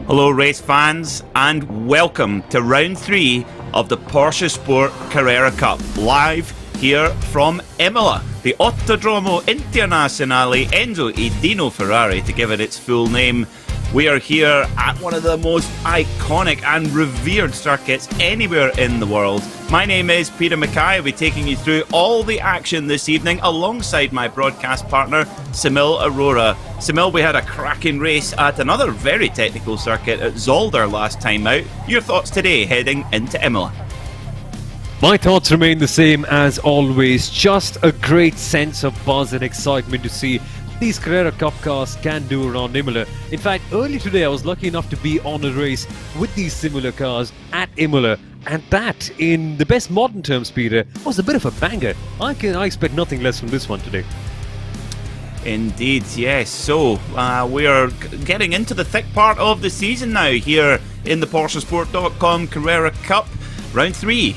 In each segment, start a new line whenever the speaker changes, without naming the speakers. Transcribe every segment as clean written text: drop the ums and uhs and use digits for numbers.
Hello race fans and welcome to round 3 of the PorscheSport Carrera Cup, live here from Imola, the Autodromo Internazionale Enzo e Dino Ferrari, to give it its full name. We are here at one of the most iconic and revered circuits anywhere in the world. My name is Peter MacKay. I'll be taking you through all the action this evening alongside my broadcast partner, Soumil Arora. Soumil, we had a cracking race at another very technical circuit at Zolder last time out. Your thoughts today heading into Imola?
My thoughts remain the same as always. Just a great sense of buzz and excitement to see these Carrera Cup cars can do around Imola. In fact, early today I was lucky enough to be on a race with these similar cars at Imola, and that, in the best modern terms, Peter, was a bit of a banger. I expect nothing less from this one today.
Indeed, yes. So we are getting into the thick part of the season now here in the PorscheSport.com Carrera Cup. Round 3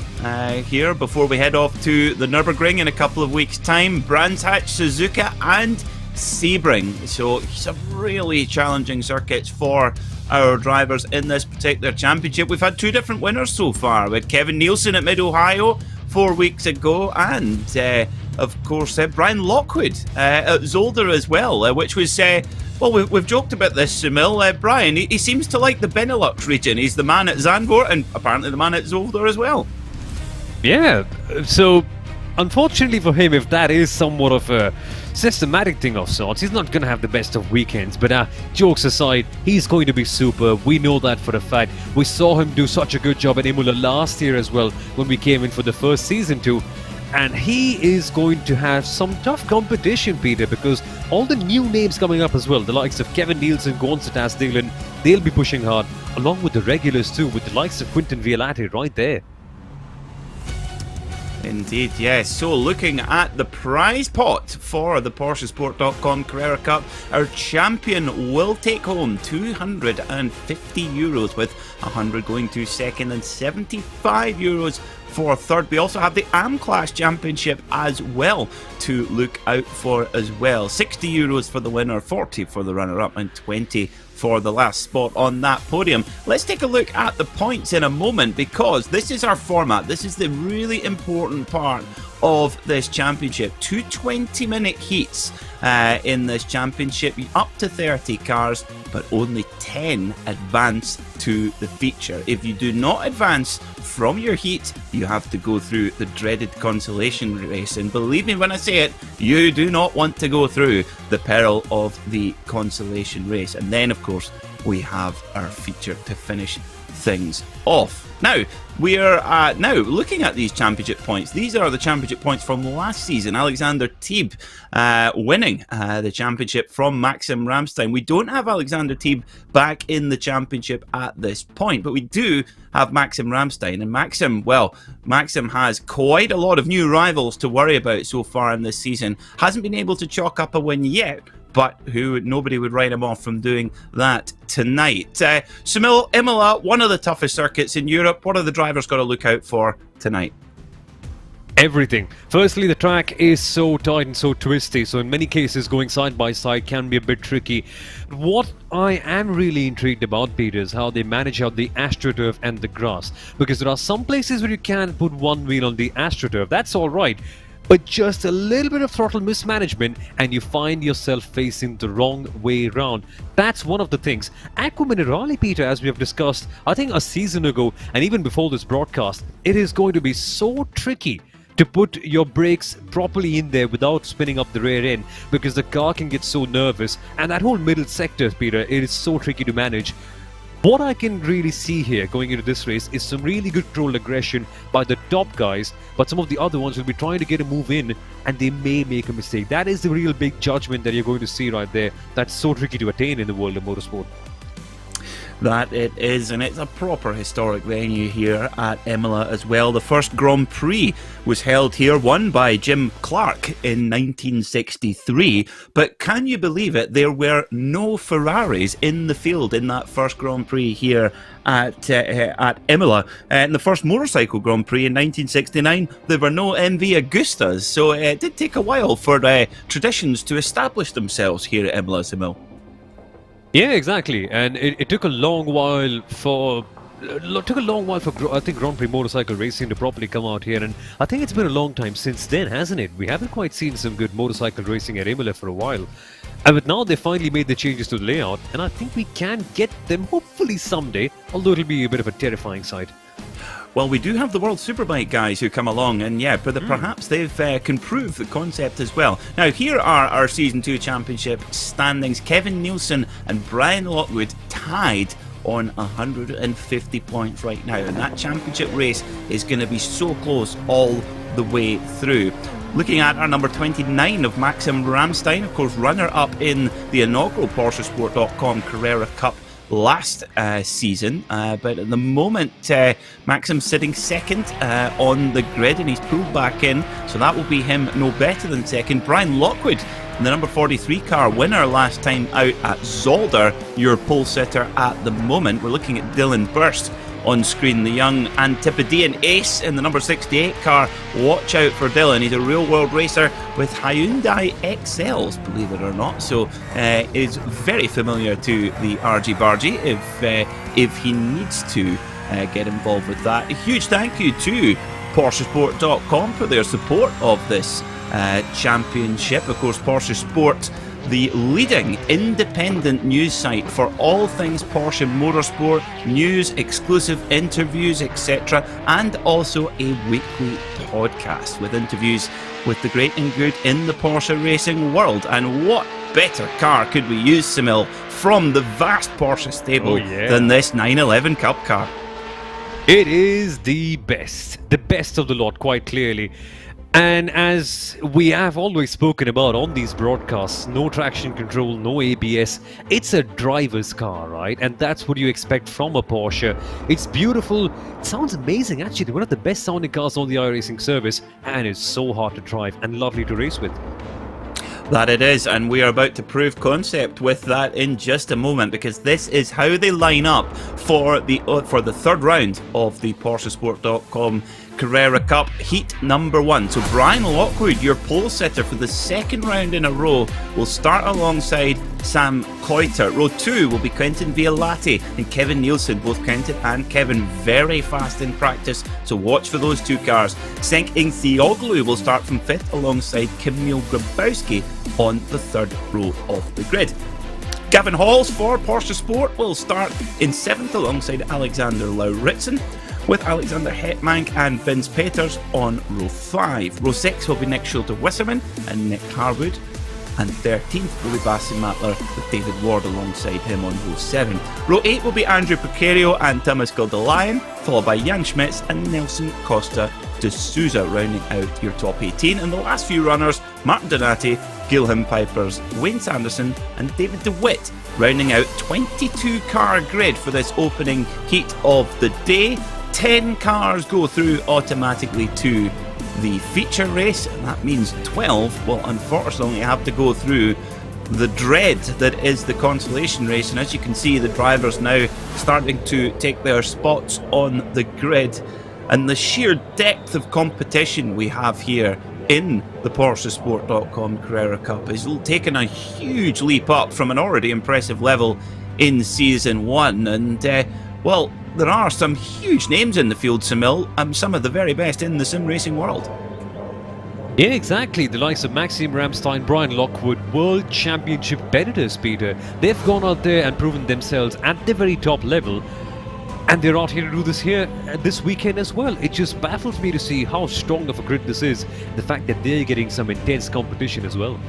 here before we head off to the Nürburgring in a couple of weeks' time. Brands Hatch, Suzuka and Sebring. So some really challenging circuits for our drivers in this particular championship. We've had 2 different winners so far. We had Kevin Nielsen at Mid-Ohio 4 weeks ago, and of course Brian Lockwood at Zolder as well, which was well, we've joked about this, Soumil. Brian, he seems to like the Benelux region. He's the man at Zandvoort and apparently the man at Zolder as well.
Yeah, so unfortunately for him, if that is somewhat of a systematic thing of sorts, he's not going to have the best of weekends. But jokes aside, he's going to be superb. We know that for a fact. We saw him do such a good job at Imola last year as well when we came in for the first season too. And he is going to have some tough competition, Peter, because all the new names coming up as well, the likes of Kevin Nielsen, Gonçalves Dylan, they'll be pushing hard, along with the regulars too, with the likes of Quinton Violati right there.
Indeed, yes. So looking at the prize pot for the PorscheSport.com Carrera Cup, our champion will take home €250, with 100 going to second and €75 for third. We also have the AM-Class Championship as well to look out for as well. €60 for the winner, 40 for the runner-up and 20 for the last spot on that podium. Let's take a look at the points in a moment, because this is our format. This is the really important part of this championship. 2 20-minute heats in this championship, up to 30 cars, but only 10 advance to the feature. If you do not advance from your heat, you have to go through the dreaded consolation race, and believe me when I say it, you do not want to go through the peril of the consolation race. And then of course we have our feature to finish things off. Now, we are now looking at these championship points. These are the championship points from last season. Alexander Teeb winning the championship from Maxim Ramstein. We don't have Alexander Teeb back in the championship at this point, but we do have Maxim Ramstein. And Maxim, well, Maxim has quite a lot of new rivals to worry about so far in this season. Hasn't been able to chalk up a win yet, but nobody would write him off from doing that tonight. Soumil, Imola, one of the toughest circuits in Europe. What are the drivers got to look out for tonight?
Everything. Firstly, the track is so tight and so twisty, so in many cases going side by side can be a bit tricky. What I am really intrigued about, Peter, is how they manage out the AstroTurf and the grass, because there are some places where you can put one wheel on the AstroTurf. That's all right, but just a little bit of throttle mismanagement and you find yourself facing the wrong way round. That's one of the things. Acqua Minerale, Peter, as we have discussed, I think a season ago and even before this broadcast, it is going to be so tricky to put your brakes properly in there without spinning up the rear end, because the car can get so nervous, and that whole middle sector, Peter, it is so tricky to manage. What I can really see here going into this race is some really good controlled aggression by the top guys, but some of the other ones will be trying to get a move in and they may make a mistake. That is the real big judgment that you're going to see right there. That's so tricky to attain in the world of motorsport.
That it is, and it's a proper historic venue here at Imola as well. The first Grand Prix was held here, won by Jim Clark in 1963, but can you believe it, there were no Ferraris in the field in that first Grand Prix here at Imola. In the first motorcycle Grand Prix in 1969, there were no MV Agustas, so it did take a while for traditions to establish themselves here at Imola, Soumil.
Yeah, exactly. And it took a long while for I think Grand Prix motorcycle racing to properly come out here, and I think it's been a long time since then, hasn't it? We haven't quite seen some good motorcycle racing at Imola for a while. And but now they finally made the changes to the layout, and I think we can get them hopefully someday, although it'll be a bit of a terrifying sight.
Well, we do have the World Superbike guys who come along, and yeah, but perhaps they've can prove the concept as well. Now, here are our Season 2 Championship standings. Kevin Nielsen and Brian Lockwood tied on 150 points right now, and that championship race is going to be so close all the way through. Looking at our number 29 of Maxim Ramstein, of course, runner-up in the inaugural PorscheSport.com Carrera Cup last season, but at the moment Maxim's sitting second on the grid, and he's pulled back in, so that will be him no better than second. Brian Lockwood, the number 43 car winner last time out at Zolder, your pole sitter at the moment. We're looking at Dylan Burst on screen, the young Antipodean ace in the number 68 car. Watch out for Dylan. He's a real world racer with Hyundai XLs, believe it or not, so is very familiar to the RG Bargy if he needs to get involved with that. A huge thank you to PorscheSport.com for their support of this championship. Of course, Porsche Sport, the leading independent news site for all things Porsche motorsport, news, exclusive interviews, etc., and also a weekly podcast with interviews with the great and good in the Porsche racing world. And what better car could we use, Soumil, from the vast Porsche stable than this 911 Cup car?
It is the best of the lot, quite clearly. And as we have always spoken about on these broadcasts, no traction control, no ABS, it's a driver's car, right? And that's what you expect from a Porsche. It's beautiful, it sounds amazing actually, one of the best sounding cars on the iRacing service, and it's so hard to drive and lovely to race with.
That it is, and we are about to prove concept with that in just a moment, because this is how they line up for the third round of the PorscheSport.com Carrera Cup Heat number 1. So Brian Lockwood, your pole sitter for the second round in a row, will start alongside Sam Coiter. Row 2 will be Quentin Violati and Kevin Nielsen, both Quentin and Kevin very fast in practice, so watch for those two cars. Cenk Ingcioglu will start from 5th alongside Kamil Grabowski on the 3rd row of the grid. Gavin Halls for Porsche Sport will start in 7th alongside Alexander Lauritsen, with Alexander Hetmank and Vince Peters on row 5. Row 6 will be Nick Schulte-Wisserman and Nick Harwood, and 13th will be Basti Mattler with David Ward alongside him on row 7. Row 8 will be Andrew Precario and Thomas Gildelion, followed by Jan Schmitz and Nelson Costa de Souza, rounding out your top 18. And the last few runners, Martin Donati, Gilham Pipers, Wayne Sanderson and David DeWitt, rounding out 22-car grid for this opening heat of the day. 10 cars go through automatically to the feature race, and that means 12 will unfortunately have to go through the dread that is the Consolation race. And as you can see, the drivers now starting to take their spots on the grid, and the sheer depth of competition we have here in the PorscheSport.com Carrera Cup is taking a huge leap up from an already impressive level in Season 1. And well, there are some huge names in the field, Soumil, some of the very best in the sim racing world.
Yeah, exactly. The likes of Maxim Ramstein, Brian Lockwood, World Championship competitors, Peter. They've gone out there and proven themselves at the very top level, and they're out here to do this here this weekend as well. It just baffles me to see how strong of a grid this is, the fact that they're getting some intense competition as well.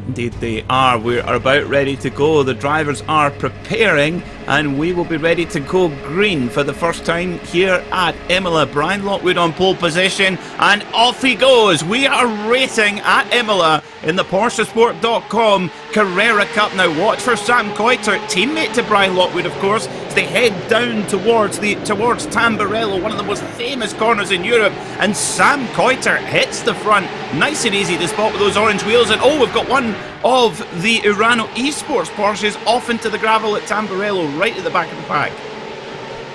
Indeed they are. We're about ready to go. The drivers are preparing, and we will be ready to go green for the first time here at Imola. Brian Lockwood on pole position, and off he goes. We are racing at Imola in the PorscheSport.com Carrera Cup. Now watch for Sam Coiter, teammate to Brian Lockwood, of course, as they head down towards Tamburello, one of the most famous corners in Europe. And Sam Coiter hits the front, nice and easy to spot with those orange wheels. And oh, we've got one of the Urano Esports Porsches off into the gravel at Tamburello, right at the back of the pack.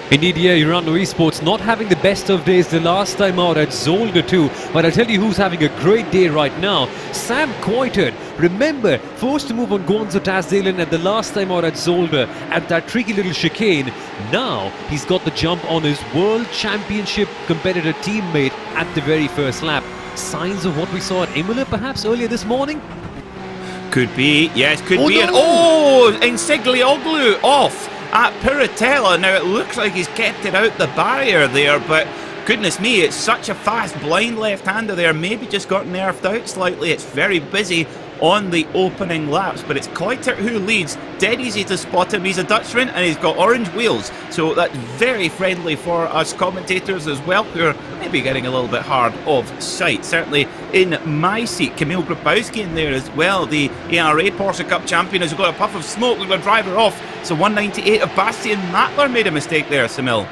Indeed, yeah, Urano Esports not having the best of days the last time out at Zolder too. But I'll tell you who's having a great day right now. Sam Coitert. Remember, forced to move on Gonzo Tasdalen at the last time out at Zolder at that tricky little chicane. Now he's got the jump on his World Championship competitor teammate at the very first lap. Signs of what we saw at Imola perhaps earlier this morning?
Could be, yes, could be.
No.
And oh, Insiglioglu off at Piratella. Now it looks like he's kept it out the barrier there, but goodness me, it's such a fast blind left-hander there. Maybe just got nerfed out slightly. It's very busy on the opening laps, but it's Coitert who leads. Dead easy to spot him. He's a Dutchman and he's got orange wheels, so that's very friendly for us commentators as well, who are maybe getting a little bit hard of sight. Certainly in my seat, Kamil Grabowski in there as well, the ARA Porsche Cup champion, has got a puff of smoke. We've got a driver off. So 198 of Bastian Matler made a mistake there, Soumil.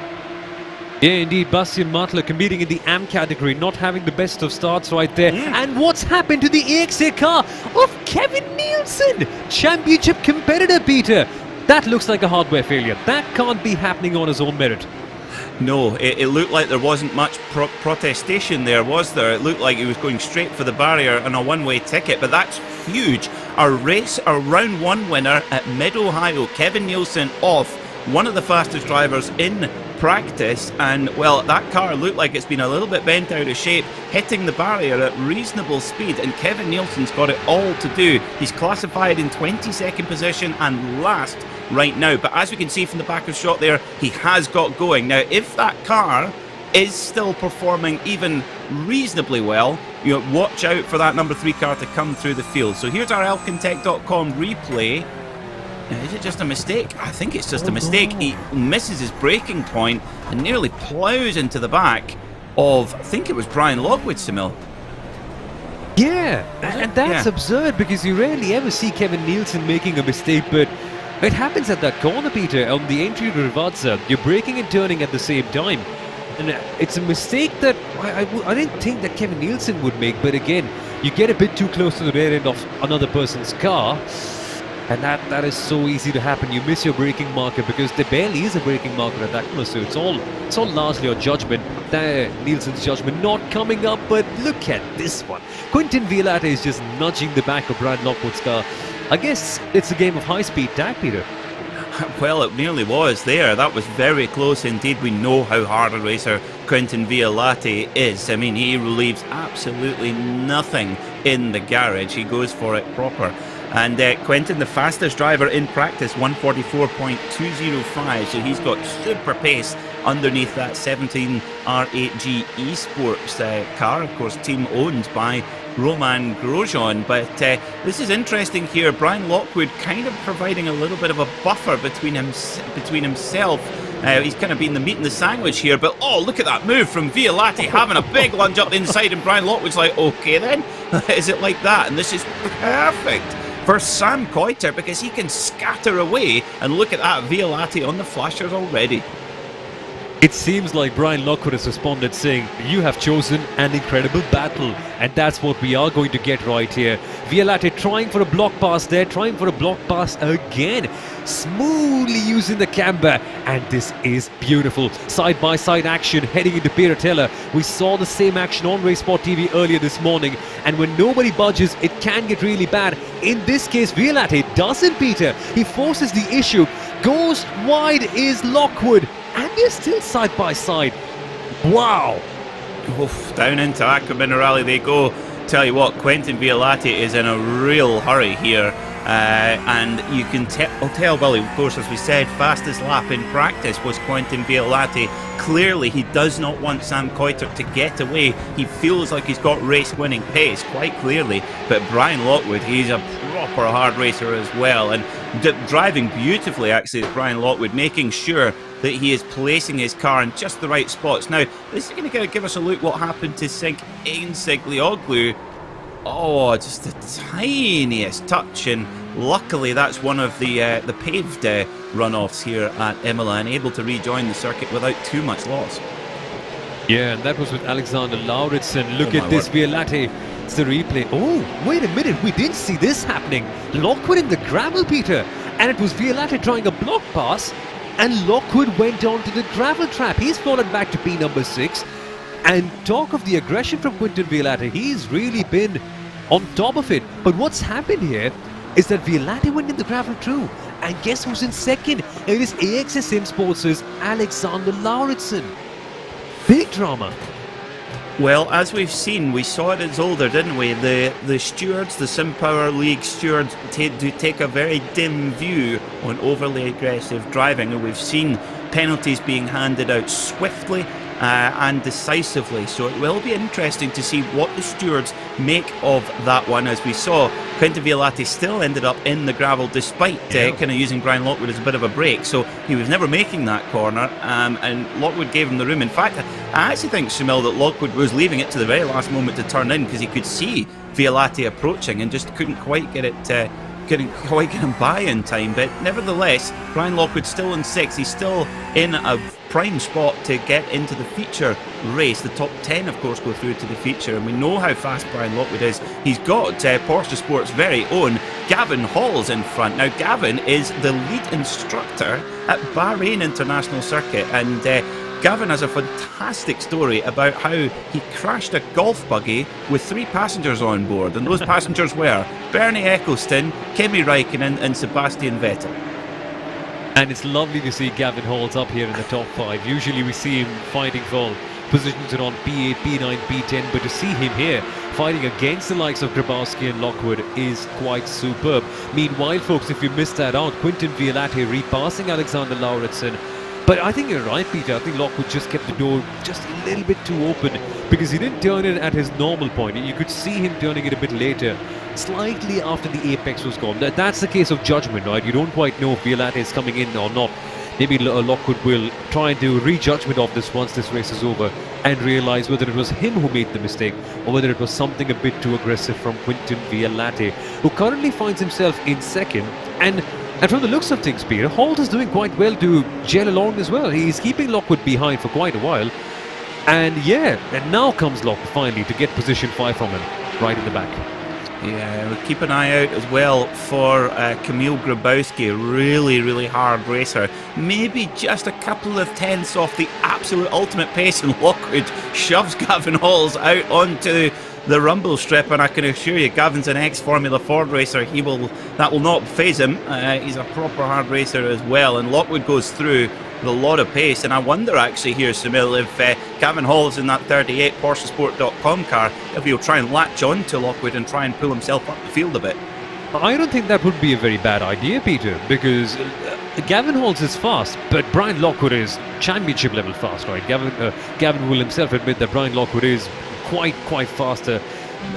Yeah, indeed, Bastian Matler competing in the AM category, not having the best of starts right there. And what's happened to the EXA car of Kevin Nielsen? Championship competitor, Peter. That looks like a hardware failure. That can't be happening on his own merit.
No, it looked like there wasn't much protestation there, was there? It looked like he was going straight for the barrier on a one-way ticket, but that's huge. Our round one winner at Mid-Ohio, Kevin Nielsen off, one of the fastest drivers in practice, and well, that car looked like it's been a little bit bent out of shape, hitting the barrier at reasonable speed, and Kevin Nielsen's got it all to do. He's classified in 22nd position and last right now, but as we can see from the back of shot there, he has got going. Now, if that car is still performing even reasonably well, you know, watch out for that number 3 car to come through the field. So here's our elkintech.com replay. Now, is it just a mistake? I think it's just a mistake. He misses his braking point and nearly ploughs into the back of, I think it was Brian Lockwood, Soumil.
Yeah, and that's absurd because you rarely ever see Kevin Nielsen making a mistake, but it happens at that corner, Peter, on the entry to Rivazza. You're braking and turning at the same time. And it's a mistake that I didn't think that Kevin Nielsen would make, but again, you get a bit too close to the rear end of another person's car. And that is so easy to happen. You miss your braking marker because there barely is a braking marker at that corner, so it's all largely your judgment. There, Nielsen's judgment not coming up, but look at this one. Quentin Violate is just nudging the back of Brian Lockwood's car. I guess it's a game of high-speed tag, Peter.
Well, it nearly was there. That was very close indeed. We know how hard a racer Quentin Violate is. I mean, he relieves absolutely nothing in the garage. He goes for it proper. And Quentin, the fastest driver in practice, 144.205, so he's got super pace underneath that 17 R8G Esports car, of course, team owned by Roman Grosjean. But this is interesting here. Brian Lockwood kind of providing a little bit of a buffer between himself. He's kind of been the meat and the sandwich here, but oh, look at that move from Violate, having a big lunge up the inside, and Brian Lockwood's like, okay then, is it like that? And this is perfect for Sam Coitert because he can scatter away, and look at that, Violate on the flashers already.
It seems like Brian Lockwood has responded saying, you have chosen an incredible battle, and that's what we are going to get right here. Violate trying for a block pass there, trying for a block pass again, smoothly using the camber, and this is beautiful. Side-by-side action heading into Piratella. We saw the same action on RaceSpot TV earlier this morning, and when nobody budges, it can get really bad. In this case, Violate doesn't, Peter. He forces the issue, goes wide is Lockwood, and they're still side by side. Wow.
Oof, down into Aqua Minerale they go. Tell you what, Quentin Violate is in a real hurry here. And you can tell, well, of course, as we said, fastest lap in practice was Quentin Violate. Clearly, he does not want Sam Coitert to get away. He feels like he's got race-winning pace, quite clearly. But Brian Lockwood, he's a proper hard racer as well. And driving beautifully, actually, Brian Lockwood, making sure that he is placing his car in just the right spots. Now, this is going to give us a look what happened to Insiglioglu. Oh, just the tiniest touch, and luckily that's one of the paved runoffs here at Imola, and able to rejoin the circuit without too much loss.
Yeah, and that was with Alexander Lauritsen. Look at this, Violate. It's the replay. Oh, wait a minute, we didn't see this happening. Lockwood in the gravel, Peter, and it was Violate trying a block pass. and Lockwood went on to the gravel trap. He's fallen back to P6. And talk of the aggression from Quinton Violate, he's really been on top of it. But what's happened here is that Violate went in the gravel too. And guess who's in second? It is AXS Imports' Alexander Lauritsen. Big drama.
Well, as we've seen, we saw it at Zolder, didn't we? The stewards, the Simpower League stewards, do take a very dim view on overly aggressive driving, and we've seen penalties being handed out swiftly and decisively. So it will be interesting to see what the stewards make of that one. As we saw, Quinton Violate still ended up in the gravel despite kind of using Brian Lockwood as a bit of a break. So he was never making that corner, and Lockwood gave him the room. In fact, I actually think, Soumil, that Lockwood was leaving it to the very last moment to turn in because he could see Violate approaching and just couldn't quite get it. Couldn't quite get him by in time, but nevertheless, Brian Lockwood still in 6th. He's still in a prime spot to get into the feature race. The top 10, of course, go through to the feature, and we know how fast Brian Lockwood is. He's got PorscheSport's very own Gavin Halls in front. Now, Gavin is the lead instructor at Bahrain International Circuit, and Gavin has a fantastic story about how he crashed a golf buggy with 3 passengers on board, and those passengers were Bernie Eccleston, Kimi Räikkönen and Sebastian Vettel.
And it's lovely to see Gavin Halls up here in the top 5. Usually we see him fighting for positions around P8, P9, P10, but to see him here fighting against the likes of Grabowski and Lockwood is quite superb. Meanwhile, folks, if you missed that out, Quinton Violate repassing Alexander Lauritsen. But I think you're right, Peter. I think Lockwood just kept the door just a little bit too open because he didn't turn it at his normal point. You could see him turning it a bit later, slightly after the apex was gone. That's the case of judgment, right? You don't quite know if Violate is coming in or not. Maybe Lockwood will try and do a re-judgment of this once this race is over and realize whether it was him who made the mistake or whether it was something a bit too aggressive from Quinton Violate, who currently finds himself in second. And from the looks of things, Peter, Holt is doing quite well to gel along as well. He's keeping Lockwood behind for quite a while. And yeah, and now comes Lockwood finally to get position 5 from him, right in the back.
Yeah, we'll keep an eye out as well for Kamil Grabowski, a really, really hard racer. Maybe just a couple of tenths off the absolute ultimate pace, and Lockwood shoves Gavin Halls out onto the rumble strip, and I can assure you, Gavin's an ex-Formula Ford racer. That will not faze him. He's a proper hard racer as well, and Lockwood goes through with a lot of pace. And I wonder actually here, Soumil, if Gavin Hall's in that 38 PorscheSport.com car, if he'll try and latch on to Lockwood and try and pull himself up the field a bit.
I don't think that would be a very bad idea, Peter, because Gavin Halls is fast, but Brian Lockwood is championship level fast, right? Gavin will himself admit that Brian Lockwood is quite faster,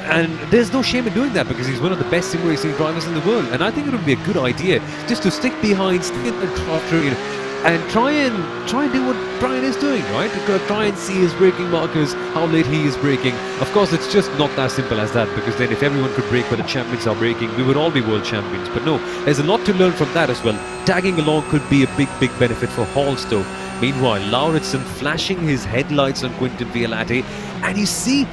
and there's no shame in doing that because he's one of the best sim racing drivers in the world. And I think it would be a good idea just to stick behind, stick in the train, and try and do what Brian is doing, right? To try and see his braking markers, how late he is braking. Of course, it's just not that simple as that, because then if everyone could brake where the champions are braking, we would all be world champions. But no, there's a lot to learn from that as well. Tagging along could be a big benefit for Halls though. Meanwhile, Lauritsen flashing his headlights on Quinton Violate, and you see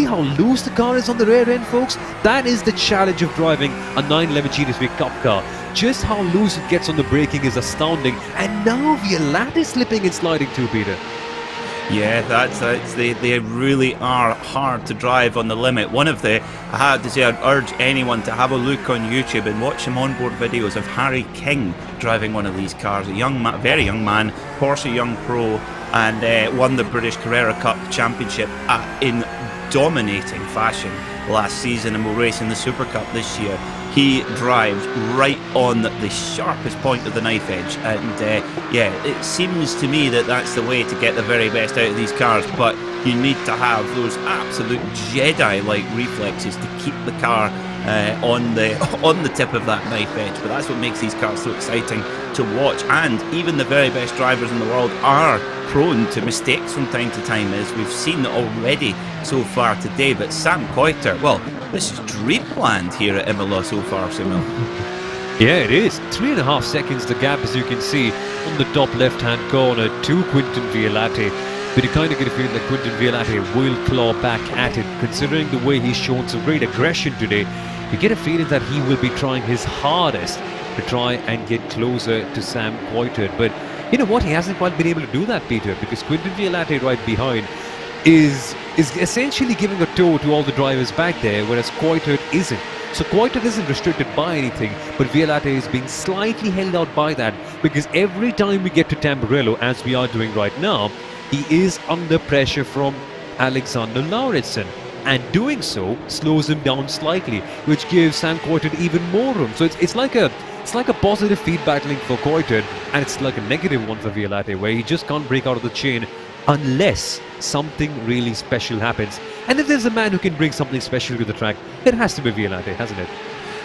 how loose the car is on the rear end, folks. That is the challenge of driving a 911 GTSV Cup car. Just how loose it gets on the braking is astounding, and now Violate is slipping and sliding too, Peter.
Yeah, they really are hard to drive on the limit. I had to say, I'd urge anyone to have a look on YouTube and watch some onboard videos of Harry King driving one of these cars. A very young man, Porsche Young Pro, and won the British Carrera Cup Championship in dominating fashion last season, and will race in the Super Cup this year. He drives right on the sharpest point of the knife edge, and yeah, it seems to me that that's the way to get the very best out of these cars, but you need to have those absolute Jedi-like reflexes to keep the car on the tip of that knife edge. But that's what makes these cars so exciting to watch, and even the very best drivers in the world are prone to mistakes from time to time, as we've seen already so far today. But Sam Coiter, well, this is dreamland here at Imola so far, Soumil.
Yeah, it is. 3.5 seconds the gap, as you can see, on the top left-hand corner to Quinton Violate. But you kind of get a feeling that Quinton Violate will claw back at it, considering the way he's shown some great aggression today. You get a feeling that he will be trying his hardest to try and get closer to Sam Coiter. But You know what? He hasn't quite been able to do that, Peter, because Quinton Violate right behind is essentially giving a tow to all the drivers back there, whereas Coitert isn't. So Coitert isn't restricted by anything, but Violate is being slightly held out by that, because every time we get to Tamburello, as we are doing right now, he is under pressure from Alexander Lauritsen, and doing so slows him down slightly, which gives Sam Coitert even more room. So it's like a positive feedback link for Coitert, and it's like a negative one for Violate, where he just can't break out of the chain unless something really special happens. And if there's a man who can bring something special to the track, it has to be Violate, hasn't it?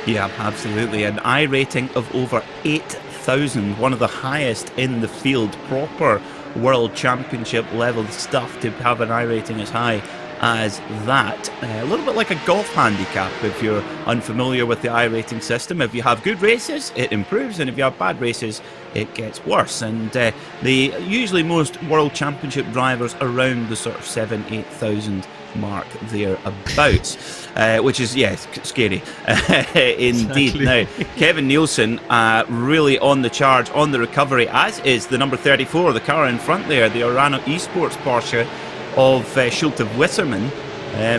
Yeah, absolutely. An I rating of over 8,000, one of the highest in the field. Proper World Championship level stuff to have an I rating as high as that. A little bit like a golf handicap if you're unfamiliar with the I rating system. If you have good races, it improves, and if you have bad races, it gets worse. And usually most World Championship drivers around the sort of 8,000 mark thereabouts, which is, yes, scary indeed. Exactly. Now, Kevin Nielsen really on the charge, on the recovery, as is the number 34, the car in front there, the Orano Esports Porsche of Schulte Wisserman.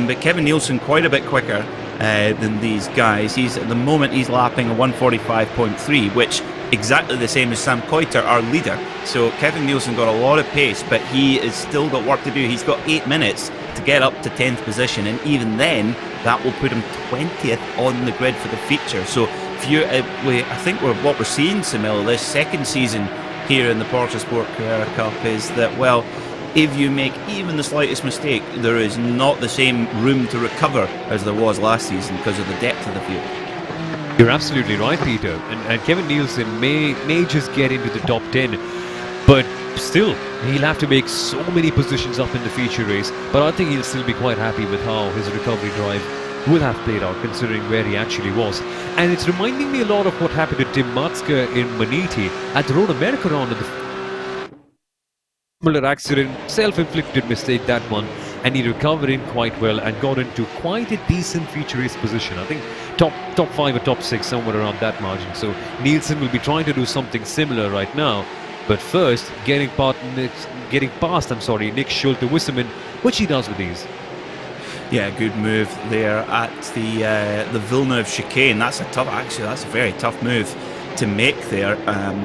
But Kevin Nielsen quite a bit quicker than these guys. At the moment he's lapping a 145.3, which exactly the same as Sam Coitert, our leader. So Kevin Nielsen got a lot of pace, but he has still got work to do. He's got 8 minutes to get up to 10th position, and even then that will put him 20th on the grid for the feature. So if you, I think what we're seeing, Soumil, this second season here in the PorscheSport Carrera Cup is that, well, if you make even the slightest mistake, there is not the same room to recover as there was last season because of the depth of the field.
You're absolutely right, Peter. And Kevin Nielsen may just get into the top 10, but still, he'll have to make so many positions up in the feature race. But I think he'll still be quite happy with how his recovery drive will have played out, considering where he actually was. And it's reminding me a lot of what happened to Tim Matska in Maniti at the Road America round of the similar accident, self-inflicted mistake, that one, and he recovered in quite well and got into quite a decent feature race position. I think top 5 or top 6, somewhere around that margin. So Nielsen will be trying to do something similar right now, but first getting past Nick Schulte Wisserman, which he does with ease.
Yeah, good move there at the Villeneuve chicane. That's a very tough move to make there,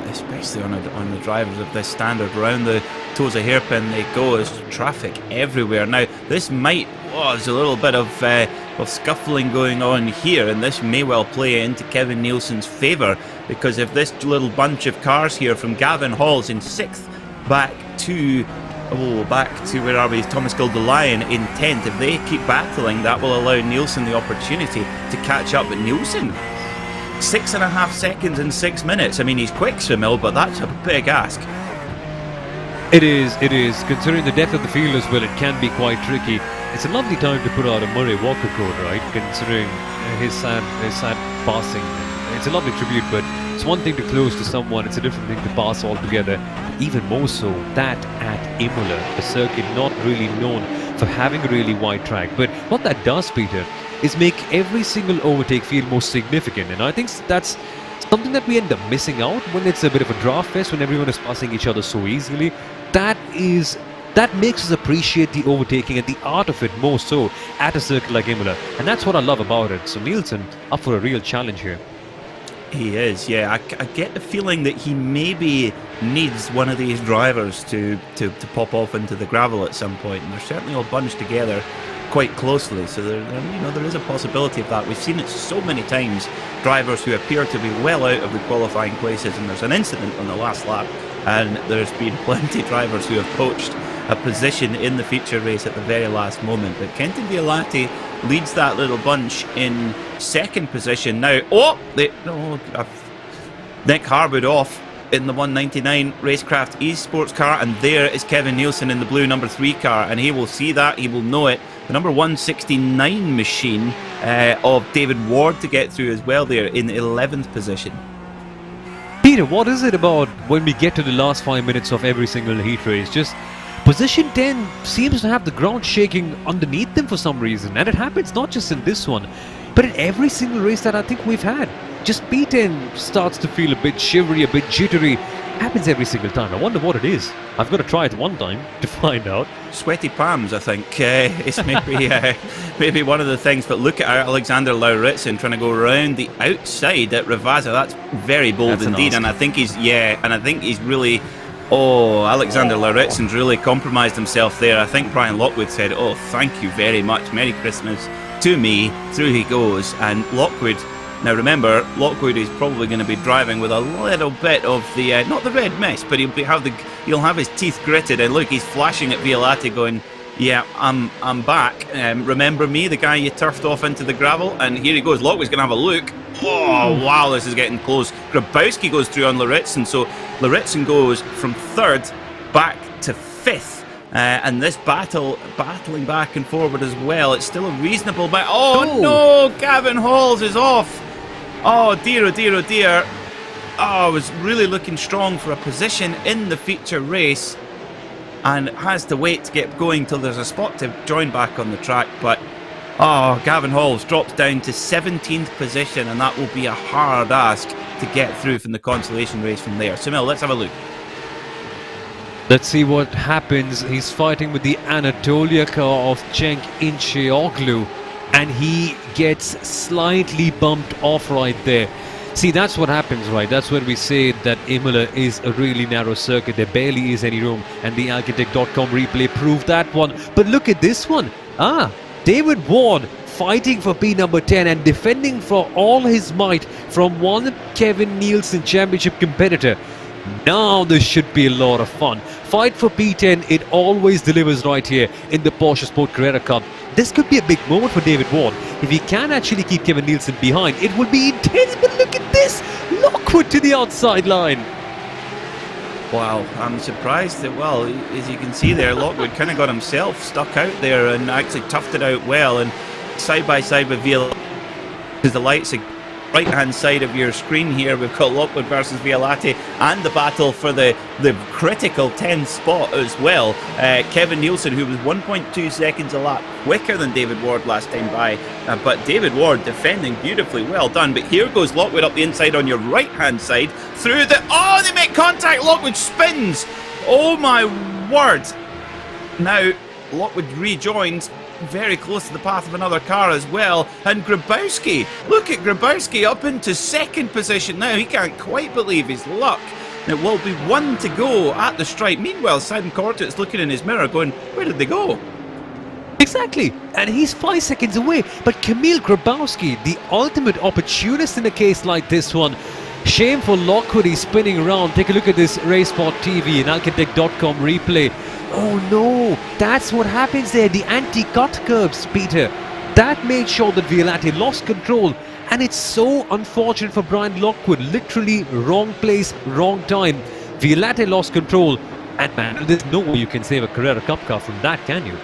especially on the drivers of this standard. Around the toes of hairpin they go. There's traffic everywhere. Now this there's a little bit of scuffling going on here, and this may well play into Kevin Nielsen's favour, because if this little bunch of cars here from Gavin Hall's in 6th back to where are we, Thomas Gildelion in 10th, if they keep battling, that will allow Nielsen the opportunity to catch up. But Nielsen, 6.5 seconds in 6 minutes. I mean, he's quick, Soumil, but that's a big ask.
It is. Considering the depth of the field as well, it can be quite tricky. It's a lovely time to put out a Murray Walker quote, right? Considering his sad passing. It's a lovely tribute, but it's one thing to close to someone, it's a different thing to pass altogether. Even more so that at Imola, a circuit not really known for having a really wide track. But what that does, Peter, is make every single overtake feel more significant, and I think that's something that we end up missing out when it's a bit of a draft fest, when everyone is passing each other so easily. That makes us appreciate the overtaking and the art of it more so at a circuit like Imola, and that's what I love about it. So Nielsen up for a real challenge here.
He is, yeah. I get the feeling that he maybe needs one of these drivers to pop off into the gravel at some point, and they're certainly all bunched together quite closely, so there is a possibility of that. We've seen it so many times, drivers who appear to be well out of the qualifying places, and there's an incident on the last lap, and there's been plenty of drivers who have poached a position in the feature race at the very last moment. But Kenton Violati leads that little bunch in 2nd position now. Nick Harwood off in the 199 Racecraft Esports car, and there is Kevin Nielsen in the blue number 3 car, and he will see that, he will know it. The number 169 machine of David Ward to get through as well there in 11th position.
Peter, what is it about when we get to the last 5 minutes of every single heat race? Just position 10 seems to have the ground shaking underneath them for some reason, and it happens not just in this one, but in every single race that I think we've had. just P10 starts to feel a bit shivery, a bit jittery. Happens every single time. I wonder what it is. I've got to try it one time to find out.
Sweaty palms, I think. It's maybe one of the things. But look at Alexander Lauritsen trying to go around the outside at Ravazza. That's very bold indeed. And I think he's really. Oh, Alexander Lauritsen's really compromised himself there. I think Brian Lockwood said, "Oh, thank you very much. Merry Christmas to me." Through he goes, and Lockwood. Now remember, Lockwood is probably going to be driving with a little bit of the not the red mist, but he'll have his teeth gritted. And look, he's flashing at Violati, going, "Yeah, I'm back. Remember me, the guy you turfed off into the gravel?" And here he goes. Lockwood's going to have a look. Oh wow, this is getting close. Grabowski goes through on Lauritsen, so Lauritsen goes from third back to fifth. And this battling back and forward as well. It's still a reasonable battle. Oh no, Gavin Halls is off. Oh dear, oh dear, oh dear. Oh, I was really looking strong for a position in the feature race and has to wait to get going till there's a spot to join back on the track. But Gavin Halls drops down to 17th position, and that will be a hard ask to get through from the consolation race from there. Soumil, let's have a look.
Let's see what happens. He's fighting with the Anatolia car of Cenk Inceoglu, and he gets slightly bumped off right there. See, that's what happens, right? That's when we say that Imola is a really narrow circuit. There barely is any room, and the Alcatech.com replay proved that one. But look at this one. David Ward fighting for P number 10 and defending for all his might from one Kevin Nielsen championship competitor. Now this should be a lot of fun. Fight for P10, it always delivers right here in the PorscheSport Carrera Cup. This could be a big moment for David Ward. If he can actually keep Kevin Nielsen behind, it will be intense. But look at this! Lockwood to the outside line.
Wow, I'm surprised that, well, as you can see there, Lockwood kind of got himself stuck out there and actually toughed it out well. And side by side with Violati, because the lights are right hand side of your screen here, we've got Lockwood versus Violati and the battle for the critical 10th spot as well. Kevin Nielsen, who was 1.2 seconds a lap quicker than David Ward last time by, but David Ward defending beautifully, well done. But here goes Lockwood up the inside on your right hand side through the, they make contact. Lockwood spins. Oh my word. Now Lockwood rejoins very close to the path of another car as well, and Grabowski, look at Grabowski up into second position now. He can't quite believe his luck. It will be one to go at the stripe. Meanwhile, Simon Cortett's looking in his mirror going, where did they go?
Exactly, and he's 5 seconds away. But Kamil Grabowski, the ultimate opportunist in a case like this one. Shame for Lockwood, he's spinning around. Take a look at this Racespot TV and Alcatech.com replay. Oh no, that's what happens there, the anti-cut curbs, Peter. That made sure that Violati lost control, and it's so unfortunate for Brian Lockwood. Literally wrong place, wrong time. Violati lost control, and man, there's no way you can save a Carrera Cup car from that, can you?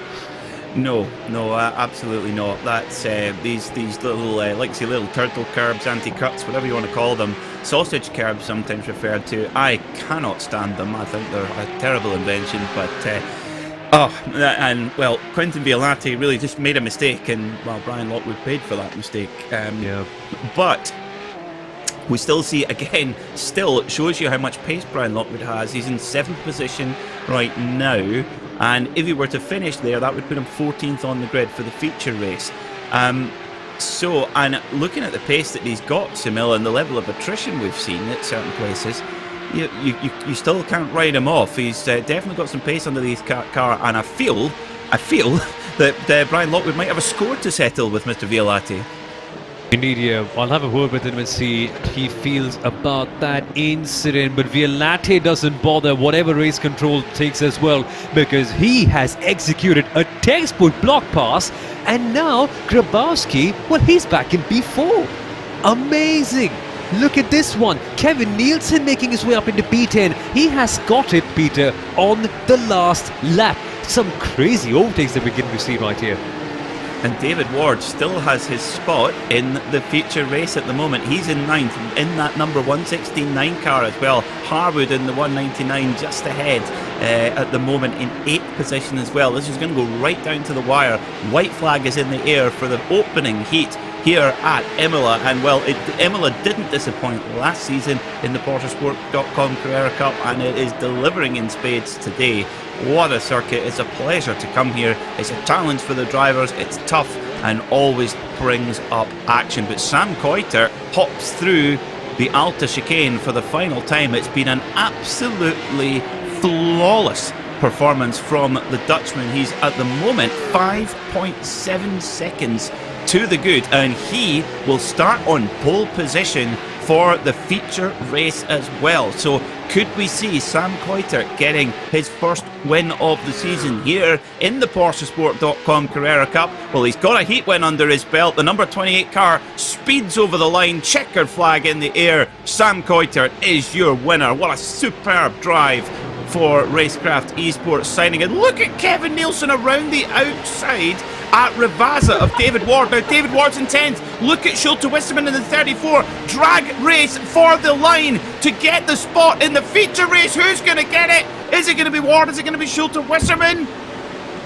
No, absolutely not. That's these little, like say, little turtle curbs, anti-cuts, whatever you want to call them, sausage curbs sometimes referred to. I cannot stand them. I think they're a terrible invention. But well, Quentin Violati really just made a mistake, and well, Brian Lockwood paid for that mistake.
Yeah.
But we still see, again, still shows you how much pace Brian Lockwood has. He's in 7th position right now, and if he were to finish there, that would put him 14th on the grid for the feature race. So, and looking at the pace that he's got, Soumil, and the level of attrition we've seen at certain places, you still can't write him off. He's definitely got some pace under the car, and I feel that Brian Lockwood might have a score to settle with Mr. Violati.
Indeed, yeah. I'll have a word with him and see what he feels about that incident. But Violati doesn't bother whatever race control takes as well, because he has executed a textbook block pass, and now Grabowski, well, he's back in P4. Amazing! Look at this one. Kevin Nielsen making his way up into P10. He has got it, Peter, on the last lap. Some crazy overtakes that we're getting to see right here.
And David Ward still has his spot in the feature race at the moment. He's in 9th in that number 116.9 car as well. Harwood in the 199 just ahead at the moment in 8th position as well. This is going to go right down to the wire. White flag is in the air for the opening heat here at Imola. And well, Imola didn't disappoint last season in the PorscheSport.com Carrera Cup, and it is delivering in spades today. What a circuit. It's a pleasure to come here. It's a challenge for the drivers. It's tough and always brings up action. But Sam Coiter hops through the Alta chicane for the final time. It's been an absolutely flawless performance from the Dutchman. He's at the moment 5.7 seconds to the good, and he will start on pole position for the feature race as well. So could we see Sam Coiter getting his first win of the season here in the PorscheSport.com Carrera Cup? Well, he's got a heat win under his belt. The number 28 car speeds over the line, checkered flag in the air. Sam Coiter is your winner. What a superb drive for Racecraft Esports signing. And look at Kevin Nielsen around the outside at Rivazza of David Ward. Now David Ward's in 10th. Look at Schulte Wisserman in the 34. Drag race for the line to get the spot in the feature race. Who's going to get it? Is it going to be Ward? Is it going to be Schulte Wisserman?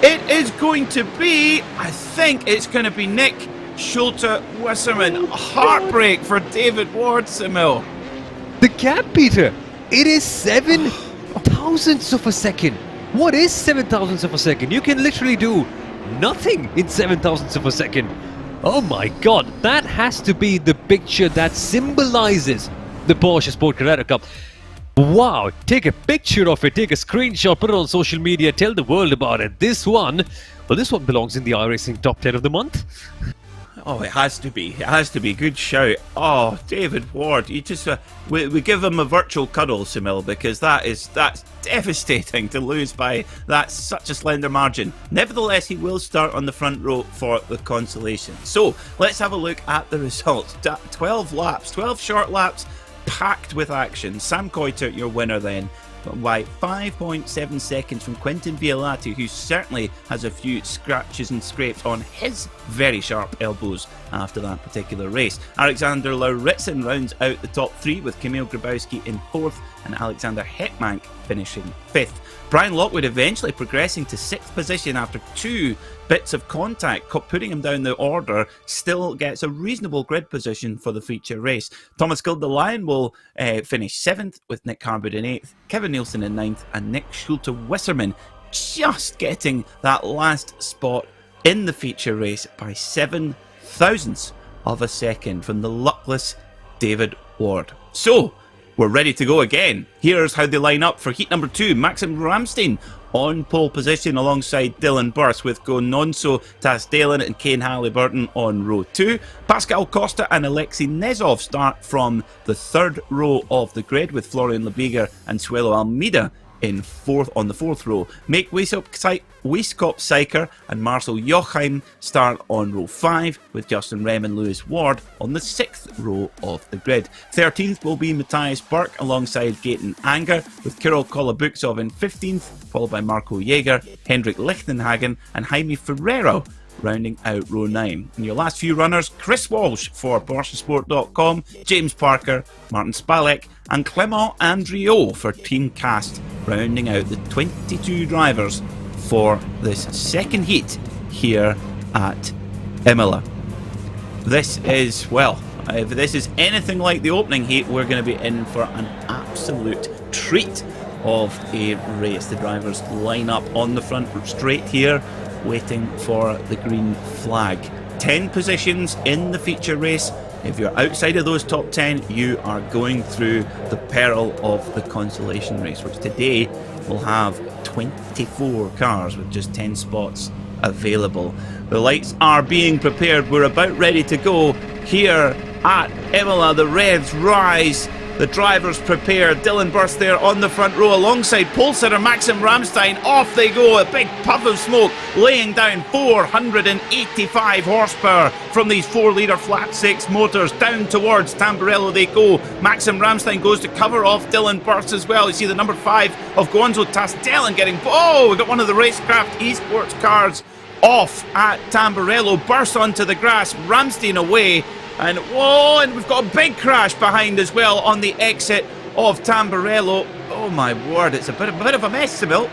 It is going to be, I think it's going to be Nick Schulte Wisserman. Heartbreak for David Ward, Soumil.
The gap, Peter, it is 7 thousandths of a second. What is 7 thousandths of a second? You can literally do nothing in 7 thousandths of a second. Oh my god, that has to be the picture that symbolizes the Porsche Sport Carrera Cup. Wow, take a picture of it, take a screenshot, put it on social media, tell the world about it. This one belongs in the iRacing top 10 of the month.
Oh, it has to be. It has to be. Good shout. Oh, David Ward. You just we give him a virtual cuddle, Soumil, because that's devastating to lose by such a slender margin. Nevertheless, he will start on the front row for the Consolation. So let's have a look at the results. 12 laps, 12 short laps, packed with action. Sam Coiter, your winner then, by 5.7 seconds from Quentin Biolatti, who certainly has a few scratches and scrapes on his very sharp elbows after that particular race. Alexander Lauritsen rounds out the top three with Kamil Grabowski in 4th and Alexander Hetmank finishing 5th. Brian Lockwood eventually progressing to 6th position after 2 bits of contact, putting him down the order, still gets a reasonable grid position for the feature race. Thomas Gild the Lion will finish 7th with Nick Harwood in 8th, Kevin Nielsen in 9th, and Nick Schulte Wisserman just getting that last spot in the feature race by 7 thousandths of a second from the luckless David Ward. So, we're ready to go again. Here's how they line up for heat number 2. Maxim Ramstein on pole position alongside Dylan Burst, with Gononso Tasdalen and Kane Halliburton on row 2. Pascal Costa and Alexei Nezov start from the 3rd row of the grid, with Florian Lebiger and Suelo Almeida in 4th on the 4th row. Make Weiskop Seiker and Marcel Jochheim start on row 5, with Justin Rem and Lewis Ward on the 6th row of the grid. 13th will be Matthias Burke alongside Gaten Anger, with Kirill Kolobuksov in 15th, followed by Marco Jaeger, Hendrik Lichtenhagen and Jaime Ferrero rounding out row 9. And your last few runners: Chris Walsh for PorscheSport.com, James Parker, Martin Spalek and Clement Andriot for Team Cast, rounding out the 22 drivers for this second heat here at Imola. This is, well, if this is anything like the opening heat, we're going to be in for an absolute treat of a race. The drivers line up on the front straight here, waiting for the green flag. 10 positions in the feature race. If you're outside of those top 10, you are going through the peril of the Consolation race, which today will have 24 cars with just 10 spots available. The lights are being prepared. We're about ready to go here at Imola. The revs rise. The drivers prepare. Dylan Burst there on the front row alongside pole sitter Maxim Ramstein. Off they go, a big puff of smoke, laying down 485 horsepower from these 4-litre flat 6 motors. Down towards Tamburello they go. Maxim Ramstein goes to cover off Dylan Burst as well. You see the number 5 of Gonzo Tasdelen getting... Oh, we've got one of the Racecraft Esports cars off at Tamburello. Burst onto the grass, Ramstein away. And whoa, and we've got a big crash behind as well on the exit of Tamburello. Oh my word, it's a bit of a mess, Soumil.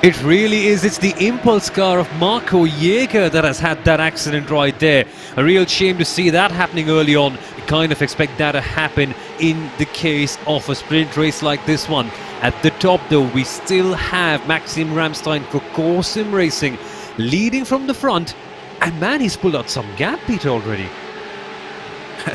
It really is. It's the impulse car of Marco Jäger that has had that accident right there. A real shame to see that happening early on. You kind of expect that to happen in the case of a sprint race like this one. At the top though, we still have Maxim Ramstein for Core Sim Racing leading from the front. And man, he's pulled out some gap, Peter, already.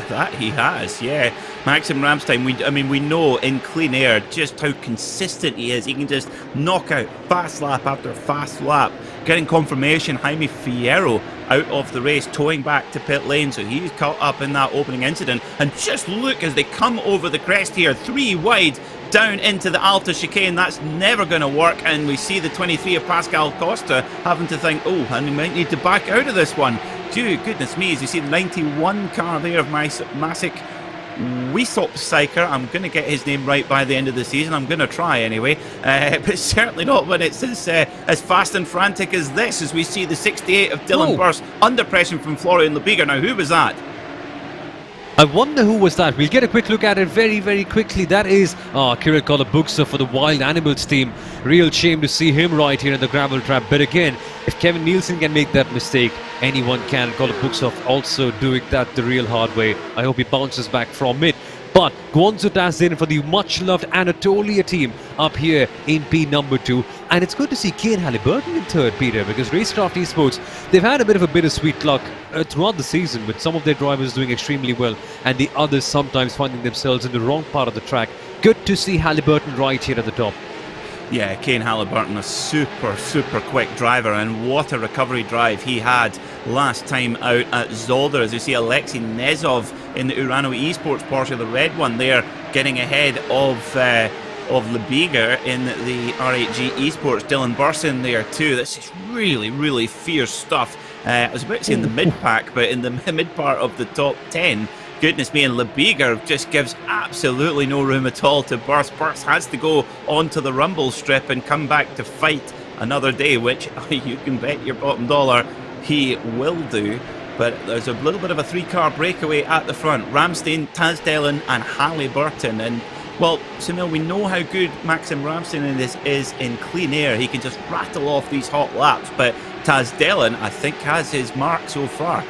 That he has, yeah. Maxim Ramstein, we know in clean air just how consistent he is. He can just knock out fast lap after fast lap. Getting confirmation, Jaime Fierro out of the race, towing back to pit lane, so he's caught up in that opening incident. And just look as they come over the crest here, 3 wide, down into the Alta chicane. That's never going to work, and we see the 23 of Pascal Costa having to think, oh, and we might need to back out of this one. Gee, goodness me, as you see the 91 car there of Masik Wisopsyker. I'm going to get his name right by the end of the season. I'm going to try anyway, but certainly not when it's as fast and frantic as this, as we see the 68 of Dylan Burst under pressure from Florian Lebiger. Now, who was that?
I wonder who was that. We'll get a quick look at it very, very quickly. That is Kirill Kolobuksa for the Wild Animals team. Real shame to see him right here in the gravel trap. But again, if Kevin Nielsen can make that mistake, anyone can. Kolobuksa also doing that the real hard way. I hope he bounces back from it. But Guangzhou Tazin for the much-loved Anatolia team up here in P number 2. And it's good to see Kane Halliburton in third, Peter, because Racecraft Esports, they've had a bit of a bittersweet luck throughout the season with some of their drivers doing extremely well and the others sometimes finding themselves in the wrong part of the track. Good to see Halliburton right here at the top.
Yeah, Kane Halliburton, a super quick driver, and what a recovery drive he had last time out at Zolder. As you see, Alexei Nezov in the Urano Esports Porsche, the red one there, getting ahead of Lebiger in the R8G Esports. Dylan Burson there too. This is really fierce stuff. I was about to say in the mid-pack, but in the mid part of the top 10. Goodness me, and Lebiger just gives absolutely no room at all to Burst. Burst has to go onto the rumble strip and come back to fight another day, which you can bet your bottom dollar he will do. But there's a little bit of a 3-car breakaway at the front. Ramstein, Tasdelen and Halliburton. And, well, Soumil, we know how good Maxim Ramstein is in clean air. He can just rattle off these hot laps. But Tasdelen, I think, has his mark so far.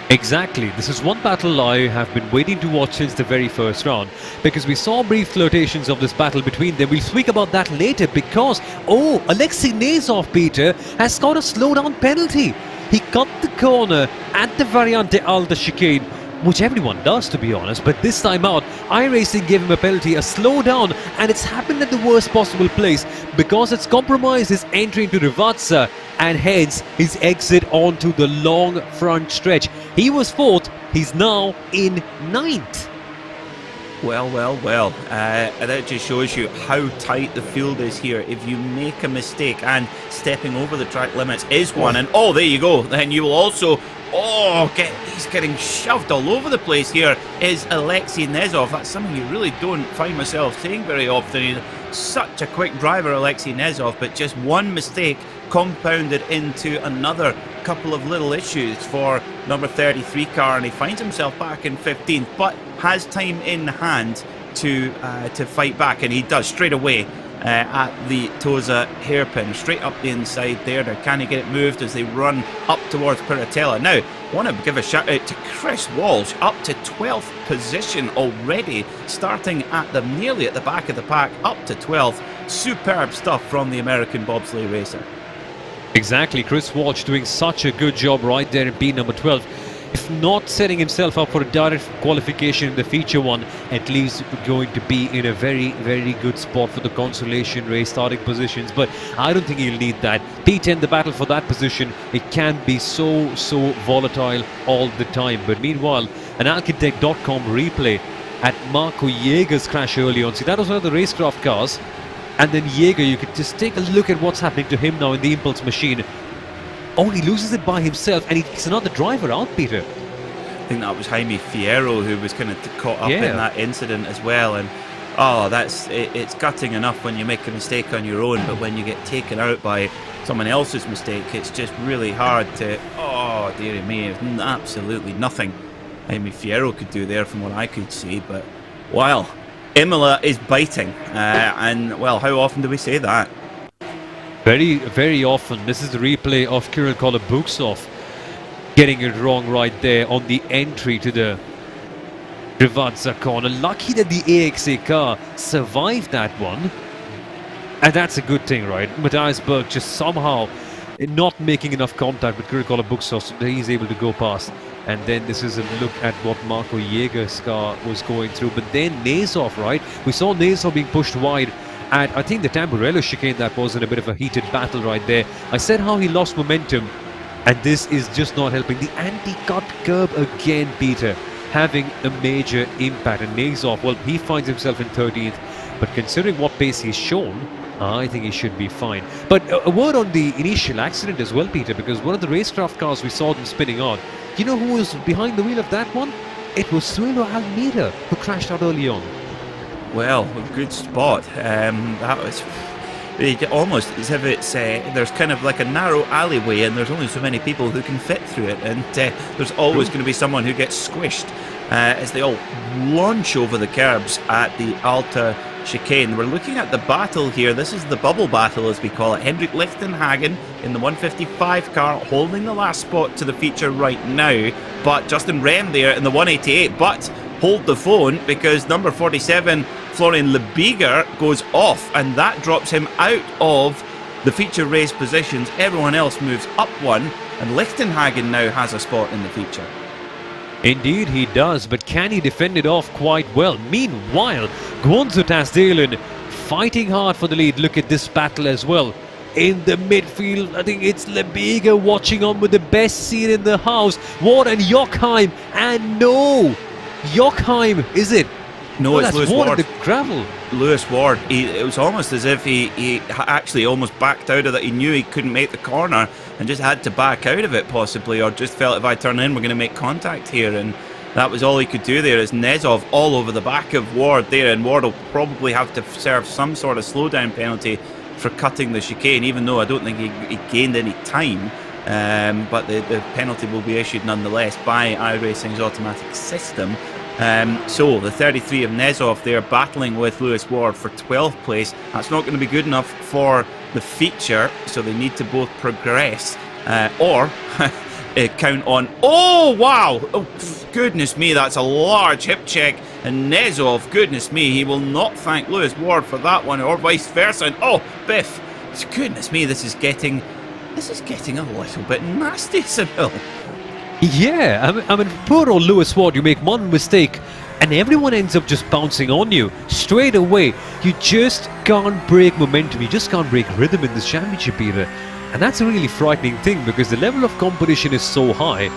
Exactly. This is one battle I have been waiting to watch since the very first round, because we saw brief flirtations of this battle between them. We'll speak about that later because, Alexei Nezov, Peter, has got a slowdown penalty. He cut the corner at the Variante Alta chicane, which everyone does, to be honest, but this time out, iRacing gave him a penalty, a slowdown, and it's happened at the worst possible place because it's compromised his entry into Rivazza and hence his exit onto the long front stretch. He was 4th, he's now in 9th.
Well. That just shows you how tight the field is here. If you make a mistake, and stepping over the track limits is one, and there you go, then you will also, he's getting shoved all over the place here, is Alexei Nezov. That's something you really don't find myself saying very often. He's such a quick driver, Alexei Nezov, but just one mistake compounded into another couple of little issues for number 33 car, and he finds himself back in 15th, but has time in hand to fight back, and he does straight away at the Tosa hairpin, straight up the inside there. Now, can he get it moved as they run up towards Piratella? Now, I want to give a shout out to Chris Walsh, up to 12th position already, starting at nearly at the back of the pack, up to 12th. Superb stuff from the American bobsleigh racer.
Exactly, Chris Walsh doing such a good job right there in P number 12. If not setting himself up for a direct qualification in the feature one, at least going to be in a very good spot for the consolation race starting positions. But I don't think he'll need that. P10, the battle for that position, it can be so volatile all the time. But meanwhile, an Alkitech.com replay at Marco Jäger's crash early on. See, that was one of the Racecraft cars. And then Jäger, you could just take a look at what's happening to him now in the Impulse machine. He loses it by himself, and he's another driver out, Peter.
I think that was Jaime Fierro who was kind of caught up in that incident as well. And it's gutting enough when you make a mistake on your own, but when you get taken out by someone else's mistake, it's just really hard to. Oh, dearie me, absolutely nothing Jaime Fierro could do there from what I could see. But wow, Imola is biting, and well, how often do we say that?
Very, very often, this is the replay of Kirill Kolobuksov getting it wrong right there on the entry to the Rivadza corner. Lucky that the AXA car survived that one. And that's a good thing, right? Matthias Berg just somehow not making enough contact with Kirill Kolobuksov so that he's able to go past. And then this is a look at what Marco Jäger's car was going through. But then Nazov, right? We saw Nazov being pushed wide at, I think, the Tamburello chicane. That was in a bit of a heated battle right there. I said how he lost momentum, and this is just not helping. The anti-cut curb again, Peter, having a major impact. And Nazov, well, he finds himself in 13th, but considering what pace he's shown, I think he should be fine. But a word on the initial accident as well, Peter, because one of the racecraft cars we saw them spinning on, you know who was behind the wheel of that one? It was Soumil Almeida, who crashed out early on.
Well, a good spot. That was almost as if it's there's kind of like a narrow alleyway and there's only so many people who can fit through it, and there's always going to be someone who gets squished as they all launch over the curbs at the Alta chicane. We're looking at the battle here. This is the bubble battle, as we call it. Hendrik Lichtenhagen in the 155 car holding the last spot to the feature right now, but Justin Wren there in the 188, but hold the phone because number 47 Florian Lebiger goes off, and that drops him out of the feature race positions. Everyone else moves up one, and Lichtenhagen now has a spot in the feature.
Indeed he does, but can he defend it off quite well? Meanwhile, Guonzo Tasdalen fighting hard for the lead. Look at this battle as well. In the midfield, I think it's Lebiger watching on with the best seat in the house. Ward and Jochheim, and no! Jochheim, is it?
No, it's Lewis Ward.
The gravel.
Lewis Ward. It was almost as if he actually almost backed out of that. He knew he couldn't make the corner and just had to back out of it possibly, or just felt if I turn in we're going to make contact here, and that was all he could do there. Is Nezov all over the back of Ward there, and Ward will probably have to serve some sort of slowdown penalty for cutting the chicane, even though I don't think he gained any time. But the penalty will be issued nonetheless by iRacing's automatic system. So the 33 of Nezov there battling with Lewis Ward for 12th place. That's not going to be good enough for the feature, so they need to both progress or count on. Oh wow, oh, goodness me, that's a large hip check, and Nezov, goodness me, he will not thank Lewis Ward for that one, or vice versa. And oh, Biff, goodness me, this is getting a little bit nasty, Soumil.
Yeah, I mean, poor old Lewis Ward, you make one mistake and everyone ends up just bouncing on you straight away. You just can't break momentum, you just can't break rhythm in this championship either. And that's a really frightening thing, because the level of competition is so high.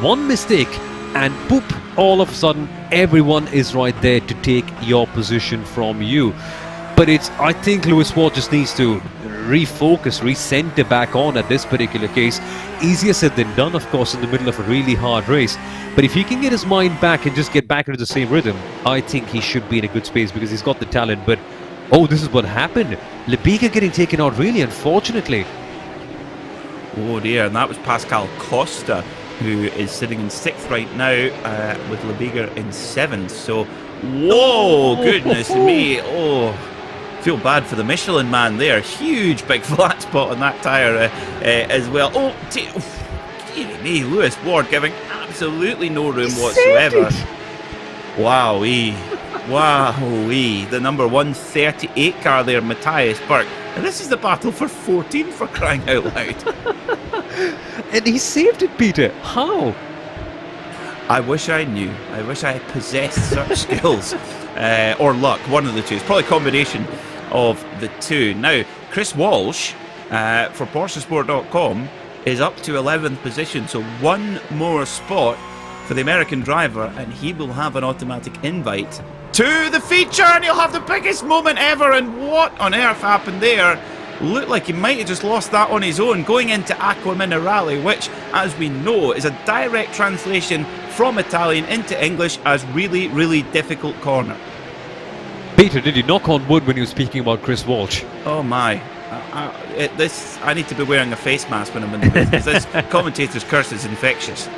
One mistake and poop, all of a sudden everyone is right there to take your position from you. But I think Lewis Ward just needs to refocus, recenter back on at this particular case. Easier said than done, of course, in the middle of a really hard race. But if he can get his mind back and just get back into the same rhythm, I think he should be in a good space, because he's got the talent. But, oh, this is what happened. Lebiger getting taken out, really, unfortunately.
Oh dear, and that was Pascal Costa, who is sitting in 6th right now, with Lebiger in 7th. So, whoa, goodness me, oh. Feel bad for the Michelin man there. Huge big flat spot on that tyre as well. Oh, dear me, Lewis Ward giving absolutely no room whatsoever. Wowee. Wowee. The number 138 car there, Matthias Berg. And this is the battle for 14, for crying out loud.
And he saved it, Peter. How?
I wish I knew. I wish I possessed such skills. Or luck, one of the two. It's probably a combination of the two. Now, Chris Walsh for PorscheSport.com is up to 11th position, so one more spot for the American driver, and he will have an automatic invite to the feature, and he'll have the biggest moment ever. And what on earth happened there? Looked like he might have just lost that on his own going into Acqua Minerale, which, as we know, is a direct translation from Italian into English as really, really difficult corner.
Peter, did you knock on wood when you were speaking about Chris Walsh?
Oh my. I need to be wearing a face mask when I'm in the booth, because this commentator's curse is infectious.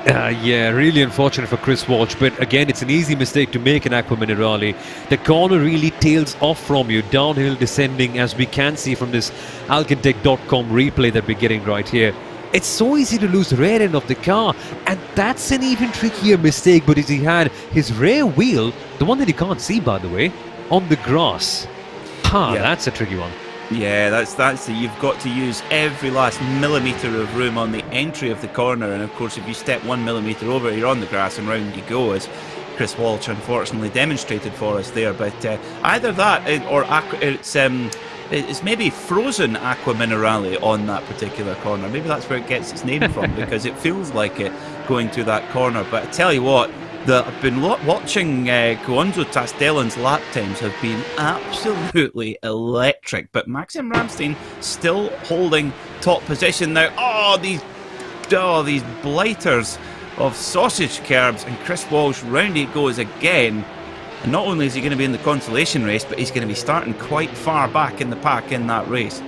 Yeah, really unfortunate for Chris Walsh, but again, it's an easy mistake to make in Aqua Minerale. The corner really tails off from you, downhill descending, as we can see from this Alcantech.com replay that we're getting right here. It's so easy to lose the rear end of the car, and that's an even trickier mistake, but as he had his rear wheel, the one that you can't see by the way, on the grass. That's a tricky one.
Yeah, you've got to use every last millimetre of room on the entry of the corner, and of course if you step 1 millimetre over, you're on the grass and round you go, as Chris Walsh unfortunately demonstrated for us there. But either that or it's maybe frozen Aqua Minerale on that particular corner. Maybe that's where it gets its name from, because it feels like it going through that corner. But I tell you what, I've been watching Gonzo Tastellan's lap times have been absolutely electric. But Maxim Ramstein still holding top position now. These blighters of sausage curbs, and Chris Walsh, round he goes again. And not only is he going to be in the consolation race, but he's going to be starting quite far back in the pack in that race.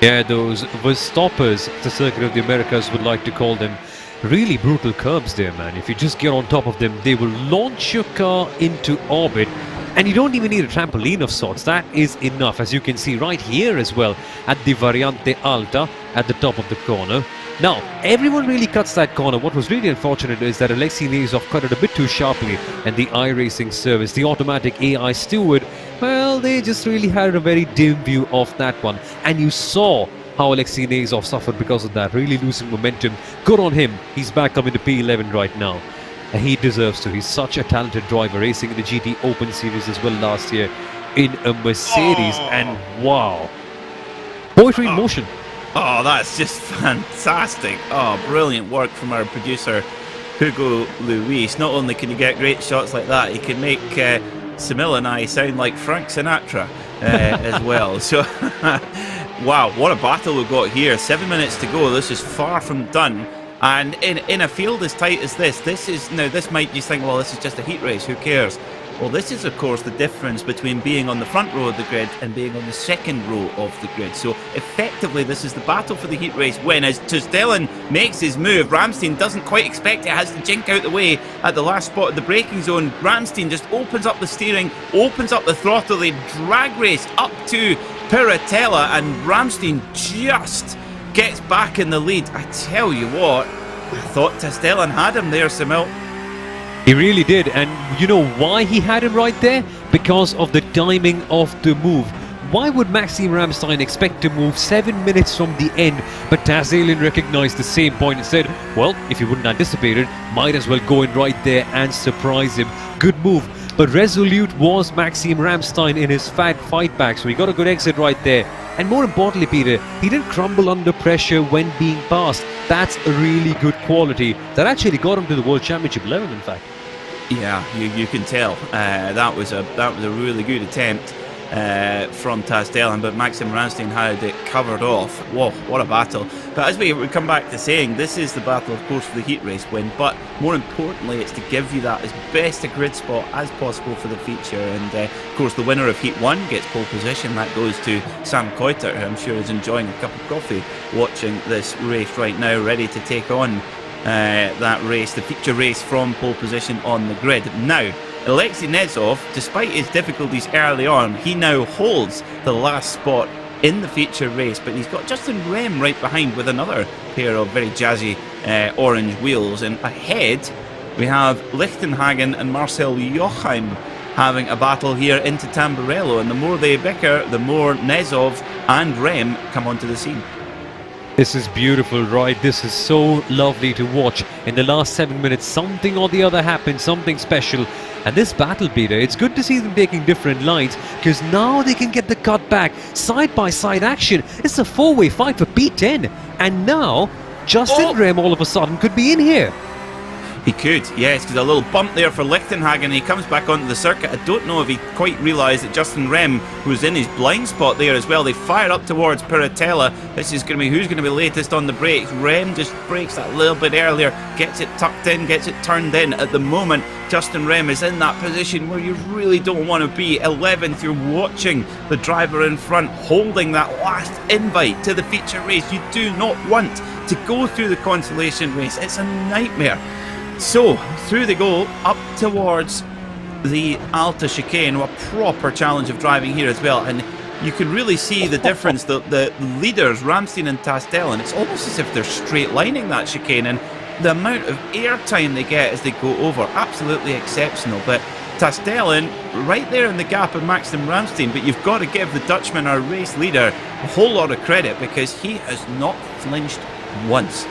Yeah, those stoppers, the Circuit of the Americas would like to call them, really brutal curbs there, man. If you just get on top of them, they will launch your car into orbit. And you don't even need a trampoline of sorts. That is enough, as you can see right here as well, at the Variante Alta, at the top of the corner. Now, everyone really cuts that corner. What was really unfortunate is that Alexei Nezov cut it a bit too sharply, and the iRacing service, the automatic AI steward, well, they just really had a very dim view of that one. And you saw how Alexei Nezov suffered because of that, really losing momentum. Good on him. He's back up into P11 right now. And he deserves to. He's such a talented driver, racing in the GT Open Series as well last year in a Mercedes. And wow. Poetry in motion.
That's just fantastic. Brilliant work from our producer, Hugo Luis. Not only can you get great shots like that, you can make Soumil and I sound like Frank Sinatra as well. So, wow, what a battle we've got here. 7 minutes to go. This is far from done. And in a field as tight as this might you think, well, this is just a heat race, who cares? Well, this is, of course, the difference between being on the front row of the grid and being on the second row of the grid. So, effectively, this is the battle for the heat race when, as Tastellan makes his move, Ramstein doesn't quite expect it, has to jink out the way at the last spot of the braking zone. Ramstein just opens up the steering, opens up the throttle, they drag race up to Piratella, and Ramstein just gets back in the lead. I tell you what, I thought Tastellan had him there, Soumil.
He really did, and you know why he had him right there? Because of the timing of the move. Why would Maxim Ramstein expect to move 7 minutes from the end? But Tastellan recognized the same point and said, well, if you wouldn't anticipate it, might as well go in right there and surprise him. Good move. But resolute was Maxim Ramstein in his fight back, so he got a good exit right there. And more importantly, Peter, he didn't crumble under pressure when being passed. That's a really good quality that actually got him to the World Championship level, in fact.
Yeah, you can tell that was a really good attempt from Tastellan, but Maxim Ramstein had it covered off. Whoa, what a battle. But as we come back to saying, this is the battle, of course, for the heat race win, but more importantly, it's to give you that as best a grid spot as possible for the feature. And of course, the winner of heat 1 gets pole position. That goes to Sam Coiter, who I'm sure is enjoying a cup of coffee watching this race right now, ready to take on that race, the feature race from pole position on the grid. Now, Alexei Nezov, despite his difficulties early on, he now holds the last spot in the feature race, but he's got Justin Rem right behind with another pair of very jazzy orange wheels. And ahead we have Lichtenhagen and Marcel Jochheim having a battle here into Tamburello, and the more they bicker, the more Nezov and Rem come onto the scene.
This is beautiful, right? This is so lovely to watch. In the last 7 minutes, something or the other happened, something special. And this battle, Peter, it's good to see them taking different lines, because now they can get the cut back. Side-by-side action. It's a four-way fight for P10. And now, Justin Rem all of a sudden could be in here.
He could, yes, because a little bump there for Lichtenhagen. He comes back onto the circuit. I don't know if he quite realised that Justin Rem was in his blind spot there as well. They fire up towards Piratella. This is going to be who's going to be latest on the brakes. Rem just brakes that little bit earlier, gets it tucked in, gets it turned in. At the moment, Justin Rem is in that position where you really don't want to be. 11th, you're watching the driver in front holding that last invite to the feature race. You do not want to go through the consolation race. It's a nightmare. So, through they go, up towards the Alta chicane. A proper challenge of driving here as well. And you can really see the difference. The leaders, Ramstein and Tastel, it's almost as if they're straight lining that chicane. And the amount of airtime they get as they go over, absolutely exceptional. But Tastel right there in the gap of Maxim Ramstein. But you've got to give the Dutchman, our race leader, a whole lot of credit because he has not flinched once.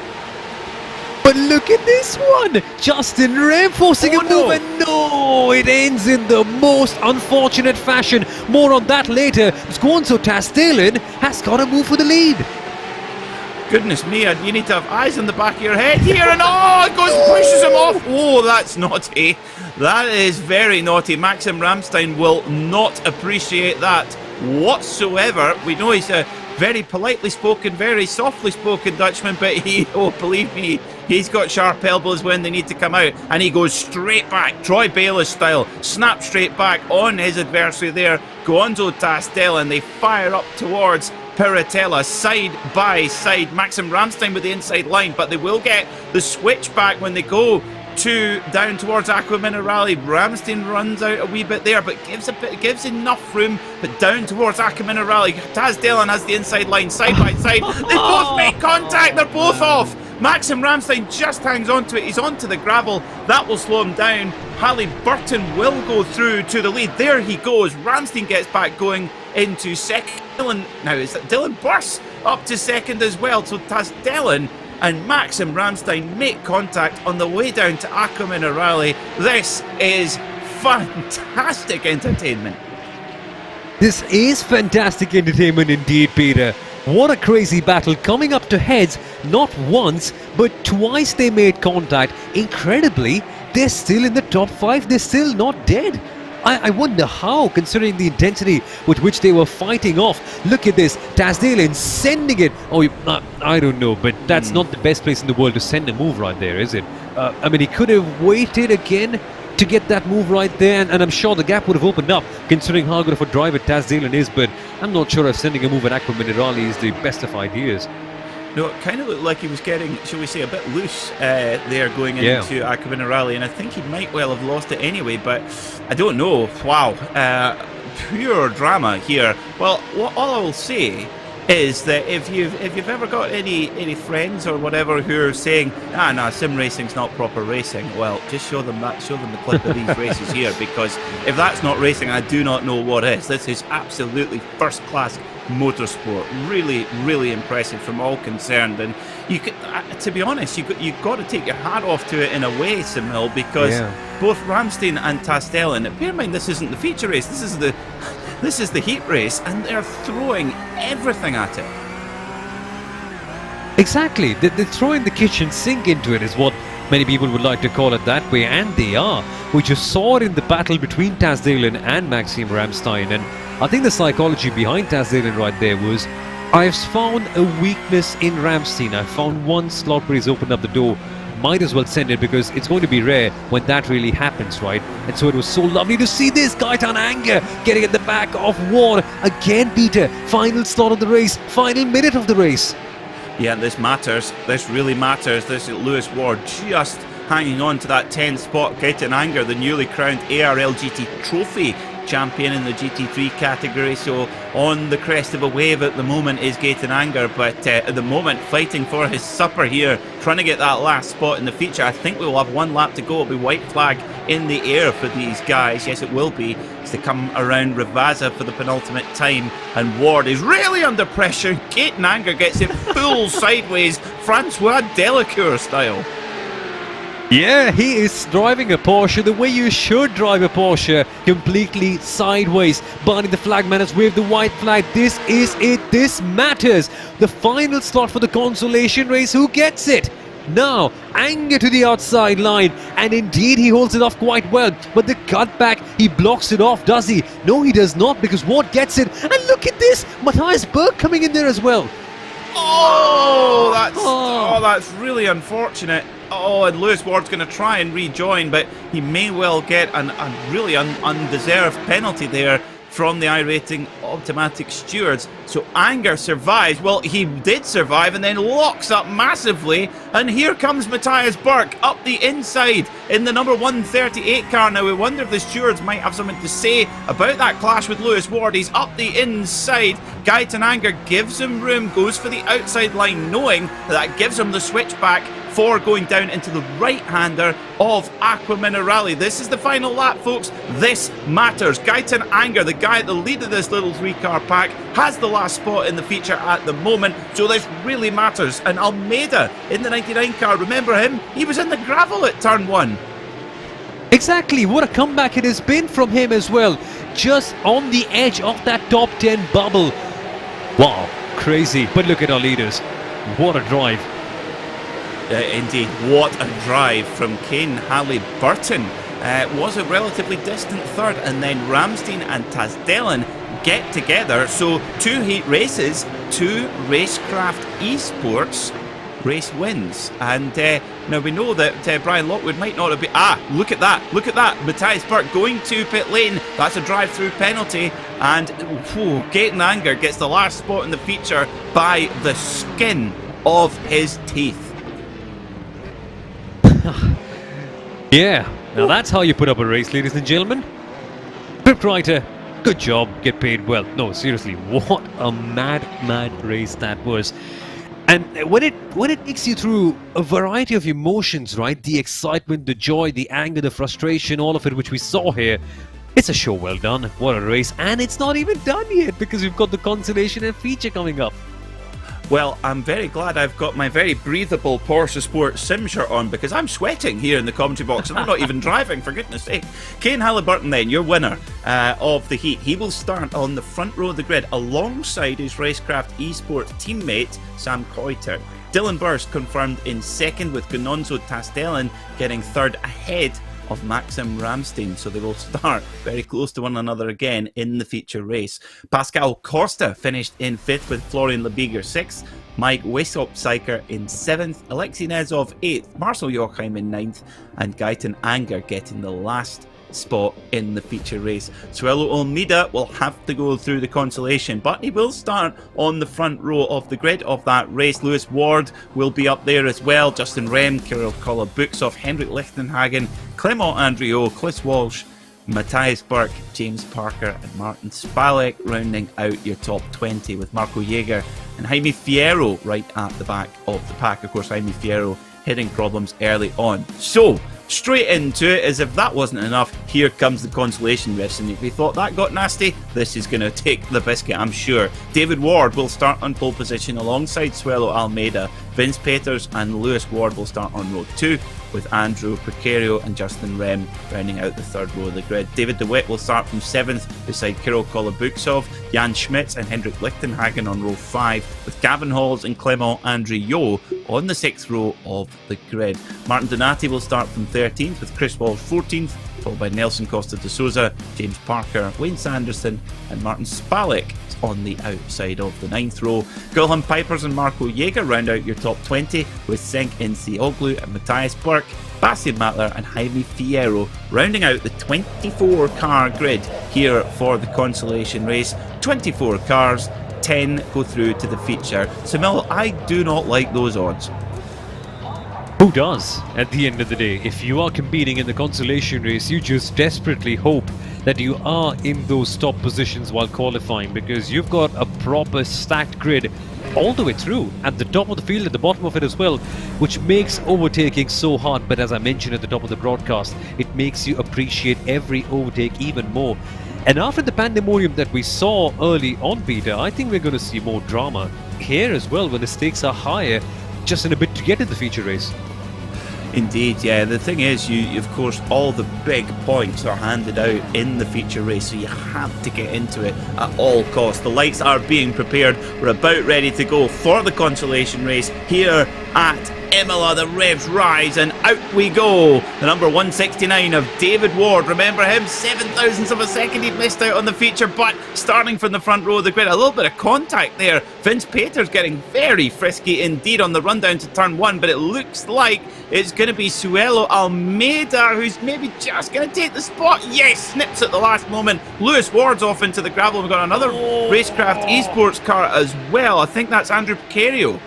But look at this one! Justin Rem forcing a move, and no! It ends in the most unfortunate fashion. More on that later. Gonzo Tastelen has got a move for the lead.
Goodness me, you need to have eyes on the back of your head here, and it goes and pushes him off. Oh, that's naughty. That is very naughty. Maxim Ramstein will not appreciate that whatsoever. We know he's a very politely spoken, very softly spoken Dutchman, but believe me, he's got sharp elbows when they need to come out, and he goes straight back, Troy Bayliss style, snap straight back on his adversary there, Gonzo Tastel, and they fire up towards Piratella, side by side. Maxim Ramstein with the inside line, but they will get the switch back when they go down towards Aqua Minerale. Ramstein runs out a wee bit there, but gives enough room. But down towards Aqua Minerale, Taz Dillon has the inside line, side by side. They both make contact. They're both off. Maxim Ramstein just hangs onto it. He's onto the gravel. That will slow him down. Hallie Burton will go through to the lead. There he goes. Ramstein gets back going into second. Dylan bursts up to second as well. So Taz Dillon and Maxim Ramstein make contact on the way down to Aqua Minerale. This is fantastic entertainment.
This is fantastic entertainment indeed, Peter. What a crazy battle, coming up to heads, not once, but twice they made contact. Incredibly, they're still in the top 5, they're still not dead. I wonder how, considering the intensity with which they were fighting off. Look at this, Tasdalen sending it. I don't know, but that's not the best place in the world to send a move right there, is it? I mean, he could have waited again to get that move right there, and I'm sure the gap would have opened up, considering how good of a driver Tasdalen is, but I'm not sure if sending a move at Aqua Minerale is the best of ideas.
No, it kind of looked like he was getting, shall we say, a bit loose there going into Aqua Minerale, and I think he might well have lost it anyway, but I don't know. Wow, pure drama here. Well, all I will say is that if you've ever got any friends or whatever who are saying, no, sim racing's not proper racing, well, just show them the clip of these races here, because if that's not racing, I do not know what is. This is absolutely first class motorsport. Really, really impressive from all concerned, and you could, to be honest, you've got to take your hat off to it in a way, Soumil, because both Ramstein and Tastel, and bear in mind this isn't the feature race, this is the heat race, and they're throwing everything at it.
Exactly, they're throwing the kitchen sink into it, is what many people would like to call it that way, and they are. We just saw it in the battle between Tasdalen and Maxim Ramstein, and I think the psychology behind Tasdalen right there was, I've found a weakness in Ramstein. I found one slot where he's opened up the door. Might as well send it, because it's going to be rare when that really happens, right? And so it was so lovely to see this Gaetan Anger getting at the back of Ward. Again, Peter, final slot of the race, final minute of the race.
Yeah, this matters. This really matters. This is Lewis Ward just hanging on to that 10th spot. Gaetan Anger, the newly crowned ARL GT Trophy champion in the GT3 category, so on the crest of a wave at the moment is Gaetan Anger, but at the moment fighting for his supper here, trying to get that last spot in the feature. I think we will have one lap to go. It'll be white flag in the air for these guys. Yes, it will be, as they come around Rivazza for the penultimate time, and Ward is really under pressure. Gaetan Anger gets it full sideways, Francois Delacour style.
Yeah, he is driving a Porsche the way you should drive a Porsche, completely sideways. Barney the flagman has waved the white flag. This is it, this matters. The final slot for the consolation race, who gets it? Now, Anger to the outside line, and indeed he holds it off quite well. But the cutback, he blocks it off, does he? No, he does not, because Ward gets it. And look at this, Matthias Berg coming in there as well.
That's really unfortunate. Oh, and Lewis Ward's going to try and rejoin, but he may well get a really undeserved penalty there from the iRacing automatic stewards. So Anger survives. Well, he did survive and then locks up massively. And here comes Matthias Berg up the inside in the number 138 car. Now, we wonder if the stewards might have something to say about that clash with Lewis Ward. He's up the inside. Gaetan Anger gives him room, goes for the outside line, knowing that gives him the switchback for going down into the right-hander of Aqua Minerale. This is the final lap, folks. This matters. Gaetan Anger, the guy at the lead of this little three-car pack, has the last spot in the feature at the moment, so this really matters. And Almeida in the 99 car, remember him? He was in the gravel at turn 1.
Exactly, what a comeback it has been from him as well. Just on the edge of that top 10 bubble. Wow, crazy. But look at our leaders. What a drive.
Indeed, what a drive from Kane Halliburton. Was a relatively distant third, and then Ramstein and Tasdelen get together. So 2 heat races, 2 Racecraft Esports race wins. And now we know that Brian Lockwood might not have been... look at that, look at that. Matthias Berg going to pit lane. That's a drive-through penalty. And Gaetan Anger gets the last spot in the feature by the skin of his teeth.
Yeah, now that's how you put up a race, ladies and gentlemen. Scriptwriter, good job, get paid well. No, seriously, what a mad race that was. And when it takes you through a variety of emotions, right? The excitement, the joy, the anger, the frustration, all of it, which we saw here. It's a show well done. What a race. And it's not even done yet, because we've got the Consolation and feature coming up.
Well, I'm very glad I've got my very breathable PorscheSport sim shirt on, because I'm sweating here in the commentary box and I'm not even driving, for goodness sake. Kane Halliburton then, your winner of the heat. He will start on the front row of the grid alongside his Racecraft Esports teammate Sam Coiter. Dylan Burst confirmed in second, with Gononzo Tasdelen getting third ahead of Maxim Ramstein, so they will start very close to one another again in the feature race. Pascal Costa finished in 5th, with Florian Lebiger 6th, Mike Wissop-Syker in 7th, Alexei Nezov 8th, Marcel Jochheim in 9th, and Gaetan Anger getting the last spot in the feature race. Suelo Almeida will have to go through the Consolation, but he will start on the front row of the grid of that race. Lewis Ward will be up there as well. Justin Rem, Kirill Kolobuksov, Henrik Lichtenhagen, Clement Andriot, Chris Walsh, Matthias Berg, James Parker and Martin Spalek rounding out your top 20, with Marco Jaeger and Jaime Fierro right at the back of the pack. Of course, Jaime Fierro hitting problems early on. So straight into it, as if that wasn't enough, here comes the Consolation race. And if you thought that got nasty, this is going to take the biscuit, I'm sure. David Ward will start on pole position alongside Suelo Almeida. Vince Peters and Lewis Ward will start on row 2, with Andrew Precario and Justin Rem rounding out the third row of the grid. David DeWitt will start from 7th beside Kirill Kolobuksov, Jan Schmitz and Hendrik Lichtenhagen on row 5, with Gavin Halls and Clement Andriot on the 6th row of the grid. Martin Donati will start from 13th, with Chris Walsh 14th, followed by Nelson Costa de Souza, James Parker, Wayne Sanderson and Martin Spalek on the outside of the 9th row. Gulham Pipers and Marco Jaeger round out your top 20, with Senk Nsioglu and Matthias Berg, Bastian Matler and Jaime Fierro rounding out the 24 car grid here for the Consolation race. 24 cars, 10 go through to the feature. Soumil, I do not like those odds.
Who does, at the end of the day? If you are competing in the Consolation race, you just desperately hope that you are in those top positions while qualifying, because you've got a proper stacked grid all the way through, at the top of the field, at the bottom of it as well, which makes overtaking so hard. But as I mentioned at the top of the broadcast, it makes you appreciate every overtake even more. And after the pandemonium that we saw early on, Peter, I think we're going to see more drama here as well, when the stakes are higher just in a bit to get in the feature race.
Indeed, yeah. The thing is, you of course, all the big points are handed out in the feature race, so you have to get into it at all costs. The lights are being prepared. We're about ready to go for the Consolation race here at Imola, the revs rise, and out we go. The number 169 of David Ward. Remember him? 7 thousandths of a second he'd missed out on the feature, but starting from the front row of the grid, a little bit of contact there. Vince Peters getting very frisky indeed on the run down to turn 1, but it looks like it's going to be Suelo Almeida who's maybe just going to take the spot. Yes, snips at the last moment. Lewis Ward's off into the gravel. We've got another Racecraft Esports car as well. I think that's Andrew Picario.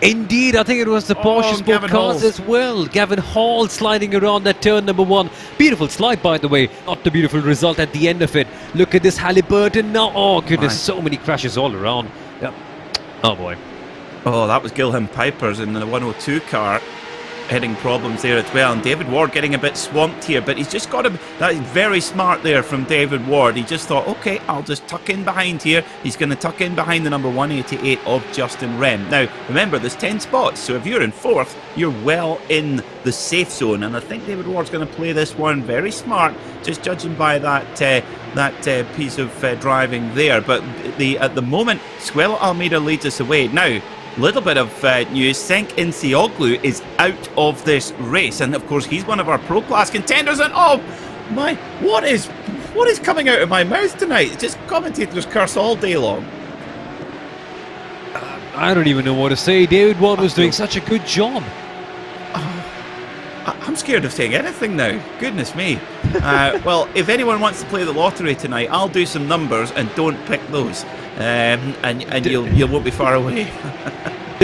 Indeed, I think it was the PorscheSport cars as well. Gavin Hall sliding around that turn number 1. Beautiful slide, by the way. Not the beautiful result at the end of it. Look at this Halliburton now. Oh, goodness, so many crashes all around. Yep. Oh, boy.
Oh, that was Gilham Pipers in the 102 car. Heading problems there as well, and David Ward getting a bit swamped here, but he's just got him. That is very smart there from David Ward. He just thought, okay, I'll just tuck in behind here. He's going to tuck in behind the number 188 of Justin Rem. Now remember, there's 10 spots, so if you're in 4th, you're well in the safe zone, and I think David Ward's going to play this one very smart, just judging by that piece of driving there. But at the moment, Suelo Almeida leads us away. Now, little bit of news. Cenk Insioglu is out of this race, and of course he's one of our Pro Class contenders. And oh my, what is coming out of my mouth tonight? It's just commentators curse all day long.
I don't even know what to say. David Ward was doing such a good job.
I'm scared of saying anything now. Goodness me. Well, if anyone wants to play the lottery tonight, I'll do some numbers and don't pick those. And you won't be far away.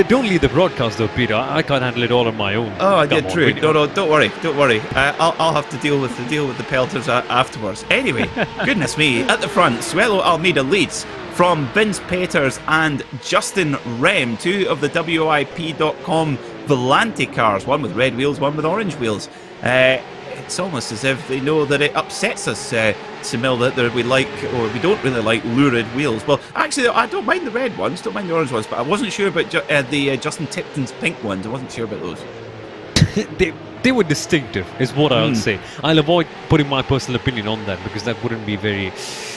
Don't leave the broadcast though, Peter. I can't handle it all on my own.
Oh, yeah, true. No, don't worry. I'll have to deal with the pelters afterwards. Anyway, goodness me. At the front, Suelo Almeida leads from Vince Peters and Justin Rem, 2 of the WIP.com Volante cars, one with red wheels, one with orange wheels. It's almost as if they know that it upsets us, Soumil, that we like, or we don't really like lurid wheels. Well, actually, I don't mind the red ones, don't mind the orange ones, but I wasn't sure about the Justin Tipton's pink ones. I wasn't sure about those.
They were distinctive, is what I'll say. I'll avoid putting my personal opinion on that because that wouldn't be very,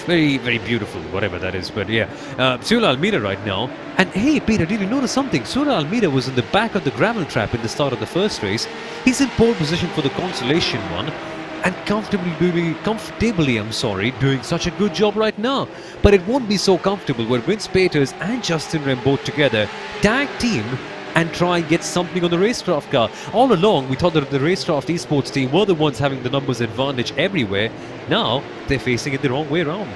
very, very beautiful, whatever that is. But yeah, Suelo Almeida right now. And hey, Peter, did you notice something? Suelo Almeida was in the back of the gravel trap in the start of the first race. He's in pole position for the Consolation one. And comfortably, doing such a good job right now. But it won't be so comfortable when Vince Peters and Justin Rem both together tag team and try and get something on the Racecraft car. All along, we thought that the Racecraft Esports team were the ones having the numbers advantage everywhere. Now, they're facing it the wrong way around.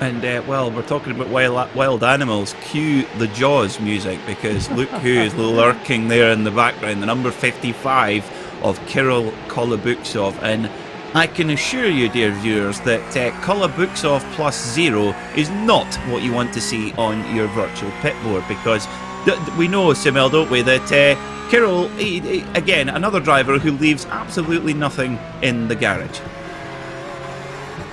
And, well, we're talking about wild animals. Cue the Jaws music, because look who is lurking there in the background. The number 55 of Kirill Kolobuksov. And I can assure you, dear viewers, that Kolobuksov +0 is not what you want to see on your virtual pit board, because we know, Soumil, don't we, that Kirill, again, another driver who leaves absolutely nothing in the garage.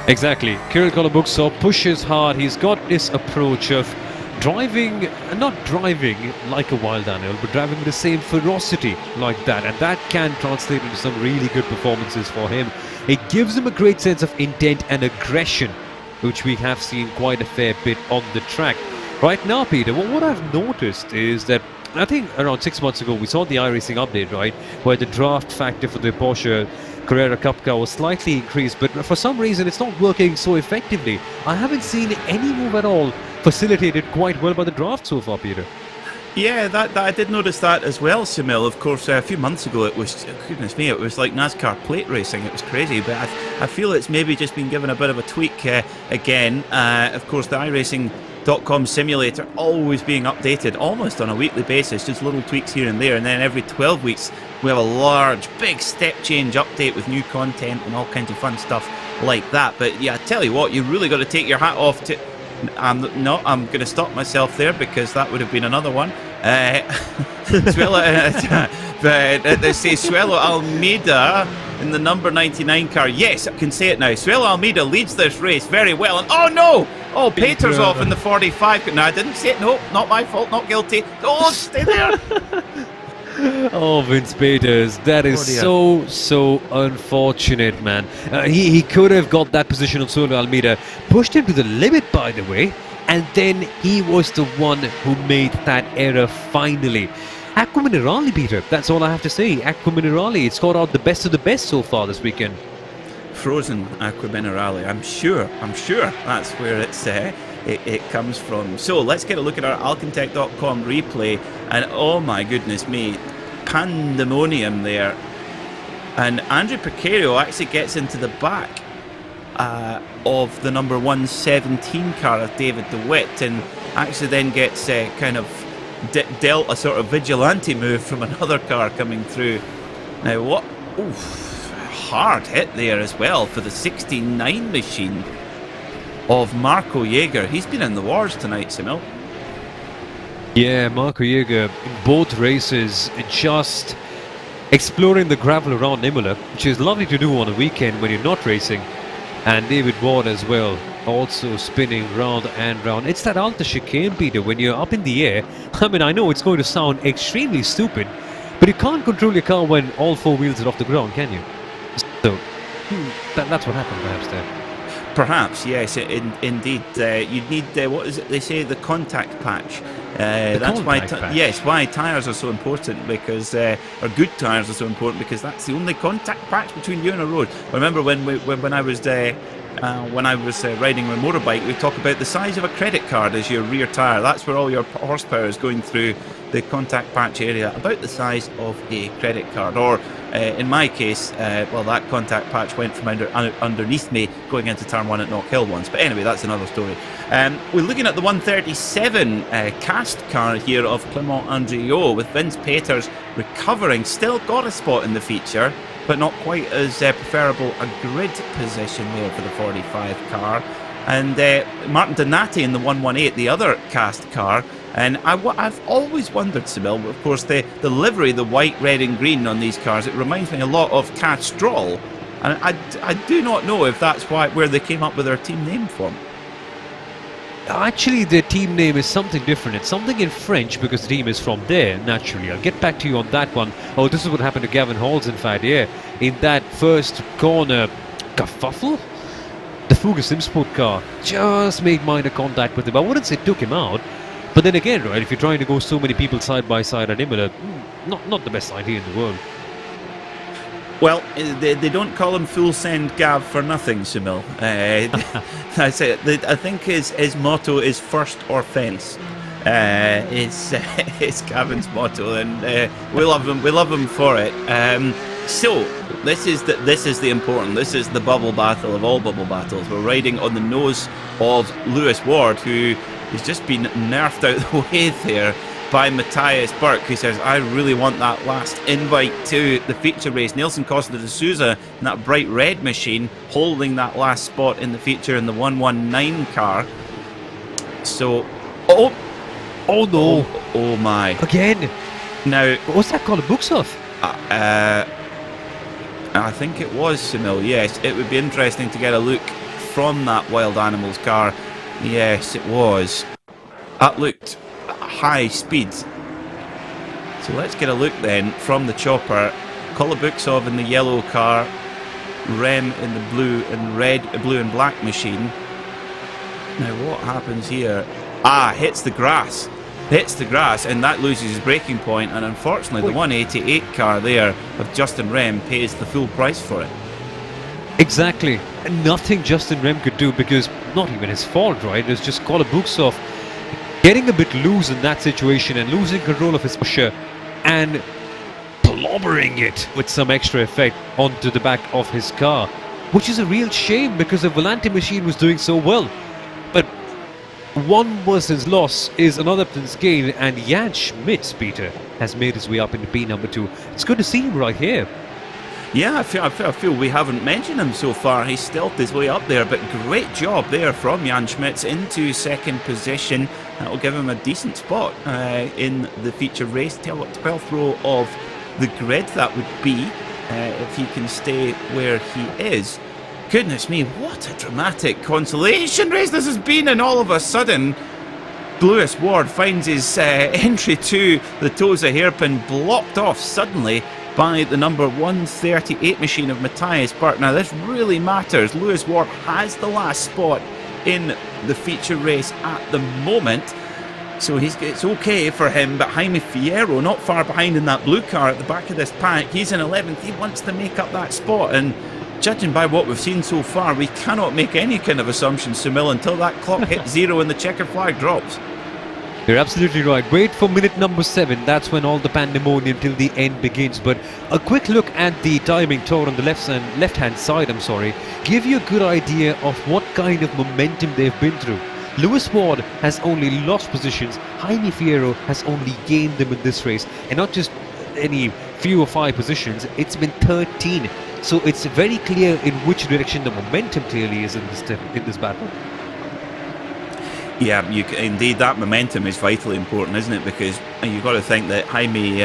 Exactly. Kirill Kolobuksov pushes hard. He's got this approach of driving, not driving like a wild animal, but driving with the same ferocity like that. And that can translate into some really good performances for him. It gives him a great sense of intent and aggression, which we have seen quite a fair bit on the track. Right now, Peter, what I've noticed is that I think around 6 months ago we saw the iRacing update, right, where the draft factor for the Porsche Carrera Cup car was slightly increased, but for some reason it's not working so effectively. I haven't seen any move at all facilitated quite well by the draft so far, Peter.
Yeah, that I did notice that as well, Soumil. Of course, a few months ago it was, goodness me, it was like NASCAR plate racing. It was crazy, but I feel it's maybe just been given a bit of a tweak again. Of course, the iRacing.com simulator always being updated almost on a weekly basis, just little tweaks here and there, and then every 12 weeks we have a large, big step change update with new content and all kinds of fun stuff like that. But yeah, I tell you what, you really got to take your hat off to... I'm going to stop myself there because that would have been another one. Suelo, they say Suelo Almeida in the number 99 car. Yes, I can say it now. Suelo Almeida leads this race very well. And oh no! Oh, Peters off in the 45. No, I didn't say it. No, not my fault. Not guilty. Oh, stay there.
Oh, Vince Peters, that is so unfortunate, man. He could have got that position on Suelo Almeida, pushed him to the limit, by the way, and then he was the one who made that error finally. Aqua Minerale, Peter. That's all I have to say. Aqua Minerale. It's got out the best of the best so far this weekend.
Frozen Aqua Minerale. I'm sure that's where it comes from. So let's get a look at our Alcantech.com replay, and oh my goodness me, pandemonium there. And Andrew Piqueiro actually gets into the back of the number 117 car of David DeWitt, and actually then gets kind of dealt a sort of vigilante move from another car coming through. Now what? Oof, hard hit there as well for the 69 machine of Marco Jaeger. He's been in the wars tonight, Soumil.
Yeah, Marco Jaeger in both races, just exploring the gravel around Imola, which is lovely to do on a weekend when you're not racing. And David Ward as well, also spinning round and round. It's that Alta chicane, Peter, when you're up in the air. I mean, I know it's going to sound extremely stupid, but you can't control your car when all four wheels are off the ground, can you? So, that's what happened perhaps there.
Perhaps, yes, indeed. You'd need, what is it they say, the contact patch. That's why, yes, why tyres are so important, because, or good tyres are so important, because that's the only contact patch between you and a road. I remember when I was riding my motorbike, we talk about the size of a credit card as your rear tyre. That's where all your horsepower is going through the contact patch area, about the size of a credit card. Or in my case, well, that contact patch went from underneath me going into turn 1 at Knock Hill once. But anyway, that's another story. We're looking at the 137 cast car here of Clement Andriot, with Vince Peters recovering. Still got a spot in the feature, but not quite as preferable a grid position there for the 45 car. And Martin Donati in the 118, the other cast car. And I've always wondered, Soumil, of course, the livery, the white, red and green on these cars, it reminds me a lot of Castrol. And I do not know if that's where they came up with their team name from.
Actually, their team name is something different. It's something in French, because the team is from there, naturally. I'll get back to you on that one. Oh, this is what happened to Gavin Halls, in fact, yeah. In that first corner kerfuffle, the Fugger Simsport car just made minor contact with him. I wouldn't say took him out, but then again, right, if you're trying to go so many people side by side at Imola, not the best idea in the world.
Well, they don't call him Full Send Gav for nothing, Soumil. I think his motto is first or fence. It's Gavin's motto, and we love him. We love him for it. So this is the important. This is the bubble battle of all bubble battles. We're riding on the nose of Lewis Ward, who has just been nerfed out the way there by Matthias Burke, who says, I really want that last invite to the feature race. Nelson Costa de Souza in that bright red machine, holding that last spot in the feature in the 119 car. So, oh no. Oh my.
Again.
Now,
what's that called? A books off?
I think it was, Soumil, yes. It would be interesting to get a look from that Wild Animals car. Yes, it was. That looked high speed. So let's get a look then from the chopper. Kolobuksov in the yellow car, Rem in the blue and black machine. Now what happens here? Hits the grass, and that loses his braking point, and unfortunately the 188 car there of Justin Rem pays the full price for it.
Exactly. Nothing Justin Rem could do, because not even his fault, right? It's just Kolobuksov getting a bit loose in that situation and losing control of his Porsche and plobbering it with some extra effect onto the back of his car, which is a real shame, because the Volante machine was doing so well. But one person's loss is another person's gain, and Jan Schmitz, Peter, has made his way up into P number 2. It's good to see him right here.
Yeah, I feel we haven't mentioned him so far. He's stealthed his way up there, but great job there from Jan Schmitz into second position. That will give him a decent spot in the feature race. 12th row of the grid, that would be, if he can stay where he is. Goodness me, what a dramatic consolation race this has been, and all of a sudden Lewis Ward finds his entry to the Tosa hairpin blocked off suddenly by the number 138 machine of Matthias Burke. Now this really matters. Lewis Ward has the last spot in the feature race at the moment, So it's okay for him, but Jaime Fierro, not far behind in that blue car at the back of this pack, he's in 11th. He wants to make up that spot, and judging by what we've seen so far, we cannot make any kind of assumptions, Soumil, until that clock hits 0 and the checkered flag drops.
You're absolutely right. Wait for minute number 7. That's when all the pandemonium till the end begins. But a quick look at the timing tour on the left-hand side, give you a good idea of what kind of momentum they've been through. Lewis Ward has only lost positions. Jaime Fierro has only gained them in this race. And not just any few or 5 positions, it's been 13. So it's very clear in which direction the momentum clearly is in this battle.
Yeah, indeed, that momentum is vitally important, isn't it? Because you've got to think that Jaime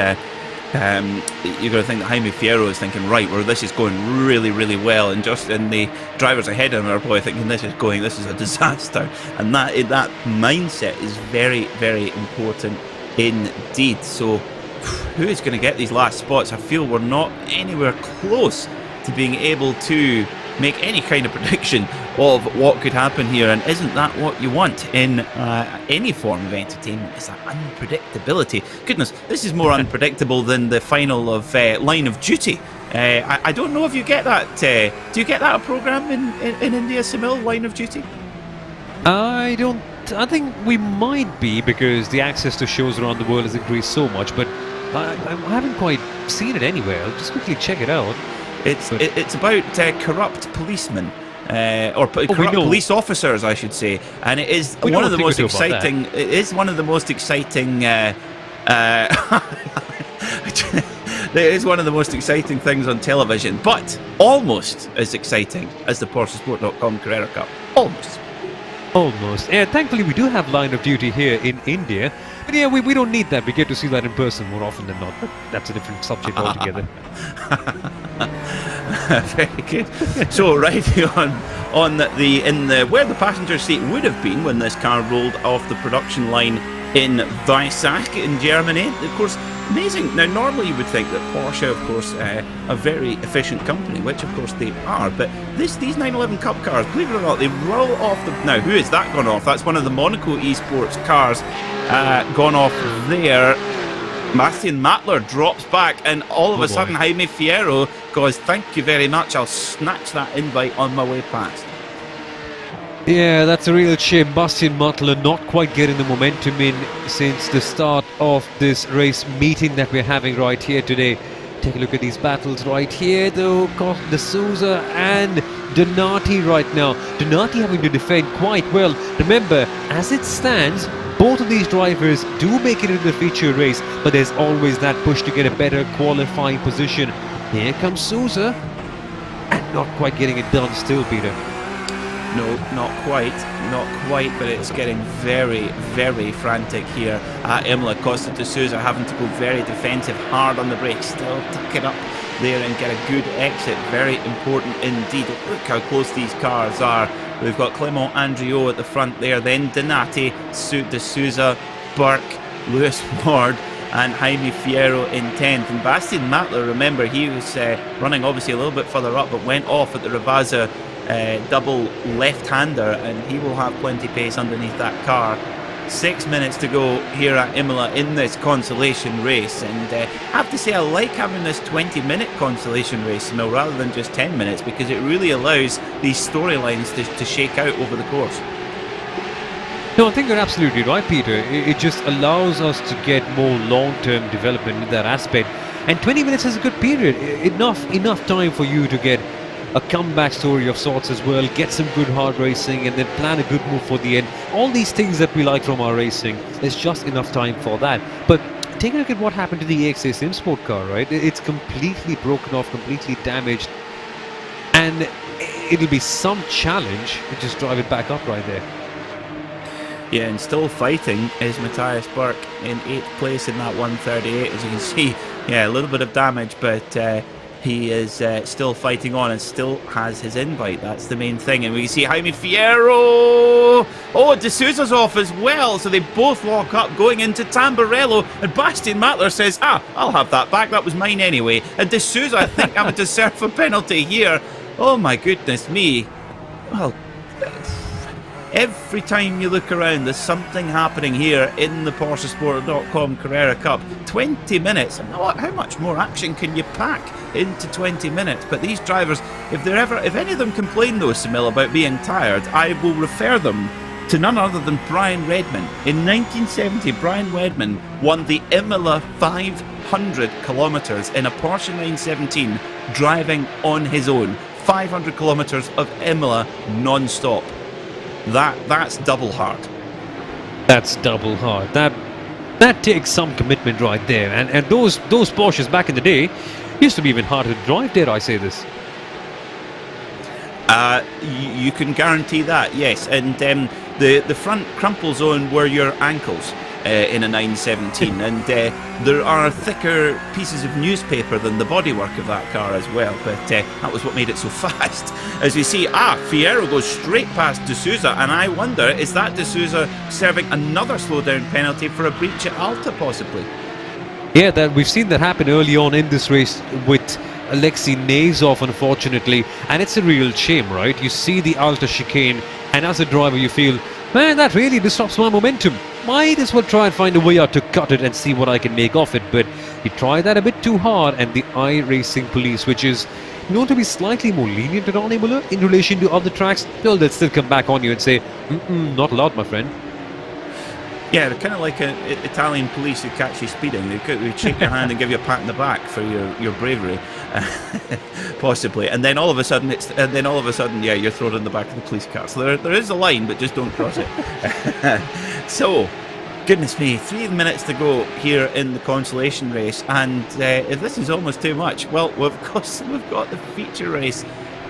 Fierro is thinking, right, well, this is going really, really well, and the drivers ahead of him are probably thinking, this is a disaster, and that mindset is very, very important indeed. So, who is going to get these last spots? I feel we're not anywhere close to being able to make any kind of prediction of what could happen here, and isn't that what you want in any form of entertainment? Is that unpredictability? Goodness, this is more unpredictable than the final of Line of Duty. I don't know if you get that. Do you get that a program in India, Soumil, Line of Duty?
I don't. I think we might be, because the access to shows around the world has increased so much, but I haven't quite seen it anywhere. I'll just quickly check it out.
It's about corrupt policemen. Corrupt police officers, I should say, and it is one of the most exciting. It is one of the most exciting. It is one of the most exciting things on television, but almost as exciting as the PorscheSport.com Carrera Cup. Almost.
Yeah, thankfully we do have Line of Duty here in India. But yeah, we don't need that. We get to see that in person more often than not. But that's a different subject altogether.
Very good. So right on where the passenger seat would have been when this car rolled off the production line in Weissach in Germany. Of course, amazing. Now, normally you would think that Porsche, of course, a very efficient company, which of course they are. But these 911 Cup cars, believe it or not, they roll off the. Now, who is that gone off? That's one of the Monaco Esports cars gone off there. Bastian Mattler drops back, and all of a sudden Jaime Fierro goes, "Thank you very much, I'll snatch that invite on my way past."
Yeah, that's a real shame. Bastian Mattler not quite getting the momentum in since the start of this race meeting that we're having right here today. Take a look at these battles right here, though. Got De Souza and Donati right now. Donati having to defend quite well. Remember, as it stands, both of these drivers do make it into the feature race, but there's always that push to get a better qualifying position. Here comes Souza, and not quite getting it done still, Peter.
No, not quite, but it's getting very, very frantic here at Imola. Costa De Souza having to go very defensive, hard on the brakes, still tuck it up there and get a good exit. Very important indeed. Look how close these cars are. We've got Clement Andriot at the front there, then Donati, De Souza, Burke, Lewis Ward, and Jaime Fierro in 10th. And Bastian Mattler, remember, he was running obviously a little bit further up, but went off at the Ravazza double left-hander, and he will have plenty pace underneath that car. 6 minutes to go here at Imola in this consolation race, and I have to say I like having this 20-minute consolation race now rather than just 10 minutes, because it really allows these storylines to shake out over the course.
No, I think you're absolutely right, Peter. It just allows us to get more long-term development in that aspect, and 20 minutes is a good period. Enough time for you to get a comeback story of sorts as well, get some good hard racing, and then plan a good move for the end. All these things that we like from our racing, there's just enough time for that. But take a look at what happened to the EXA Simsport car, right? It's completely broken off, completely damaged, and it'll be some challenge to just drive it back up right there.
Yeah, and still fighting is Matthias Burke in 8th place in that 138. As you can see, yeah, a little bit of damage, but he is still fighting on and still has his invite. That's the main thing. And we see Jaime Fierro. Oh, De Souza's off as well. So they both lock up going into Tamburello. And Bastian Mattler says, I'll have that back. That was mine anyway. And De Souza, I think, having to serve a penalty here. Oh, my goodness me. Well, Every time you look around, there's something happening here in the PorscheSport.com Carrera Cup. 20 minutes. How much more action can you pack into 20 minutes? But these drivers, if any of them complain though, Soumil, about being tired, I will refer them to none other than Brian Redman. In 1970, Brian Redman won the Imola 500 kilometres in a Porsche 917, driving on his own. 500 kilometres of Imola non-stop. That's double hard.
That's double hard. That takes some commitment right there. And those Porsches back in the day used to be even harder to drive, dare I say this.
You can guarantee that, yes. And the front crumple zone were your ankles in a 917, and there are thicker pieces of newspaper than the bodywork of that car as well, but that was what made it so fast. As we see, Fierro goes straight past De Souza, and I wonder, is that De Souza serving another slowdown penalty for a breach at Alta, possibly?
Yeah, we've seen that happen early on in this race with Alexei Nazov, unfortunately, and it's a real shame, right? You see the Alta chicane, and as a driver you feel, man, that really disrupts my momentum. Might as well try and find a way out to cut it and see what I can make of it, but you try that a bit too hard, and the iRacing police, which is known to be slightly more lenient around Imola in relation to other tracks, well, they'll still come back on you and say, not allowed, my friend.
Yeah, they're kind of like Italian police who catch you speeding. They shake your hand and give you a pat in the back for your bravery, possibly. And then all of a sudden, yeah, you're thrown in the back of the police car. So there is a line, but just don't cross it. So, goodness me, 3 minutes to go here in the Consolation race, and if this is almost too much, well, of course we've got the feature race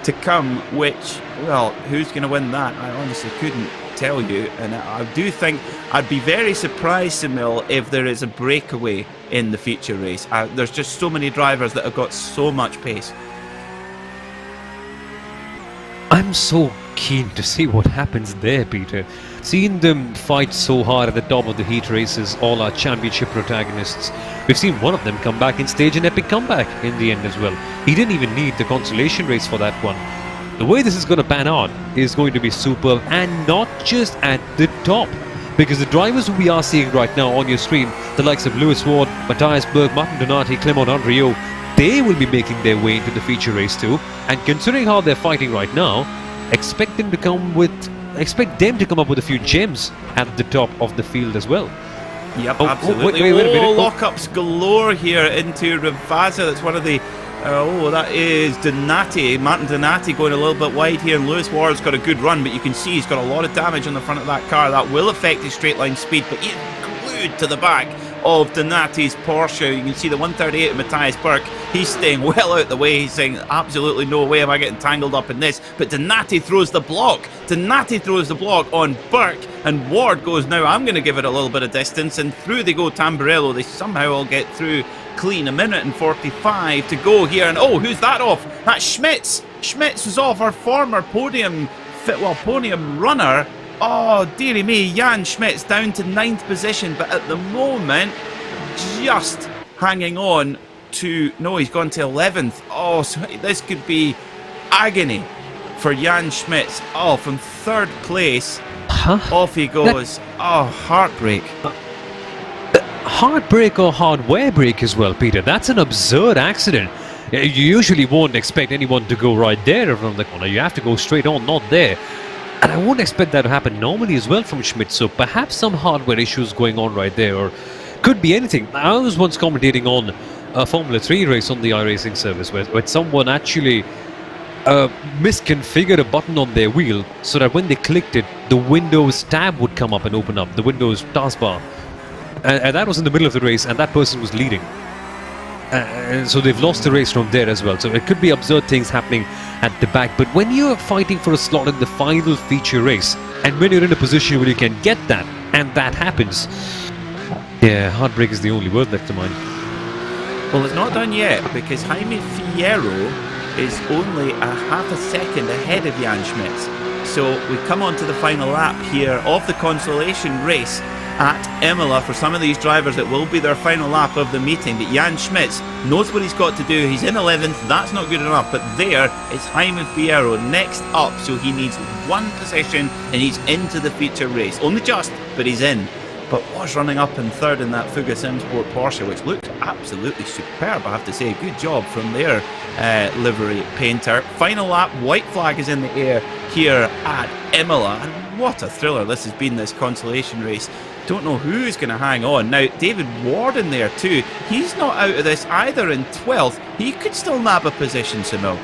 to come. Which, well, who's going to win that? I honestly couldn't tell you, and I do think I'd be very surprised, Soumil, if there is a breakaway in the feature race. There's just so many drivers that have got so much pace.
I'm so keen to see what happens there, Peter. Seeing them fight so hard at the top of the heat races, all our championship protagonists. We've seen one of them come back and stage an epic comeback in the end as well. He didn't even need the Consolation race for that one. The way this is going to pan out is going to be superb, and not just at the top. Because the drivers who we are seeing right now on your screen, the likes of Lewis Ward, Matthias Berg, Martin Donati, Clement Andriot, they will be making their way into the feature race too. And considering how they're fighting right now, expect them to come up with a few gems at the top of the field as well.
Yep, absolutely.
Wait a minute.
Lockups galore here into Ravazza. That's one of the... that is Donati, Martin Donati going a little bit wide here, and Lewis Ward's got a good run, but you can see he's got a lot of damage on the front of that car. That will affect his straight line speed, but he's glued to the back of Donati's Porsche. You can see the 138 of Matthias Berg. He's staying well out the way. He's saying, absolutely no way am I getting tangled up in this. But Donati throws the block. Donati throws the block on Berg, and Ward goes, now I'm going to give it a little bit of distance, and through they go Tamburello. They somehow all get through clean. 1 minute and 45 to go here, and who's that off? That's Schmitz. Schmitz was off, our former podium runner. Oh, dearie me, Jan Schmitz down to 9th position, but at the moment, just hanging on to... No, he's gone to 11th. Oh, so this could be agony for Jan Schmitz. Oh, from 3rd place, off he goes. Heartbreak.
Heartbreak or hardware break as well, Peter. That's an absurd accident. You usually won't expect anyone to go right there around the corner. You have to go straight on, not there. And I won't expect that to happen normally as well from Schmidt, so perhaps some hardware issues going on right there, or could be anything. I was once commentating on a Formula 3 race on the iRacing service where someone actually misconfigured a button on their wheel so that when they clicked it, the Windows tab would come up and open up, the Windows taskbar. And that was in the middle of the race, and that person was leading. And so they've lost the race from there as well. So it could be absurd things happening at the back. But when you're fighting for a slot in the final feature race, and when you're in a position where you can get that, and that happens, yeah, heartbreak is the only word left to mind.
Well, it's not done yet, because Jaime Fierro is only a half a second ahead of Jan Schmitz. So we come on to the final lap here of the Consolation race. at Imola. For some of these drivers, it will be their final lap of the meeting, but Jan Schmitz knows what he's got to do. He's in 11th, that's not good enough, but there is Jaime Fierro next up, so he needs one position and he's into the feature race. Only just, but he's in. But was running up in third in that Fuga Simsport Porsche, which looked absolutely superb, I have to say. Good job from their livery painter. Final lap, white flag is in the air here at Imola, and what a thriller this has been, this consolation race. Don't know who's going to hang on. Now, David Ward in there too. He's not out of this either in 12th. He could still nab a position, Soumil.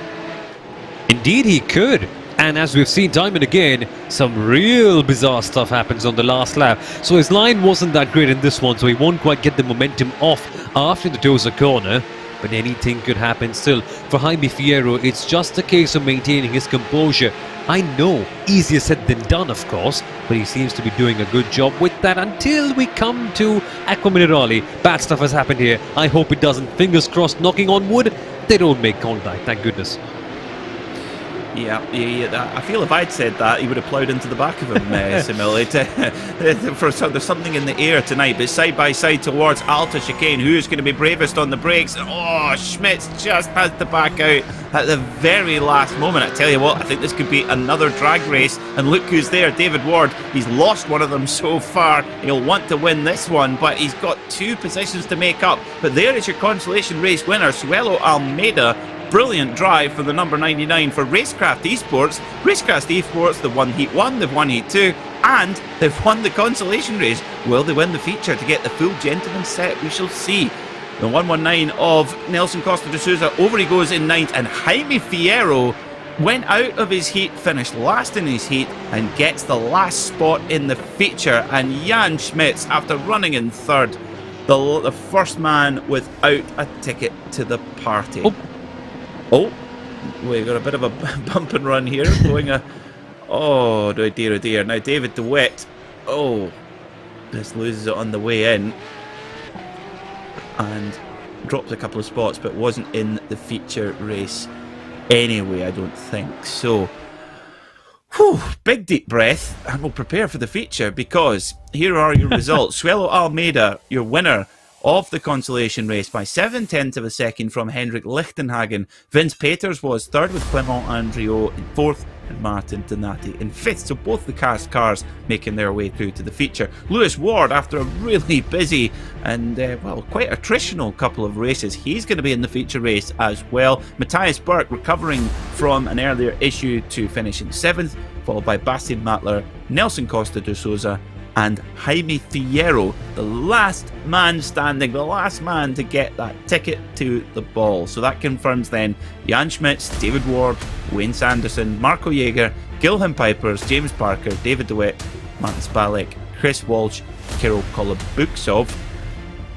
Indeed he could. And as we've seen time and again, some real bizarre stuff happens on the last lap. So his line wasn't that great in this one, so he won't quite get the momentum off after the Tosa corner. But anything could happen still. For Jaime Fierro, it's just a case of maintaining his composure. I know, easier said than done, of course, but he seems to be doing a good job with that until we come to Acqua Minerale. Bad stuff has happened here. I hope it doesn't. Fingers crossed, knocking on wood. They don't make contact, thank goodness.
Yeah, I feel if I'd said that, he would have ploughed into the back of him, Soumil. There's something in the air tonight, but side by side towards Alta Chicane. Who's going to be bravest on the brakes? Oh, Schmitz just has to back out at the very last moment. I tell you what, I think this could be another drag race, and look who's there, David Ward. He's lost one of them so far. He'll want to win this one, but he's got 2 positions to make up. But there is your consolation race winner, Suelo Almeida. Brilliant drive for the number 99 for Racecraft Esports. Racecraft Esports, they've won Heat 1, they've won Heat 2, and they've won the consolation race. Will they win the feature to get the full gentleman's set? We shall see. The 119 of Nelson Costa de Souza, over he goes in 9th, and Jaime Fierro went out of his heat, finished last in his heat, and gets the last spot in the feature. And Jan Schmitz, after running in 3rd, the first man without a ticket to the party. Oh, we've got a bit of a bump and run here. Going oh dear, oh dear. Now David DeWitt, just loses it on the way in. And drops a couple of spots, but wasn't in the feature race anyway, I don't think. So, big deep breath, and we'll prepare for the feature, because here are your results. Suelo Almeida, your winner of the consolation race by 7/10 of a second from Hendrik Lichtenhagen. Vince Peters was 3rd with Clement Andriot in 4th, and Martin Donati in 5th. So both the cast cars making their way through to the feature. Lewis Ward, after a really busy and quite attritional couple of races, he's going to be in the feature race as well. Matthias Burke recovering from an earlier issue to finish in 7th, followed by Bastian Matler, Nelson Costa de Souza, and Jaime Fierro, the last man standing, the last man to get that ticket to the ball. So that confirms then Jan Schmitz, David Ward, Wayne Sanderson, Marco Jaeger, Gilham Pipers, James Parker, David DeWitt, Martin Spalek, Chris Walsh, Kirill Kolobuksov,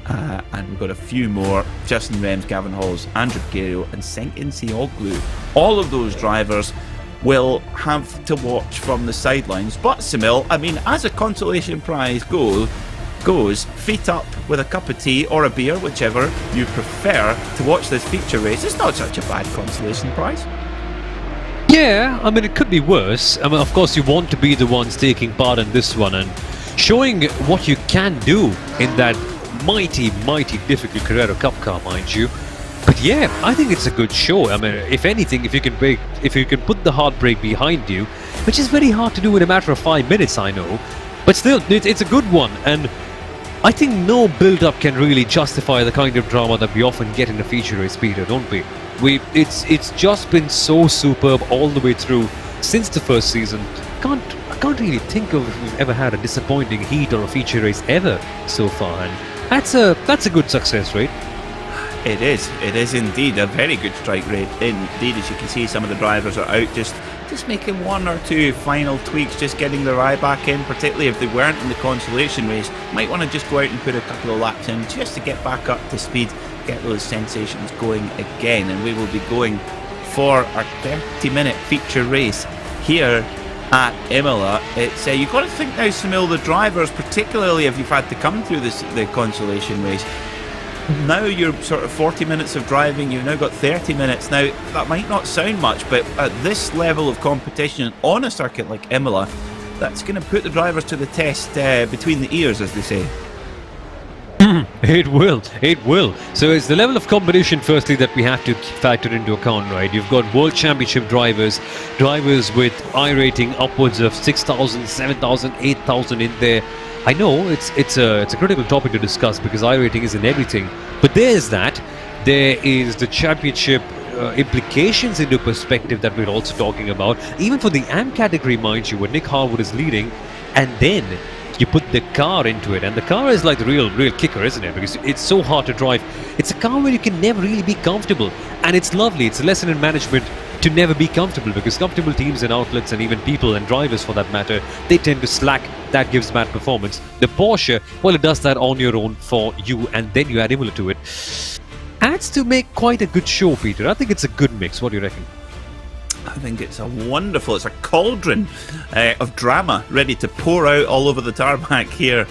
and we've got a few more: Justin Rems, Gavin Halls, Andrew Guerrero, and Senkin Sioglu. All of those drivers will have to watch from the sidelines. But Soumil, I mean, as a consolation prize goes, feet up with a cup of tea or a beer, whichever you prefer, to watch this feature race. It's not such a bad consolation prize.
Yeah, I mean, it could be worse. I mean, of course, you want to be the ones taking part in this one and showing what you can do in that mighty difficult Carrera Cup car, mind you. But yeah, I think it's a good show. I mean, if anything, if you can put the heartbreak behind you, which is very hard to do in a matter of 5 minutes, I know, but still, it's a good one. And I think no build-up can really justify the kind of drama that we often get in a feature race, Peter, don't we? It's just been so superb all the way through since the first season. I can't really think of if we've ever had a disappointing heat or a feature race ever so far, and that's a good success rate.
It is indeed a very good strike rate indeed. As you can see, some of the drivers are out just making 1 or 2 final tweaks, just getting their eye back in, particularly if they weren't in the consolation race. Might want to just go out and put a couple of laps in just to get back up to speed, get those sensations going again. And we will be going for our 30-minute feature race here at Imola. It's you've got to think now, Soumil, the drivers, particularly if you've had to come through the consolation race, now you're sort of 40 minutes of driving, you've now got 30 minutes. Now, that might not sound much, but at this level of competition on a circuit like Imola, that's going to put the drivers to the test between the ears, as they say.
It will. So it's the level of competition, firstly, that we have to factor into account, right? You've got World Championship drivers with iRating upwards of 6,000, 7,000, 8,000 in there. I know it's a critical topic to discuss because iRating is in everything. But there's that. There is the championship implications into perspective that we're also talking about. Even for the AM category, mind you, where Nick Harwood is leading, and then you put the car into it, and the car is like the real kicker, isn't it? Because it's so hard to drive. It's a car where you can never really be comfortable, and it's lovely. It's a lesson in management to never be comfortable, because comfortable teams and outlets and even people and drivers for that matter, they tend to slack. That gives bad performance. The Porsche, well, it does that on your own for you, and then you add Imola to it. Adds to make quite a good show, Peter. I think it's a good mix. What do you reckon?
I think it's it's a cauldron of drama ready to pour out all over the tarmac here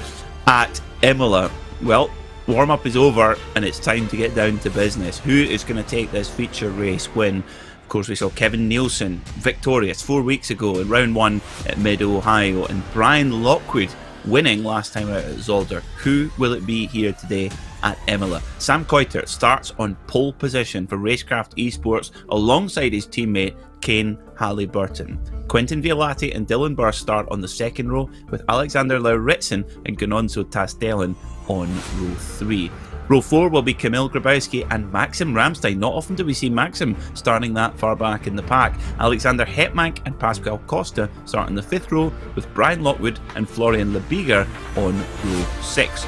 at Imola. Well, warm-up is over and it's time to get down to business. Who is going to take this feature race win? Of course, we saw Kevin Nielsen victorious 4 weeks ago in round 1 at Mid-Ohio, and Brian Lockwood winning last time out at Zolder. Who will it be here today at Imola? Sam Coiter starts on pole position for Racecraft Esports alongside his teammate Kane Halliburton. Quentin Violati and Dylan Burr start on the second row, with Alexander Lauritsen and Gononzo Tastelin on row 3. Row 4 will be Kamil Grabowski and Maxim Ramstein. Not often do we see Maxim starting that far back in the pack. Alexander Hetmank and Pascal Costa start in the 5th row, with Brian Lockwood and Florian Lebiger on row 6.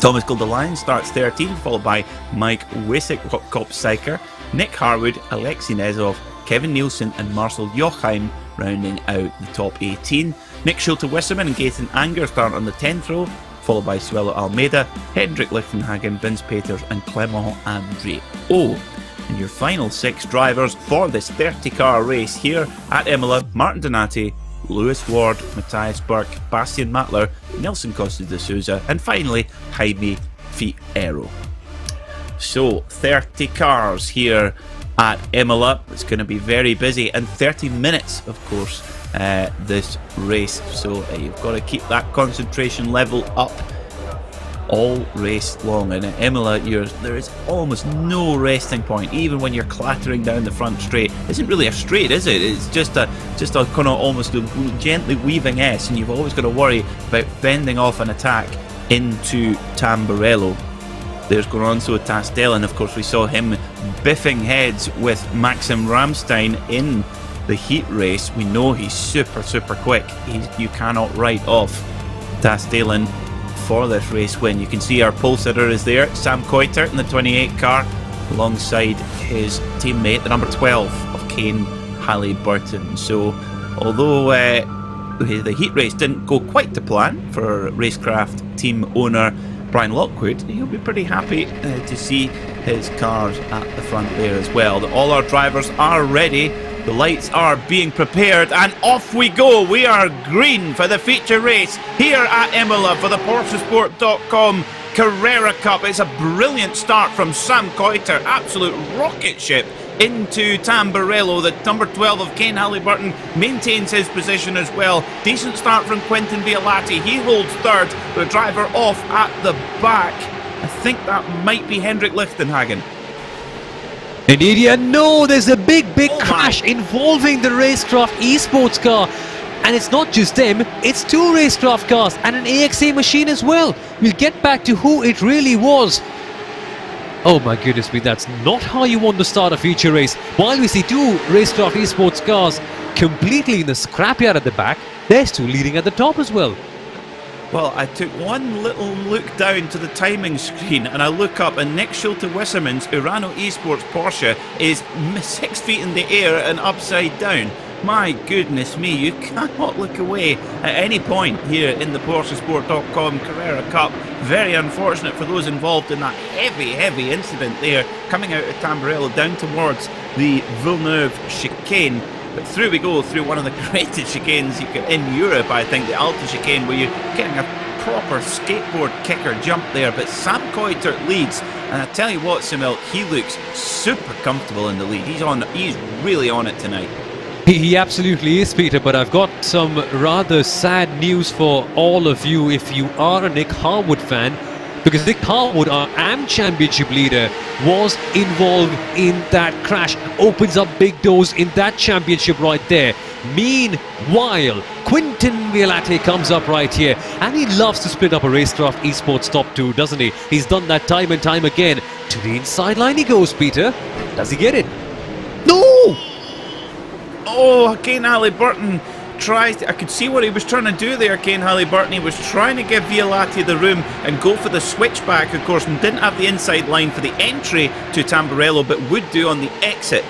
Thomas Goldelion starts 13th, followed by Mike Wisikop-Seiker, Nick Harwood, Alexei Nezov, Kevin Nielsen and Marcel Jochheim rounding out the top 18. Nick Schulte-Wisserman and Gaten Anger start on the 10th row, followed by Suelo Almeida, Hendrik Lichtenhagen, Vince Peters and Clement Andre. And your final 6 drivers for this 30-car race here at Imola: Martin Donati, Lewis Ward, Matthias Burke, Bastian Matler, Nelson Costa de Souza, and finally Jaime Fierro. So 30 cars here at Imola. It's going to be very busy, and 30 minutes, of course, this race. So you've got to keep that concentration level up all race long. And at Imola, there is almost no resting point, even when you're clattering down the front straight. It isn't really a straight, is it? It's just a kind of almost a gently weaving S, and you've always got to worry about fending off an attack into Tamburello. There's Gononzo Tastelin. Of course, we saw him biffing heads with Maxim Ramstein in the heat race. We know he's super quick. You cannot write off Tastelin for this race win. You can see our pole sitter is there, Sam Coiter in the 28 car, alongside his teammate, the number 12 of Kane Halliburton. So, although the heat race didn't go quite to plan for Racecraft team owner Brian Lockwood, he'll be pretty happy to see his cars at the front there as well. All our drivers are ready, the lights are being prepared, and off we go. We are green for the feature race here at Imola for the PorscheSport.com Carrera Cup. It's a brilliant start from Sam Coiter, absolute rocket ship into Tamburello. The number 12 of Kane Halliburton maintains his position as well. Decent start from Quentin Violati. He holds third, the driver off at the back. I think that might be Hendrik Lichtenhagen.
Indeed, yeah, no, there's a big crash involving the Racecraft esports car. And it's not just them, it's 2 Racecraft cars and an AXA machine as well. We'll get back to who it really was. Oh my goodness me, that's not how you want to start a feature race. While we see 2 Racecraft esports cars completely in the scrapyard at the back, there's 2 leading at the top as well.
Well, I took one little look down to the timing screen and I look up, and Nick Schulte-Wisserman's Urano Esports Porsche is 6 feet in the air and upside down. My goodness me, you cannot look away at any point here in the PorscheSport.com Carrera Cup. Very unfortunate for those involved in that heavy incident there, coming out of Tamburello down towards the Villeneuve chicane. But through we go, through one of the greatest chicanes in Europe, I think, the Alta chicane, where you're getting a proper skateboard kicker jump there. But Sam Coiter leads, and I tell you what, Soumil, he looks super comfortable in the lead. He's really on it tonight.
He absolutely is, Peter, but I've got some rather sad news for all of you if you are a Nick Harwood fan, because Nick Harwood, our AM Championship leader, was involved in that crash. Opens up big doors in that championship right there. Meanwhile, Quinton Violate comes up right here, and he loves to split up a Racecraft Esports top 2, doesn't he? He's done that time and time again. To the inside line he goes, Peter. Does he get it?
No! Oh, Kane Halliburton tries to, I could see what he was trying to do there, Kane Halliburton. He was trying to give Violate the room and go for the switchback, of course, and didn't have the inside line for the entry to Tamburello, but would do on the exit.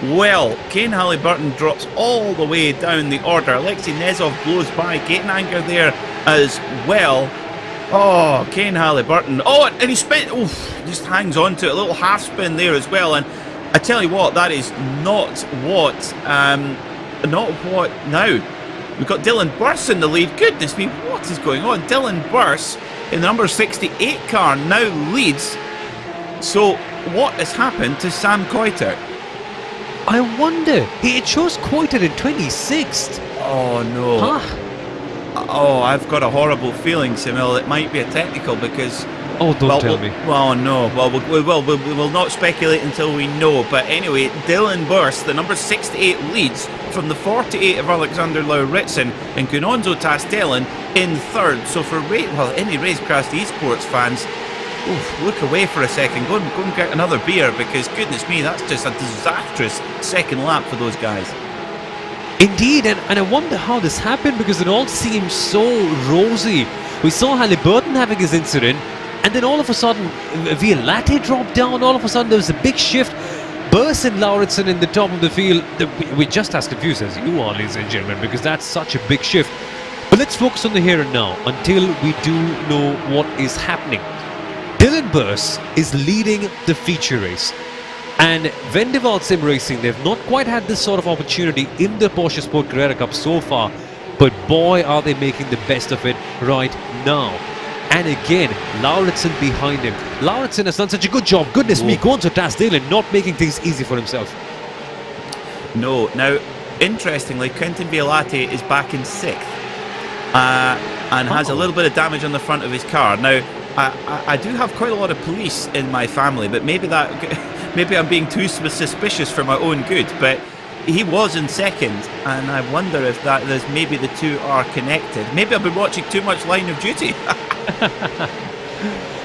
Well, Kane Halliburton drops all the way down the order. Alexei Nezov blows by, getting anger there as well. Oh, Kane Halliburton. Oh, and he just hangs on to it. A little half spin there as well. And I tell you what, that is not what now. We've got Dylan Burse in the lead. Goodness me, what is going on? Dylan Burse in the number 68 car now leads. So what has happened to Sam Coiter?
I wonder. He chose Coiter in 26th.
Oh no.
Huh?
Oh, I've got a horrible feeling, Soumil. It might be a technical because...
Oh, don't tell me.
Well, no. Well, we will not speculate until we know. But anyway, Dylan Burse, the number 68, leads from the 48 of Alexander Lauritsen and Gunonzo Tastelin in third. So for any Racecraft Esports fans, look away for a second. Go and get another beer because, goodness me, that's just a disastrous second lap for those guys.
Indeed, and I wonder how this happened because it all seems so rosy. We saw Halliburton having his incident, and then all of a sudden, Violate dropped down. All of a sudden, there was a big shift. Burse and Lauritsen in the top of the field. We're just as confused as you are, ladies and gentlemen, because that's such a big shift. But let's focus on the here and now until we do know what is happening. Dylan Burse is leading the feature race. And Vendeval Sim Racing, they've not quite had this sort of opportunity in the PorscheSport Carrera Cup so far, but boy are they making the best of it right now. And again, Lauritsen behind him. Lauritsen has done such a good job. Goodness me, Gonzo Tastelin not making things easy for himself.
No. Now, interestingly, Quinton Violate is back in 6th and has a little bit of damage on the front of his car. Now, I do have quite a lot of police in my family, but maybe I'm being too suspicious for my own good, but he was in 2nd, and I wonder if maybe the two are connected. Maybe I've been watching too much Line of Duty.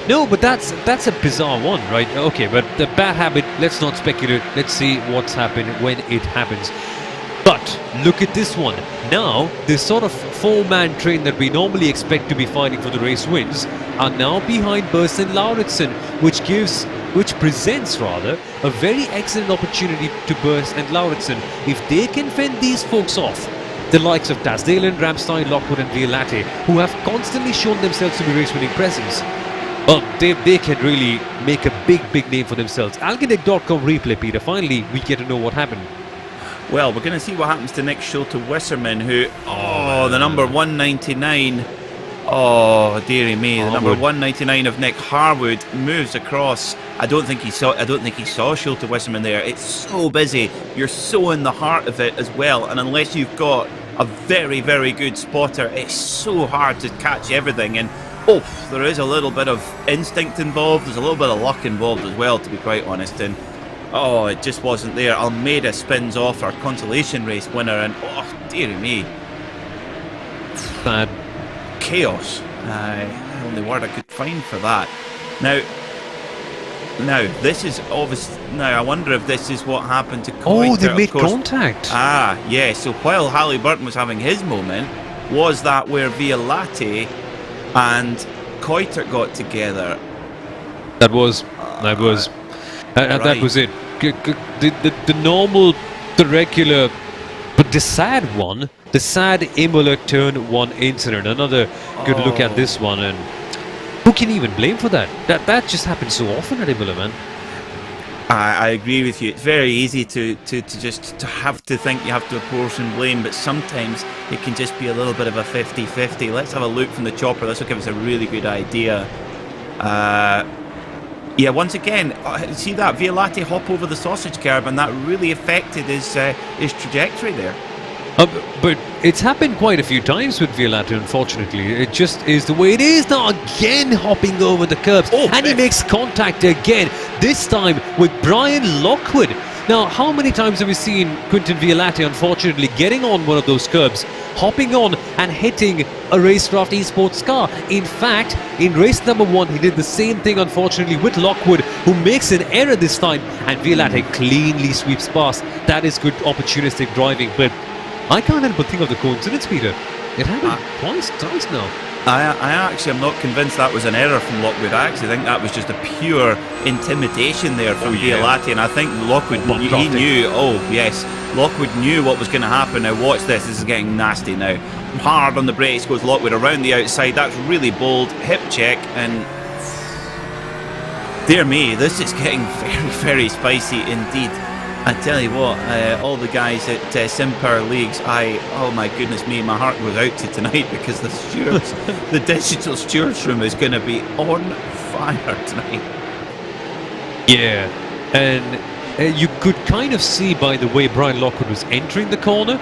No, but that's a bizarre one, right? Okay, but the bad habit, let's not speculate. Let's see what's happened when it happens. But look at this one. Now, this sort of 4-man train that we normally expect to be fighting for the race wins are now behind Burse and Lauritsen, which presents a very excellent opportunity to Burse and Lauritsen if they can fend these folks off. The likes of Tasdelin, Ramstein, Lockwood and Violate, who have constantly shown themselves to be race-winning presence. Well, they can really make a big name for themselves. Algonac.com replay, Peter. Finally, we get to know what happened.
Well, we're going to see what happens to Nick Schulte-Wisserman, who, the number 199, dearie me, the number 199 of Nick Harwood moves across. I don't think he saw Schulte-Wisserman there. It's so busy. You're so in the heart of it as well, and unless you've got a very, very good spotter, it's so hard to catch everything. And there is a little bit of instinct involved. There's a little bit of luck involved as well, to be quite honest. And it just wasn't there. Almeida spins off our consolation race winner, and dearie me,
Bad
chaos. The only word I could find for that. Now this is obvious. Now I wonder if this is what happened to Coiter.
They made contact.
Yeah. So while Halliburton was having his moment, was that where Violate and Coiter got together?
That was it. The normal, the regular, but the sad one, the sad Imola turn 1 incident. Another good look at this one, and who can even blame for that? That just happens so often at Imola, man.
I agree with you. It's very easy to have to think you have to apportion blame, but sometimes it can just be a little bit of a 50-50. Let's have a look from the chopper. This will give us a really good idea. Yeah, once again, see that Violati hop over the sausage curb, and that really affected his trajectory there.
But it's happened quite a few times with Violati, unfortunately. It just is the way it is now. Again, hopping over the curbs. And he makes contact again, this time with Brian Lockwood. Now, how many times have we seen Quinton Violati, unfortunately, getting on one of those curbs, hopping on and hitting a Racecraft Esports car? In fact, in race number 1, he did the same thing, unfortunately, with Lockwood, who makes an error this time, and Violati cleanly sweeps past. That is good opportunistic driving, but I can't help but think of the coincidence, Peter. It happened twice now.
I actually am not convinced that was an error from Lockwood. I actually think that was just a pure intimidation there from Violati, and I think Lockwood, he knew, Lockwood knew what was going to happen. Now watch this, this is getting nasty now. Hard on the brakes goes Lockwood around the outside, that's really bold, hip check, and dear me, this is getting very, very spicy indeed. I tell you what, all the guys at Simpower Leagues, oh my goodness me, my heart goes out to tonight, because the stewards, the digital stewards room is going to be on fire tonight.
Yeah, and you could kind of see by the way Brian Lockwood was entering the corner.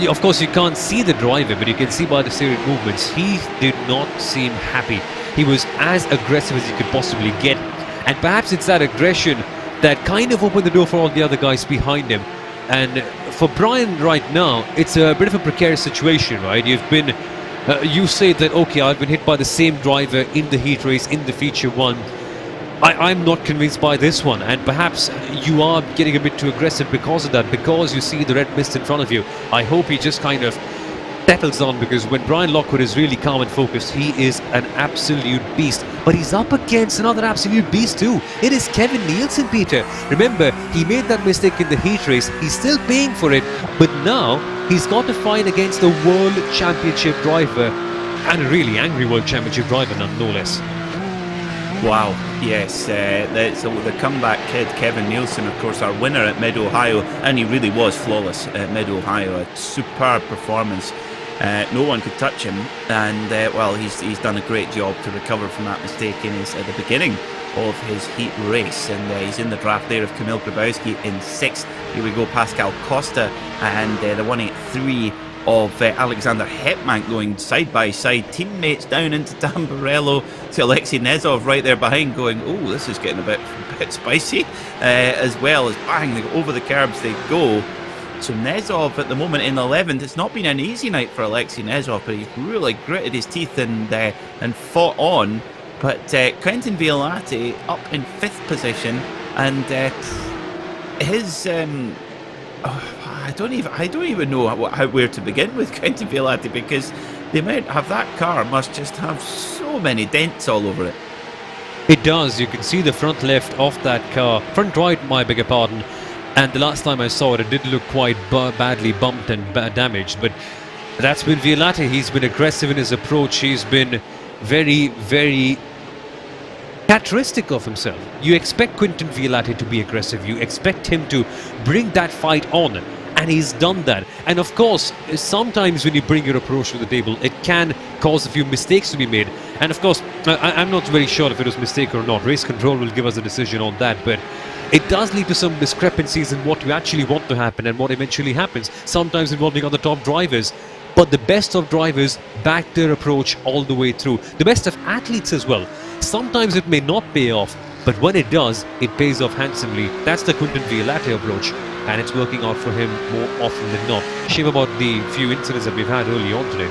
Of course, you can't see the driver, but you can see by the steering movements, he did not seem happy. He was as aggressive as he could possibly get, and perhaps it's that aggression that kind of opened the door for all the other guys behind him. And for Brian right now, it's a bit of a precarious situation, right? You've been, you say that, okay, I've been hit by the same driver in the heat race, in the feature 1. I'm not convinced by this one, and perhaps you are getting a bit too aggressive because of that, because you see the red mist in front of you. I hope he just kind of settles down, because when Brian Lockwood is really calm and focused, he is an absolute beast. But he's up against another absolute beast too. It is Kevin Nielsen, Peter. Remember, he made that mistake in the heat race. He's still paying for it, but now he's got to fight against a World Championship driver, and a really angry World Championship driver, no less.
Wow, yes, the comeback kid, Kevin Nielsen, of course, our winner at Mid-Ohio, and he really was flawless at Mid-Ohio, a superb performance. No one could touch him, and well, he's done a great job to recover from that mistake at the beginning of his heat race, and he's in the draft there of Kamil Grabowski in 6th. Here we go, Pascal Costa, and the 183 of Alexander Hepmank going side by side, teammates down into Tamburello to Alexei Nezov right there behind, going, oh, this is getting a bit spicy, as well as bang, over the curbs they go. So Nezov at the moment in 11th. It's not been an easy night for Alexei Nezov, but he's really gritted his teeth and fought on. But Quentin Violati up in 5th position, and his I don't even know where to begin with Quentin Violati, because the amount of that car must just have so many dents all over it.
It does. You can see the front left of that car, front right, my bigger pardon. And the last time I saw it, it did look quite badly bumped and damaged. But that's been Violati. He's been aggressive in his approach. He's been very, very characteristic of himself. You expect Quinton Violati to be aggressive. You expect him to bring that fight on. And he's done that. And of course, sometimes when you bring your approach to the table, it can cause a few mistakes to be made. And of course, I'm not very sure if it was a mistake or not. Race control will give us a decision on that. But it does lead to some discrepancies in what you actually want to happen and what eventually happens, sometimes involving other top drivers. But the best of drivers back their approach all the way through. The best of athletes as well. Sometimes it may not pay off, but when it does, it pays off handsomely. That's the Quinton Violati approach, and it's working out for him more often than not. Shame about the few incidents that we've had early on today.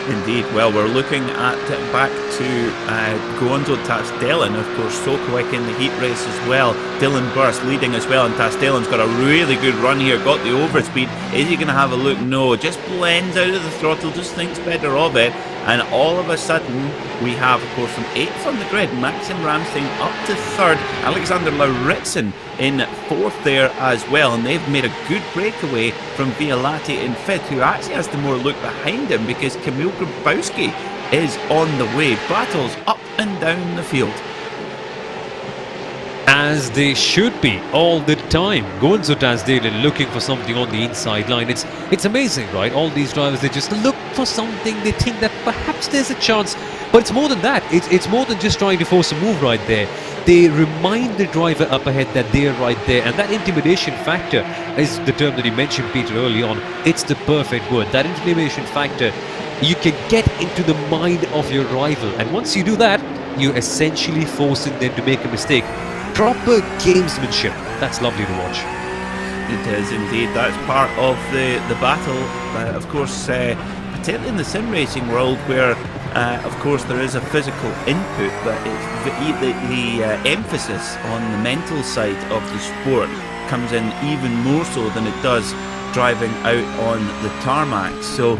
Indeed. Well, we're looking at back to Gonzo Tastelin, of course, so quick in the heat race as well. Dylan Burst leading as well, and Tastelin's got a really good run here, got the overspeed. Is he going to have a look? No, just blends out of the throttle, just thinks better of it. And all of a sudden, we have, of course, from 8th on the grid, Maxim Ramstein up to 3rd, Alexander Lauritzen in 4th there as well. And they've made a good breakaway from Violati in 5th, who actually has to more look behind him, because Kamil Grabowski is on the way. Battles up and down the field.
As they should be all the time. Gonzo Tasdelin looking for something on the inside line. It's amazing, right? All these drivers, they just look for something. They think that perhaps there's a chance. But it's more than that. It's more than just trying to force a move right there. they remind the driver up ahead that they're right there. And that intimidation factor is the term that you mentioned, Peter, early on. It's the perfect word. That intimidation factor, you can get into the mind of your rival. And once you do that, you're essentially forcing them to make a mistake. Proper gamesmanship. That's lovely to watch.
It is indeed. That's part of the battle. Of course, particularly in the sim racing world, where of course there is a physical input, but it's the emphasis on the mental side of the sport comes in even more so than it does driving out on the tarmac. So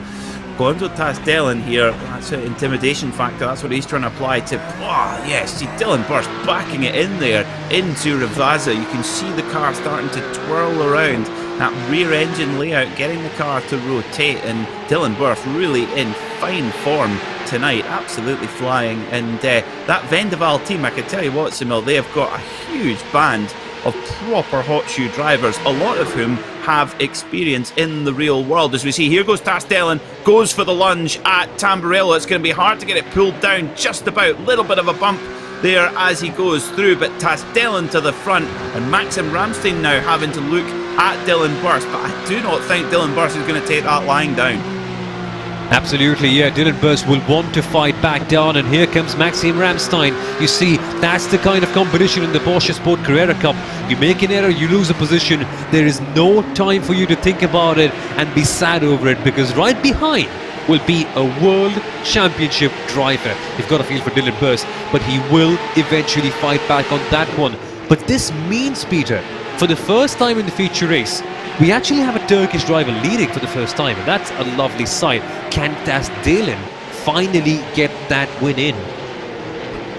Gonzo Tasdellin here, that's an intimidation factor, that's what he's trying to apply to, yes, see Dylan Burst backing it in there into Ravaza. You can see the car starting to twirl around, that rear engine layout, getting the car to rotate, and Dylan Burst really in fine form tonight, absolutely flying. And that Vendaval team, I can tell you what, Soumil, they have got a huge band of proper hot shoe drivers, a lot of whom have experience in the real world. As we see, here goes Tasdellin, goes for the lunge at Tamburello. It's going to be hard to get it pulled down, just about, little bit of a bump there as he goes through, but Tasdellin to the front, and Maxim Ramstein now having to look at Dylan Burst, but I do not think Dylan Burst is going to take that lying down.
Absolutely, yeah, Dylan Burst will want to fight back down, and here comes Maxim Ramstein. You see, that's the kind of competition in the PorscheSport Carrera Cup. You make an error, you lose a position, there is no time for you to think about it and be sad over it, because right behind will be a World Championship driver. You've got a feel for Dylan Burst, but he will eventually fight back on that one. But this means, Peter, for the first time in the feature race, we actually have a Turkish driver leading for the first time, and that's a lovely sight. Can Tasdellin finally get that win in?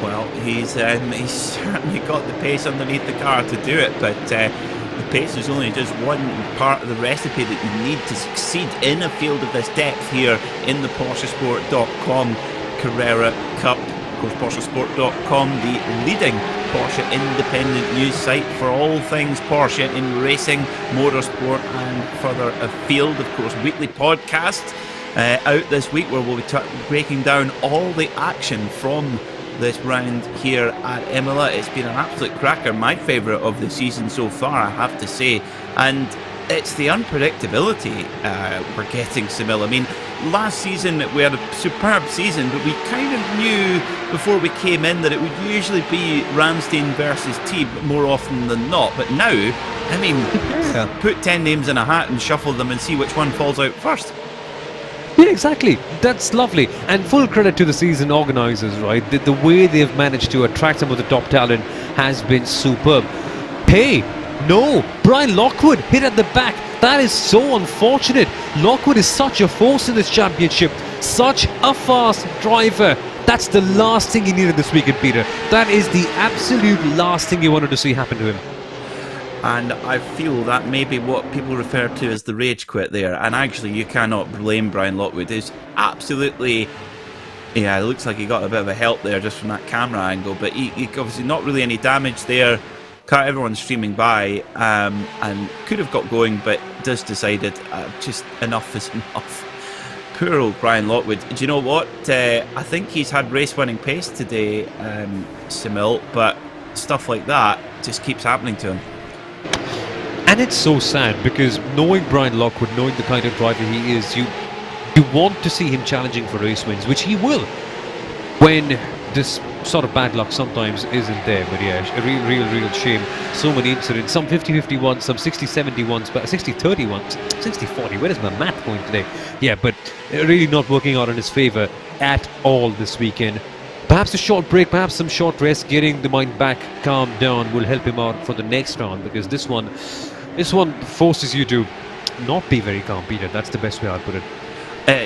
Well, he's certainly got the pace underneath the car to do it, but the pace is only just one part of the recipe that you need to succeed in a field of this depth here in the PorscheSport.com Carrera Cup. Of course, PorscheSport.com, the leading Porsche independent news site for all things Porsche in racing, motorsport and further afield. Of course, weekly podcast out this week where we'll be breaking down all the action from this round here at Imola. It's been an absolute cracker, my favourite of the season so far, I have to say. And it's the unpredictability we're getting, Soumil. I mean, last season we had a superb season, but we kind of knew before we came in that it would usually be Ramstein versus T more often than not. But now, I mean, put 10 names in a hat and shuffle them and see which one falls out first.
Yeah, exactly. That's lovely. And full credit to the season organisers, right? The way they've managed to attract some of the top talent has been superb. Hey, no, Brian Lockwood hit at the back. That is so unfortunate. Lockwood is such a force in this championship, such a fast driver. That's the last thing he needed this weekend, Peter. That is the absolute last thing you wanted to see happen to him.
And I feel that may be what people refer to as the rage quit there. And actually, you cannot blame Brian Lockwood. It's absolutely, yeah, it looks like he got a bit of a help there just from that camera angle. But he obviously not really any damage there. Everyone's streaming by and could have got going, but just decided just enough is enough. Poor old Brian Lockwood. Do you know what? I think he's had race-winning pace today, Soumil, but stuff like that just keeps happening to him.
And it's so sad because knowing Brian Lockwood, knowing the kind of driver he is, you want to see him challenging for race wins, which he will, when this sort of bad luck sometimes isn't there. But yeah, a real shame. So many incidents, some 50-50 ones, some 60-70 ones, but 60-30 ones, 60-40. Where is my math going today? Yeah, but really not working out in his favour at all this weekend. Perhaps a short break, perhaps some short rest, getting the mind back, calm down, will help him out for the next round, because this one forces you to not be very calm, Peter. That's the best way I'd put it.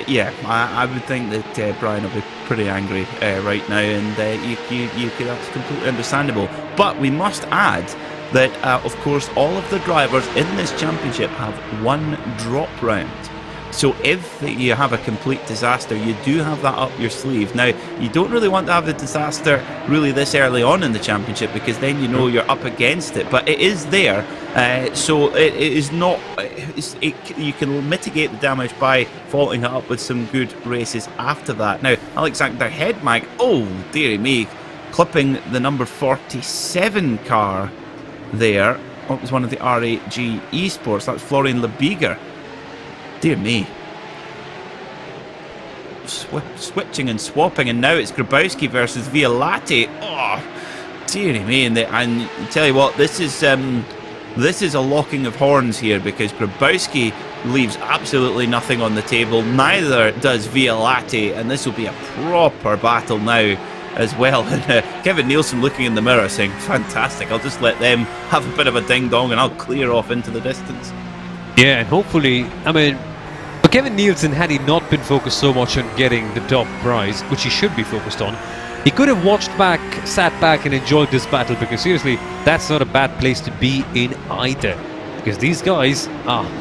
Yeah, I would think that Brian will be pretty angry right now, and that's completely understandable. But we must add that, of course, all of the drivers in this championship have one drop round. So if you have a complete disaster, you do have that up your sleeve. Now, you don't really want to have the disaster really this early on in the championship, because then you know you're up against it. But it is there, so it is not. You can mitigate the damage by following it up with some good races after that. Now, Alexander Hedmag, oh dearie me, clipping the number 47 car there. Oh, it was one of the RAG Esports. That's Florian Lebiger. Dear me. Switching and swapping, and now it's Grabowski versus Violati. Oh, dearie me. And tell you what, this is a locking of horns here, because Grabowski leaves absolutely nothing on the table. Neither does Violati, and this will be a proper battle now as well. And Kevin Nielsen looking in the mirror saying, fantastic, I'll just let them have a bit of a ding-dong and I'll clear off into the distance.
Yeah, and hopefully, I mean, for Kevin Nielsen, had he not been focused so much on getting the top prize, which he should be focused on, he could have watched back, sat back and enjoyed this battle, because seriously, that's not a bad place to be in either. Because these guys,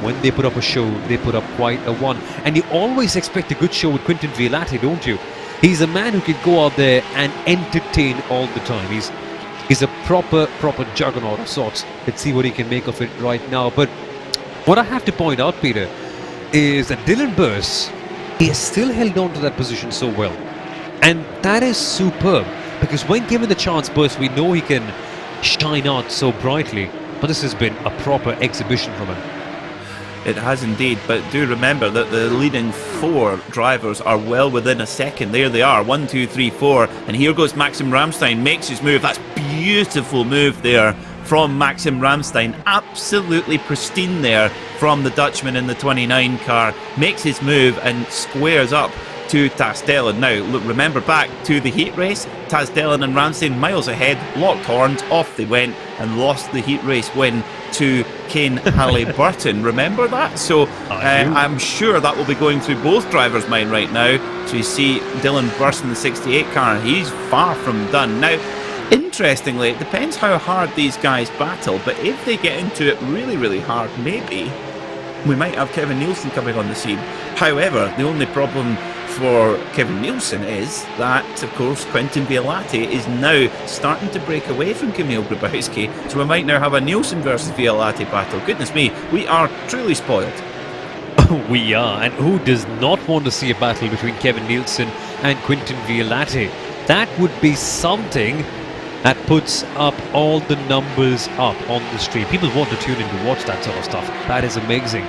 when they put up a show, they put up quite a one. And you always expect a good show with Quinton Violati, don't you? He's a man who can go out there and entertain all the time. He's a proper juggernaut of sorts. Let's see what he can make of it right now. But what I have to point out, Peter, is that Dylan Burse, he has still held on to that position so well. And that is superb, because when given the chance, Burse, we know he can shine out so brightly. But this has been a proper exhibition from him.
It has indeed, but do remember that the leading 4 drivers are well within a second. There they are, 1, 2, 3, 4, and here goes Maxim Ramstein, makes his move. That's beautiful move there from Maxim Ramstein, absolutely pristine there from the Dutchman in the 29 car, makes his move and squares up to Tas Dillon. Now, look, remember back to the heat race, Tas Dillon and Ramstein miles ahead, locked horns, off they went, and lost the heat race win to Kane Halliburton. Remember that? So I'm sure that will be going through both drivers' mind right now. So you see Dylan Burse in the 68 car, he's far from done. Now, interestingly, it depends how hard these guys battle, but if they get into it really hard, maybe we might have Kevin Nielsen coming on the scene. However, the only problem for Kevin Nielsen is that, of course, Quinton Violati is now starting to break away from Kamil Grabowski, so we might now have a Nielsen versus Violati battle. Goodness me, we are truly spoiled.
We are, and who does not want to see a battle between Kevin Nielsen and Quinton Violati? That would be something that puts up all the numbers up on the stream. People want to tune in to watch that sort of stuff. That is amazing.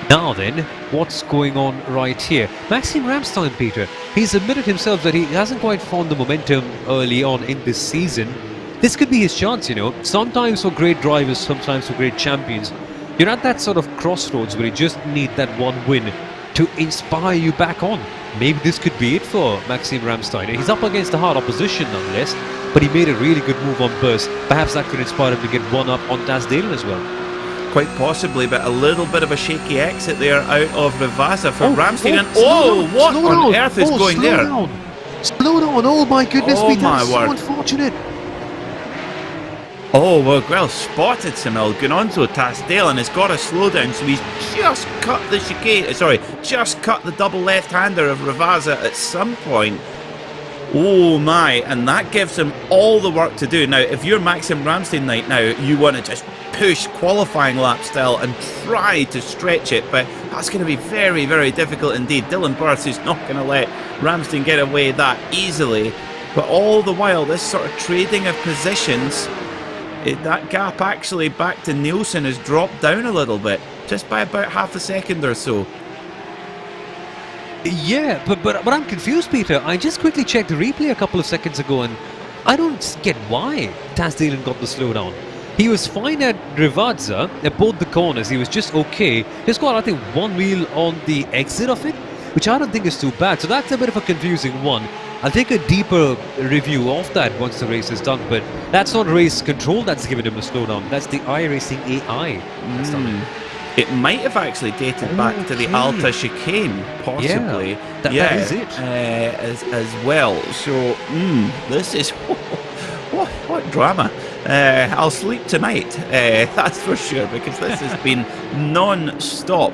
Now then, what's going on right here? Maxim Ramstein, Peter, he's admitted himself that he hasn't quite found the momentum early on in this season. This could be his chance, you know. Sometimes for great drivers, sometimes for great champions, you're at that sort of crossroads where you just need that one win to inspire you back on. Maybe this could be it for Maxim Ramstein. He's up against a hard opposition nonetheless, but he made a really good move on Burse. Perhaps that could inspire him to get one up on Tas Dillon as well.
Quite possibly, but a little bit of a shaky exit there out of Rivasa for Ramstein. And what on earth is going there?
Slow down! Oh my goodness me, that's so unfortunate.
Oh, well spotted, Soumil. Going on to Tas Dillon has got a slowdown, so he's just cut the chicane. Sorry, just cut the double left-hander of Rivasa at some point. Oh my, and that gives him all the work to do. Now, if you're Maxim Ramstein right now, you want to just push qualifying lap style and try to stretch it, but that's going to be very difficult indeed. Dylan Burse is not going to let Ramstein get away that easily, but all the while, this sort of trading of positions, that gap actually back to Nielsen has dropped down a little bit, just by about half a second or so.
Yeah, but I'm confused, Peter. I just quickly checked the replay a couple of seconds ago, and I don't get why Tas Dillon got the slowdown. He was fine at Rivazza, at both the corners. He was just okay. He's got, I think, one wheel on the exit of it, which I don't think is too bad. So that's a bit of a confusing one. I'll take a deeper review of that once the race is done, but that's not race control that's given him a slowdown. That's the iRacing AI that's done it.
It might have actually dated back to the Alta chicane, possibly.
Yeah, that is it.
As well. So, this is what drama. I'll sleep tonight, that's for sure, because this has been non-stop.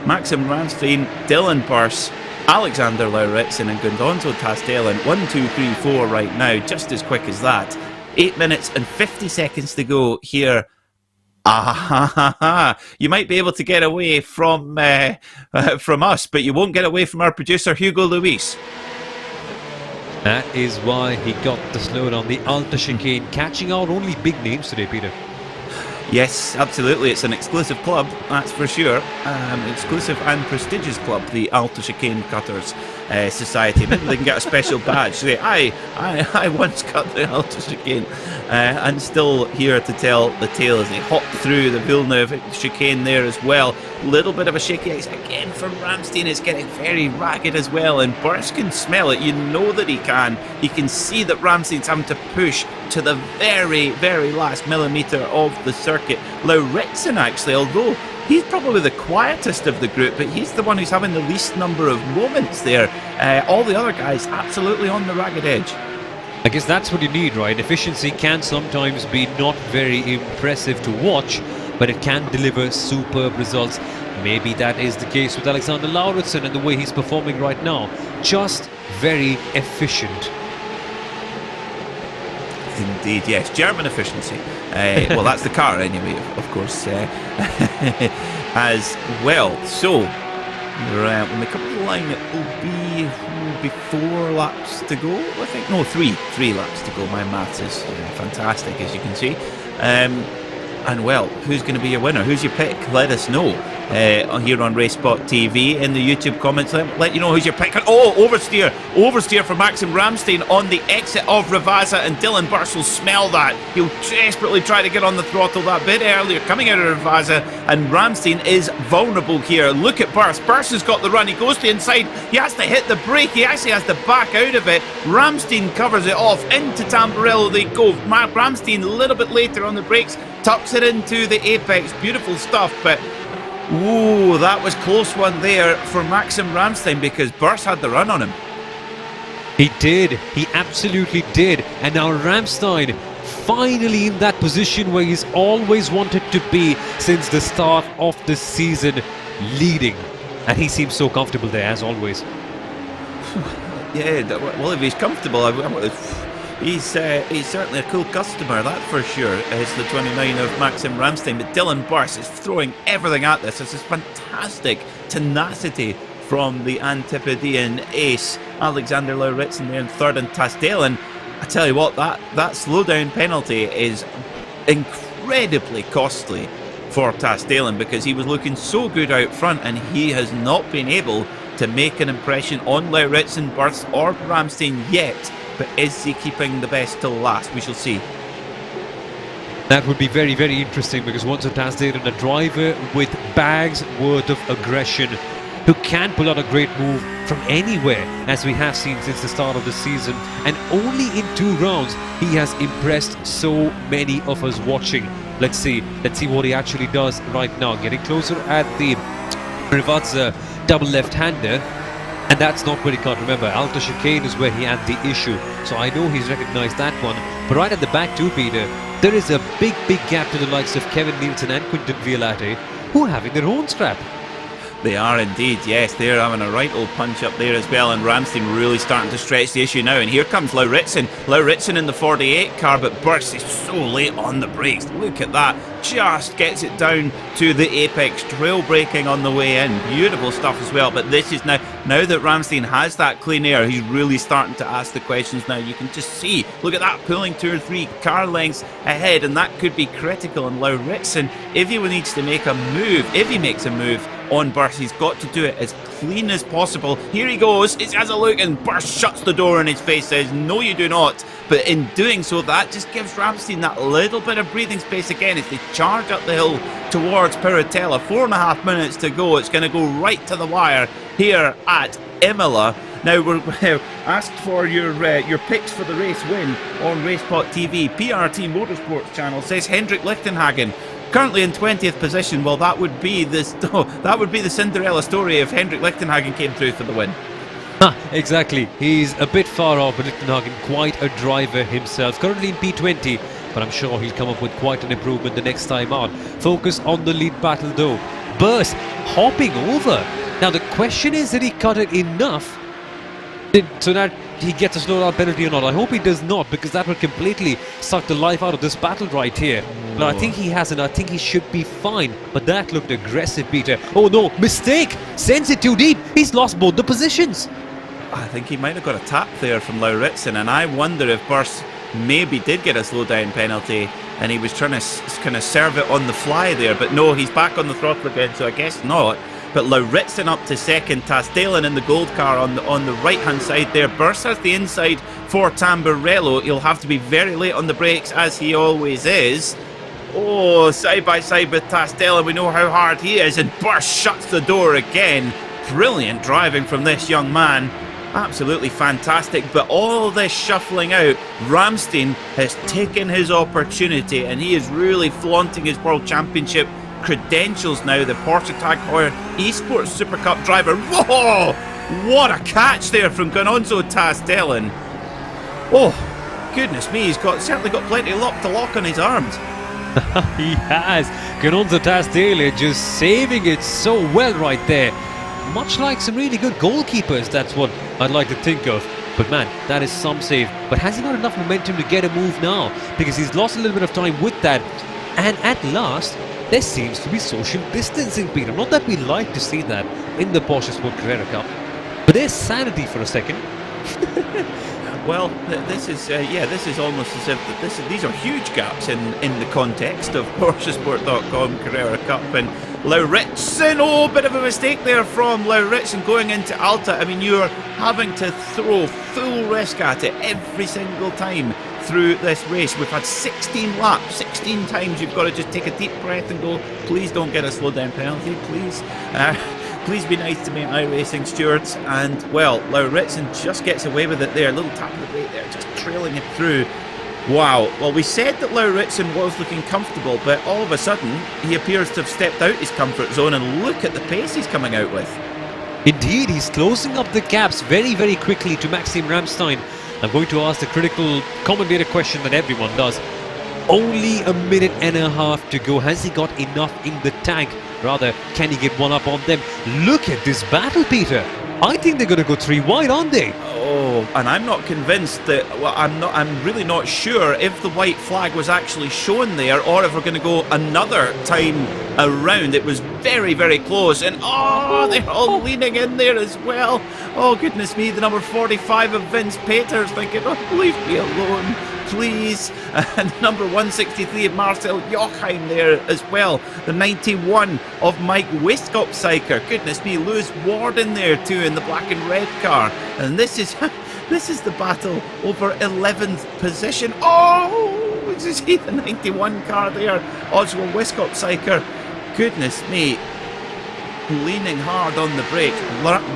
Maxim Ramstein, Dylan Burse, Alexander Lauritsen and Gonzalo Tas Dillon. 1, 2, 3, 4 right now, just as quick as that. 8 minutes and 50 seconds to go here. You might be able to get away from us, but you won't get away from our producer Hugo Luis.
That is why he got the slowdown, the Alta chicane, catching out only big names today, Peter.
Yes, absolutely. It's an exclusive club, that's for sure. Exclusive and prestigious club, the Alta Chicane Cutters Society. Maybe they can get a special badge. Say, I once cut the Alta Chicane, and still here to tell the tale as they hop through the Villeneuve chicane there as well. Little bit of a shaky ice again from Ramstein. It's getting very ragged as well, and Burst can smell it. You know that he can. He can see that Ramstein's having to push to the very, very last millimetre of the circuit. Lauritsen, actually, although he's probably the quietest of the group, but he's the one who's having the least number of moments there. All the other guys absolutely on the ragged edge.
I guess that's what you need, right? Efficiency can sometimes be not very impressive to watch, but it can deliver superb results. Maybe that is the case with Alexander Lauritsen and the way he's performing right now. Just very efficient.
Indeed, yes. German efficiency. Well, that's the car anyway, of course, as well. So, when they come to the line, it will be 4 laps to go, I think. No, 3 laps to go. My maths is fantastic, as you can see. And well, who's going to be your winner? Who's your pick? Let us know here on RaceSpot TV in the YouTube comments. Let you know who's your pick. Oh, oversteer for Maxim Ramstein on the exit of Rivasa, and Dylan Burst will smell that. He'll desperately try to get on the throttle that bit earlier, coming out of Rivasa, and Ramstein is vulnerable here. Look at Burst. Burst has got the run. He goes to the inside. He has to hit the brake. He actually has to back out of it. Ramstein covers it off. Into Tamburello they go. Ramstein a little bit later on the brakes, tucks it into the apex. Beautiful stuff, but ooh, that was close one there for Maxim Ramstein, because Burst had the run on him.
He did. He absolutely did. And now Ramstein finally in that position where he's always wanted to be since the start of the season, leading. And he seems so comfortable there, as always.
Yeah, well, if he's comfortable, he's certainly a cool customer, that's for sure. It's the 29 of Maxim Ramstein, but Dylan Burst is throwing everything at this. This is fantastic tenacity from the Antipodean ace. Alexander Lauritsen there in third, and Tasdalen, I tell you what, that slowdown penalty is incredibly costly for Tasdalen, because he was looking so good out front and he has not been able to make an impression on Lauritsen, Burst or Ramstein yet. But is he keeping the best till last? We shall see.
That would be very, very interesting, because once a Tasdalen, a driver with bags worth of aggression, who can pull out a great move from anywhere, as we have seen since the start of the season, and only in 2 rounds he has impressed so many of us watching. Let's see what he actually does right now. Getting closer at the Rivazza double left-hander. And that's not where he can't remember. Alta chicane is where he had the issue. So I know he's recognised that one. But right at the back too, Peter, there is a big, big gap to the likes of Kevin Nielsen and Quinton Violate, who are having their own scrap.
They are indeed, yes. They're having a right old punch up there as well, and Ramstein really starting to stretch the issue now. And here comes Lauritsen. Lauritsen in the 48 car, but Burst is so late on the brakes. Look at that. Just gets it down to the apex, trail braking on the way in. Beautiful stuff as well. But this is now that Ramstein has that clean air, he's really starting to ask the questions now. You can just see, look at that, pulling 2 or 3 car lengths ahead, and that could be critical. And Lauritsen, if he needs to make a move, if he makes a move on Burst, he's got to do it as clean as possible. Here he goes, it has a look, and Burst shuts the door in his face, says no you do not. But in doing so, that just gives Ramstein that little bit of breathing space again as they charge up the hill towards Piratella. 4.5 minutes to go. It's going to go right to the wire here at Imola. Now we're asked for your picks for the race win on Racespot TV. PRT Motorsports channel says Hendrik Lichtenhagen currently in 20th position. Well, that would be the Cinderella story if Hendrik Lichtenhagen came through for the win.
Exactly. He's a bit far off, but Lichtenhagen quite a driver himself. Currently in P20, but I'm sure he'll come up with quite an improvement the next time out. Focus on the lead battle though. Burst hopping over. Now the question is, did he cut it enough so that he gets a slowdown penalty or not? I hope he does not, because that would completely suck the life out of this battle right here. But I think he hasn't. I think he should be fine. But that looked aggressive, Peter. Oh no, mistake! Sends it too deep. He's lost both the positions.
I think he might have got a tap there from Lauritsen, and I wonder if Burst maybe did get a slowdown penalty and he was trying to kind of serve it on the fly there, but no, he's back on the throttle again, so I guess not. But Lauritsen up to second, Tasdalen in the gold car on the right hand side there. Burst has the inside for Tamburello. He'll have to be very late on the brakes, as he always is. Oh, side by side with Tasdalen, we know how hard he is, and Burst shuts the door again. Brilliant driving from this young man. Absolutely fantastic, but all this shuffling out, Ramstein has taken his opportunity and he is really flaunting his World Championship credentials now. The Porsche Tag Heuer Esports Super Cup driver. Whoa! What a catch there from Gononzo Tasdalen. Oh, goodness me, he's certainly got plenty of luck to lock on his arms.
He has. Gononzo Tasdalen just saving it so well right there. Much like some really good goalkeepers, that's what I'd like to think of. But man, that is some save. But has he got enough momentum to get a move now? Because he's lost a little bit of time with that. And at last, there seems to be social distancing, Peter. Not that we like to see that in the PorscheSport Carrera Cup. But there's sanity for a second.
Well, this is almost as if these are huge gaps in the context of PorscheSport.com Carrera Cup. And Lauritsen, oh, bit of a mistake there from Lauritsen going into Alta. I mean, you're having to throw full risk at it every single time through this race. We've had 16 laps, 16 times you've got to just take a deep breath and go, please don't get a slowdown penalty, please. Please be nice to me, iRacing stewards. And, well, Lauritsen just gets away with it there. A little tap of the brake there, just trailing it through. Wow. Well, we said that Lauritsen was looking comfortable, but all of a sudden, he appears to have stepped out his comfort zone, and look at the pace he's coming out with.
Indeed, he's closing up the gaps very, very quickly to Maxime Ramstein. I'm going to ask the critical commentator question that everyone does. Only a minute and a half to go. Has he got enough in the tank? Rather, can he get one up on them? Look at this battle, Peter. I think they're going to go 3 wide, aren't they?
Oh, and I'm not convinced that, well, I'm really not sure if the white flag was actually shown there or if we're going to go another time around. It was very, very close, and oh, they're all leaning in there as well. Oh, goodness me, the number 45 of Vince Peters thinking, oh, leave me alone, please. And number 163 of Marcel Jochheim there as well. The 91 of Mike Westkopseiker. Goodness me, Lewis Ward in there too in the black and red car. And this is the battle over 11th position. Oh, did you see the 91 car there? Oswald Westkopseiker. Goodness me, leaning hard on the brake.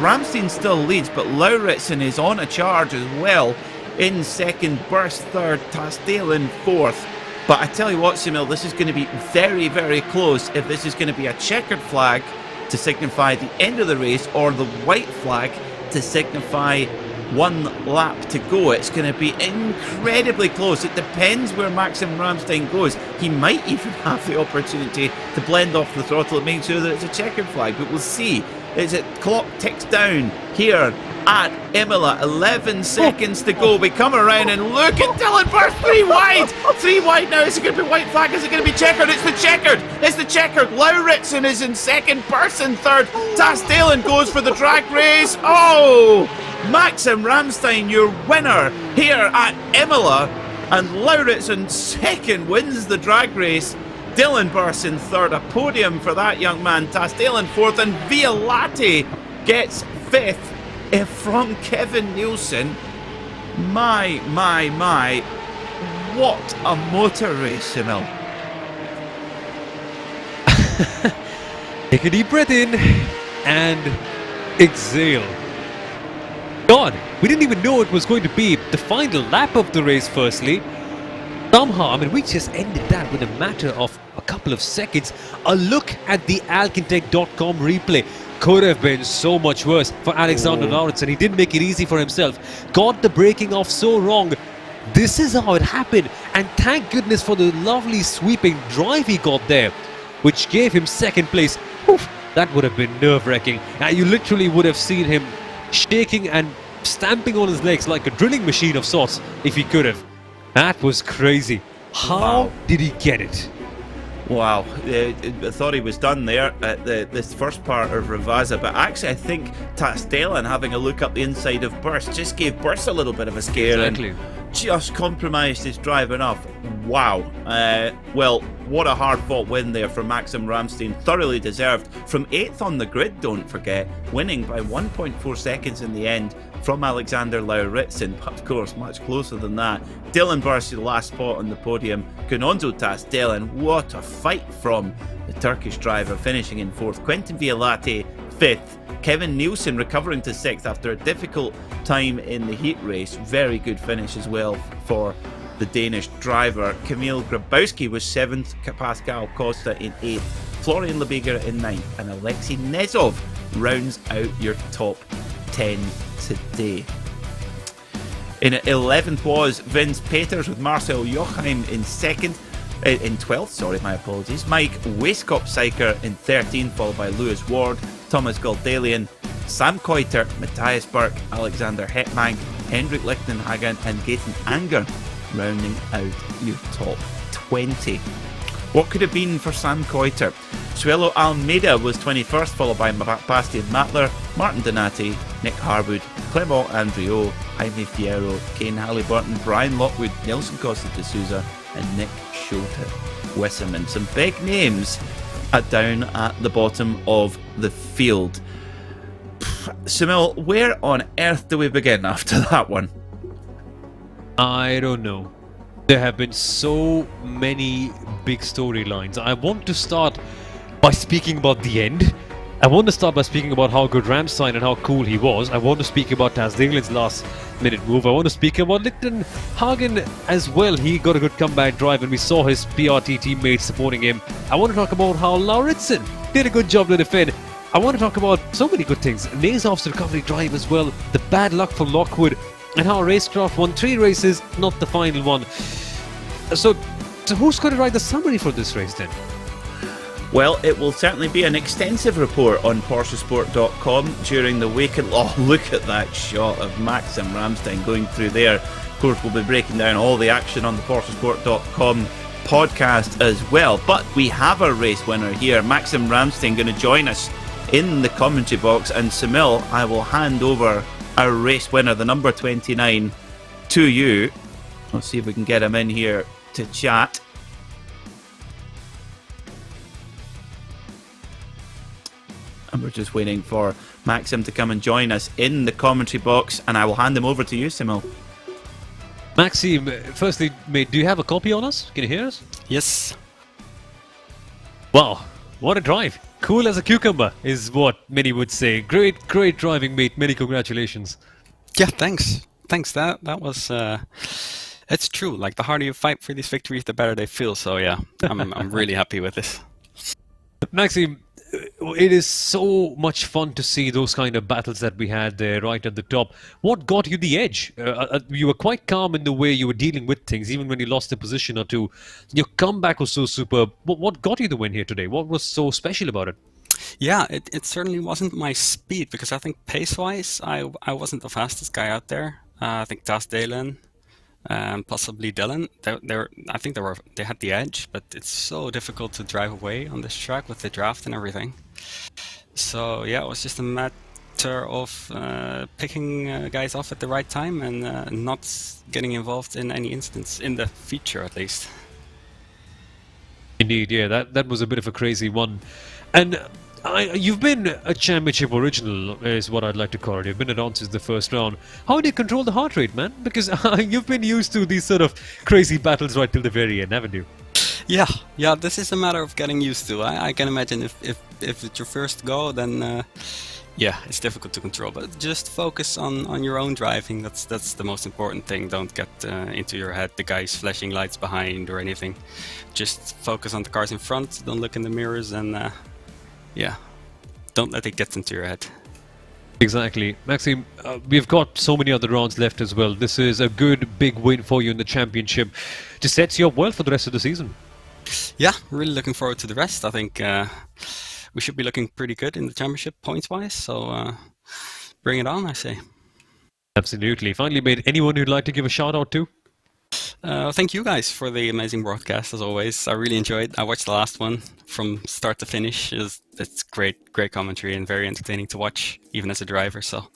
Ramstein still leads, but Lauritsen is on a charge as well. In second, Burst third, Tasdalen fourth. But I tell you what, Soumil, this is going to be very, very close if this is going to be a checkered flag to signify the end of the race or the white flag to signify 1 lap to go. It's going to be incredibly close. It depends where Maxim Ramstein goes. He might even have the opportunity to blend off the throttle and make sure that it's a checkered flag, but we'll see. As it clock ticks down here at Imola, 11 seconds to go. We come around and look at Dylan Burst, 3 wide. 3 wide now. Is it going to be white flag? Is it going to be checkered? It's the checkered. It's the checkered. Lauritsen is in second. Burst in third. Tasdalen goes for the drag race. Oh, Maxim Ramstein, your winner here at Imola, and Lauritsen second wins the drag race. Dylan Burst in third, a podium for that young man. Tasdalen fourth, and Violati gets fifth from Kevin Nielsen. My, what a motor race, Soumil.
Take a deep breath in and exhale. God, we didn't even know it was going to be the final lap of the race firstly. Somehow, I mean, we just ended that with a matter of a couple of seconds. A look at the Alkintech.com replay could have been so much worse for Alexander Lauritsen. He didn't make it easy for himself. Got the braking off so wrong. This is how it happened. And thank goodness for the lovely sweeping drive he got there, which gave him second place. Oof, that would have been nerve-wracking. You literally would have seen him shaking and stamping on his legs like a drilling machine of sorts if he could have. That was crazy. How did he get it?
Wow, I thought he was done there at this first part of Ravaza, but actually I think Tastelan having a look up the inside of Burst just gave Burst a little bit of a scare and just compromised his drive enough. Wow. Well, what a hard-fought win there for Maxim Ramstein. Thoroughly deserved. From 8th on the grid, don't forget, winning by 1.4 seconds in the end from Alexander Lauritsen, but of course much closer than that. Dylan Burst, the last spot on the podium. Gunonzo Tastelan, what a fight from the Turkish driver, finishing in 4th. Quentin Violate, 5th. Kevin Nielsen recovering to 6th after a difficult time in the heat race. Very good finish as well for the Danish driver. Kamil Grabowski was 7th. Pascal Costa in 8th. Florian Lebiger in 9th. And Alexei Nezov rounds out your top 10 today. In 11th was Vince Peters with Marcel Jochheim in 2nd. In 12th, sorry, my apologies. Mike Weiskopseiker in 13th, followed by Lewis Ward, Thomas Goldalian, Sam Koiter, Matthias Burke, Alexander Hetmang, Hendrik Lichtenhagen, and Gaten Anger rounding out your top 20. What could have been for Sam Koiter? Suelo Almeida was 21st, followed by Bastian Matler, Martin Donati, Nick Harwood, Clement Andriot, Jaime Fierro, Kane Halliburton, Brian Lockwood, Nelson Costa de Souza, and Nick Schulte Wisserman. Some big names are down at the bottom of the field. Soumil, where on earth do we begin after that one?
I don't know. There have been so many big storylines. I want to start by speaking about the end. I want to start by speaking about how good Ramstein and how cool he was. I want to speak about Tasdelan's last minute move. I want to speak about Lichtenhagen as well. He got a good comeback drive and we saw his PRT teammates supporting him. I want to talk about how Lauritsen did a good job to defend. I want to talk about so many good things. Nazov's recovery drive as well. The bad luck for Lockwood. And how Racecraft won 3 races, not the final one. So who's going to write the summary for this race then?
Well, it will certainly be an extensive report on PorscheSport.com during the weekend. Oh, look at that shot of Maxim Ramstein going through there. Of course, we'll be breaking down all the action on the PorscheSport.com podcast as well. But we have a race winner here. Maxim Ramstein going to join us in the commentary box. And Soumil, I will hand over our race winner, the number 29, to you. Let's see if we can get him in here to chat. And we're just waiting for Maxim to come and join us in the commentary box, and I will hand him over to you, Soumil.
Maxim, firstly, mate, do you have a copy on us? Can you hear us?
Yes.
Wow, what a drive. Cool as a cucumber is what many would say. Great driving, mate. Many congratulations.
Yeah, thanks. That was... it's true. Like, the harder you fight for these victories, the better they feel. So, yeah, I'm really happy with this.
Maxim, it is so much fun to see those kind of battles that we had there right at the top. What got you the edge? You were quite calm in the way you were dealing with things, even when you lost a position or two. Your comeback was so superb. What got you the win here today? What was so special about it?
Yeah, it certainly wasn't my speed, because I think pace-wise, I wasn't the fastest guy out there. I think Tasdelan, possibly Dylan, I think they had the edge, but it's so difficult to drive away on this track with the draft and everything. So yeah, it was just a matter of picking guys off at the right time and not getting involved in any instance, in the feature at least.
Indeed, yeah, that was a bit of a crazy one. And you've been a championship original, is what I'd like to call it. You've been around since the first round. How do you control the heart rate, man? Because you've been used to these sort of crazy battles right till the very end, haven't you?
Yeah, this is a matter of getting used to. I can imagine if it's your first go, then yeah, it's difficult to control. But just focus on your own driving. That's the most important thing. Don't get into your head the guys flashing lights behind or anything. Just focus on the cars in front. Don't look in the mirrors and yeah, don't let it get into your head.
Exactly. Maxim, we've got so many other rounds left as well. This is a good big win for you in the championship. Just sets you up well for the rest of the season.
Yeah, really looking forward to the rest. I think we should be looking pretty good in the championship points-wise, so bring it on, I say.
Absolutely. Finally, mate, anyone you'd like to give a shout-out to?
Thank you guys for the amazing broadcast as always. I really enjoyed. I watched the last one from start to finish. It's great commentary and very entertaining to watch, even as a driver. So,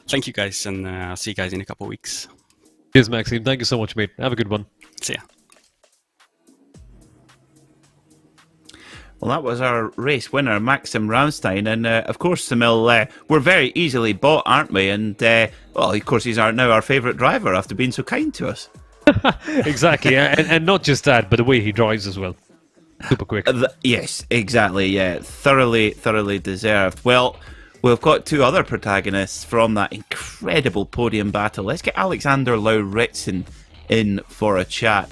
thank you guys, and I'll see you guys in a couple of weeks.
Cheers, Maxime. Thank you so much, mate. Have a good one.
See ya.
Well, that was our race winner, Maxim Ramstein, and of course, Soumil, we're very easily bought, aren't we? And well, of course, he's now our favourite driver after being so kind to us.
Exactly, and not just that, but the way he drives as well. Super quick.
Yes, exactly. Yeah, thoroughly deserved. Well, we've got two other protagonists from that incredible podium battle. Let's get Alexander Lauritsen in for a chat.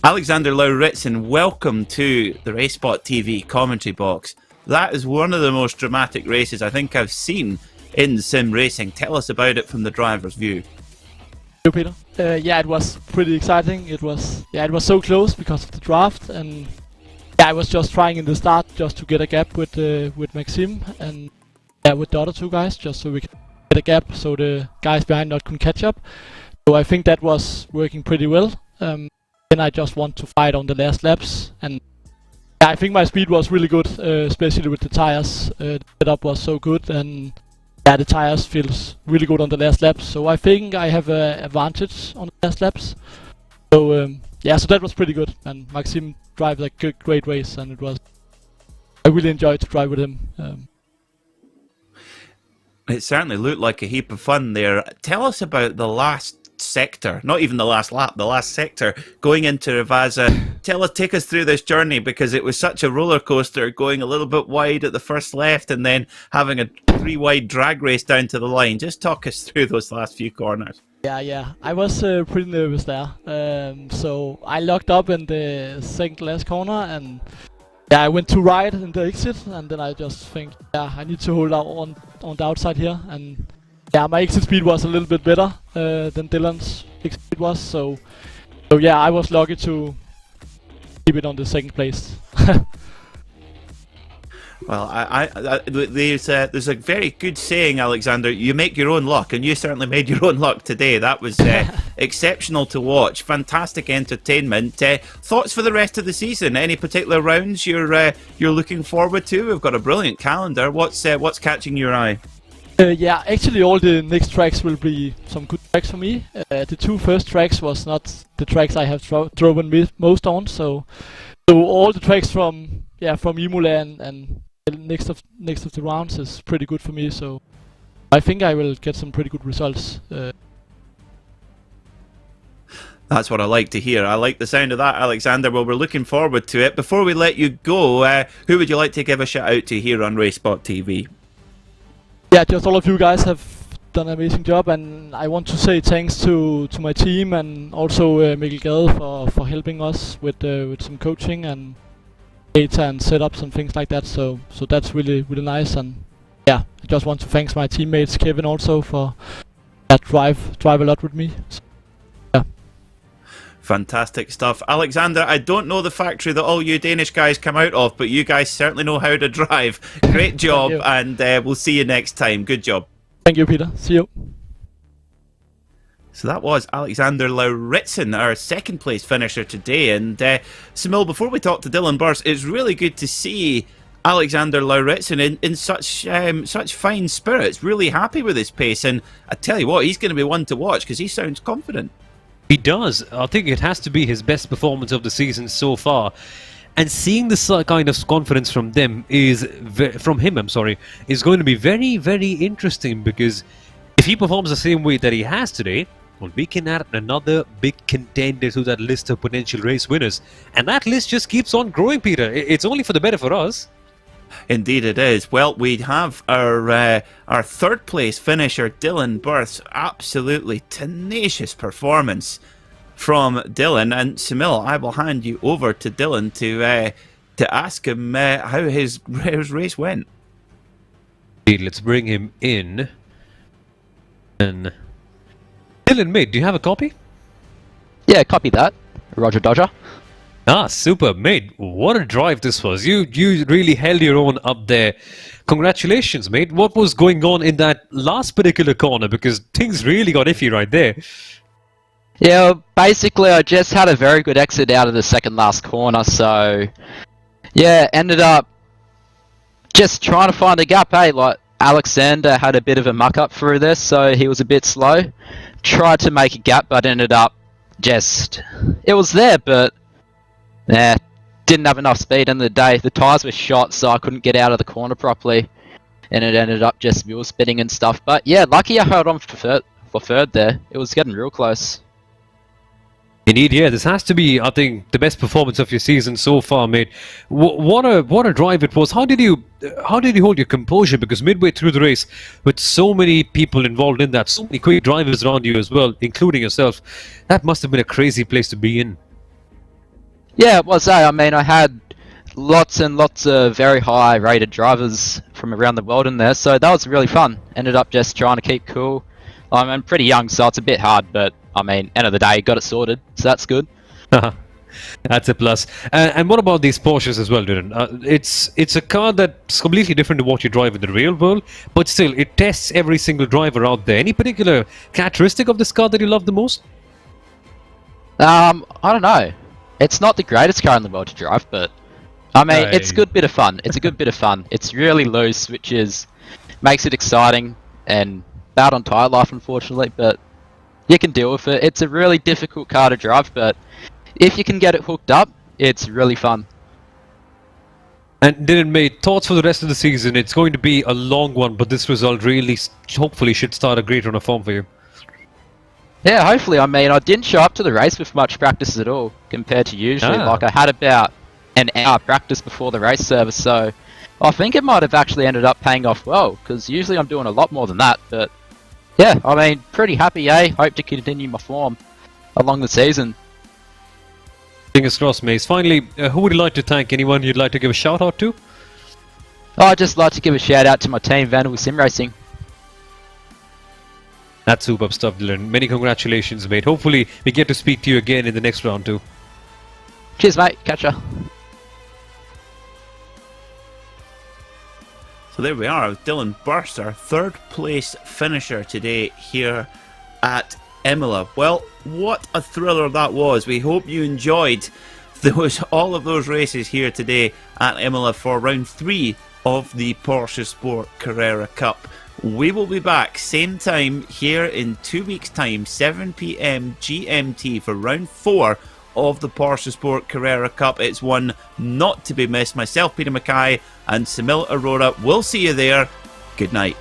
Alexander Lauritsen, welcome to the RaceSpot TV commentary box. That is one of the most dramatic races I think I've seen in sim racing. Tell us about it from the driver's view.
Peter. Yeah, it was pretty exciting. It was so close because of the draft, and yeah, I was just trying in the start just to get a gap with Maxime and with the other two guys, just so we could get a gap so the guys behind not couldn't catch up. So I think that was working pretty well. Then I just want to fight on the last laps, and yeah, I think my speed was really good, especially with the tires. The setup was so good, and yeah, the tires feels really good on the last laps, so I think I have an advantage on the last laps. So yeah, so that was pretty good, and Maxime drives a great race, and I really enjoyed to drive with him.
It certainly looked like a heap of fun there. Tell us about the last sector, not even the last lap, the last sector going into Rivazza. Take us through this journey, because it was such a roller coaster, going a little bit wide at the first left and then having a 3-wide drag race down to the line. Just talk us through those last few corners.
Yeah, I was pretty nervous there. So I locked up in the second last corner, and yeah, I went too right in the exit, and then I just think, yeah, I need to hold out on the outside here, and yeah, my exit speed was a little bit better than Dylan's exit speed was, so yeah, I was lucky to keep it on the second place.
Well, there's a very good saying, Alexander, you make your own luck, and you certainly made your own luck today. That was exceptional to watch. Fantastic entertainment. Thoughts for the rest of the season? Any particular rounds you're looking forward to? We've got a brilliant calendar. What's catching your eye?
Yeah, actually all the next tracks will be some good tracks for me. The two first tracks was not the tracks I have driven most on, so all the tracks from Imola and next of the rounds is pretty good for me. So I think I will get some pretty good results.
That's what I like to hear. I like the sound of that, Alexander. Well, we're looking forward to it. Before we let you go, who would you like to give a shout out to here on Racespot TV?
Yeah, just all of you guys have done an amazing job, and I want to say thanks to my team and also Mikkel Gade for helping us with some coaching and data and setups and things like that. So that's really nice, and yeah, I just want to thank my teammates, Kevin also, for that drive a lot with me. So, yeah.
Fantastic stuff. Alexander, I don't know the factory that all you Danish guys come out of, but you guys certainly know how to drive. Great job, and we'll see you next time. Good job.
Thank you, Peter. See you.
So that was Alexander Lauritsen, our second place finisher today. And Soumil, before we talk to Dylan Burst, it's really good to see Alexander Lauritsen in such fine spirits, really happy with his pace. And I tell you what, he's going to be one to watch because he sounds confident.
He does. I think it has to be his best performance of the season so far. And seeing this kind of confidence from him is going to be very, very interesting, because if he performs the same way that he has today, well, we can add another big contender to that list of potential race winners. And that list just keeps on growing, Peter. It's only for the better for us.
Indeed it is. Well, we have our third place finisher, Dylan Burth's absolutely tenacious performance from Dylan. And Soumil, I will hand you over to Dylan to ask him how his race went.
Let's bring him in. And Dylan, mate, do you have a copy?
Yeah, copy that. Roger Dodger.
Ah, super, mate. What a drive this was. You really held your own up there. Congratulations, mate. What was going on in that last particular corner? Because things really got iffy right there.
Yeah, well, basically I just had a very good exit out of the second last corner, so yeah, ended up just trying to find a gap, like Alexander had a bit of a muck up through this, so he was a bit slow. Tried to make a gap, but ended up it was there, but didn't have enough speed in the day. The tyres were shot, so I couldn't get out of the corner properly, and it ended up just wheel spinning and stuff. But yeah, lucky I held on for third there. It was getting real close.
Indeed, yeah, this has to be, I think, the best performance of your season so far, mate. What a drive it was. How did you hold your composure? Because midway through the race, with so many people involved in that, so many quick drivers around you as well, including yourself, that must have been a crazy place to be in.
Yeah, it was. I mean, I had lots and lots of very high-rated drivers from around the world in there, so that was really fun. Ended up just trying to keep cool. I'm pretty young, so it's a bit hard, but I mean, end of the day, got it sorted, so that's good.
That's a plus. And what about these Porsches as well, Dylan? It's a car that's completely different to what you drive in the real world, but still, it tests every single driver out there. Any particular characteristic of this car that you love the most?
I don't know. It's not the greatest car in the world to drive, but I mean, it's a good bit of fun. It's a good bit of fun. It's really loose, which makes it exciting and bad on tyre life, unfortunately, but you can deal with it. It's a really difficult car to drive, but if you can get it hooked up, it's really fun.
And Dylan, mate, thoughts for the rest of the season? It's going to be a long one, but this result really, hopefully, should start a great run of form for you.
Yeah, hopefully. I mean, I didn't show up to the race with much practice at all, compared to usually. Like, I had about an hour practice before the race service, so I think it might have actually ended up paying off well, because usually I'm doing a lot more than that, but yeah, I mean, pretty happy, eh? Hope to continue my form along the season.
Fingers crossed, Mace. Finally, who would you like to thank? Anyone you'd like to give a shout out to?
I'd just like to give a shout out to my team, Vanderbilt Sim Racing.
That's superb stuff, Dylan. Many congratulations, mate. Hopefully, we get to speak to you again in the next round too.
Cheers, mate. Catch ya.
So there we are, Dylan Burst, our third place finisher today here at Imola. Well, what a thriller that was. We hope you enjoyed all of those races here today at Imola for round 3 of the PorscheSport Carrera Cup. We will be back same time here in 2 weeks' time, 7 PM GMT for round 4 of the PorscheSport Carrera Cup. It's one not to be missed. Myself, Peter MacKay, and Soumil Arora will see you there. Good night.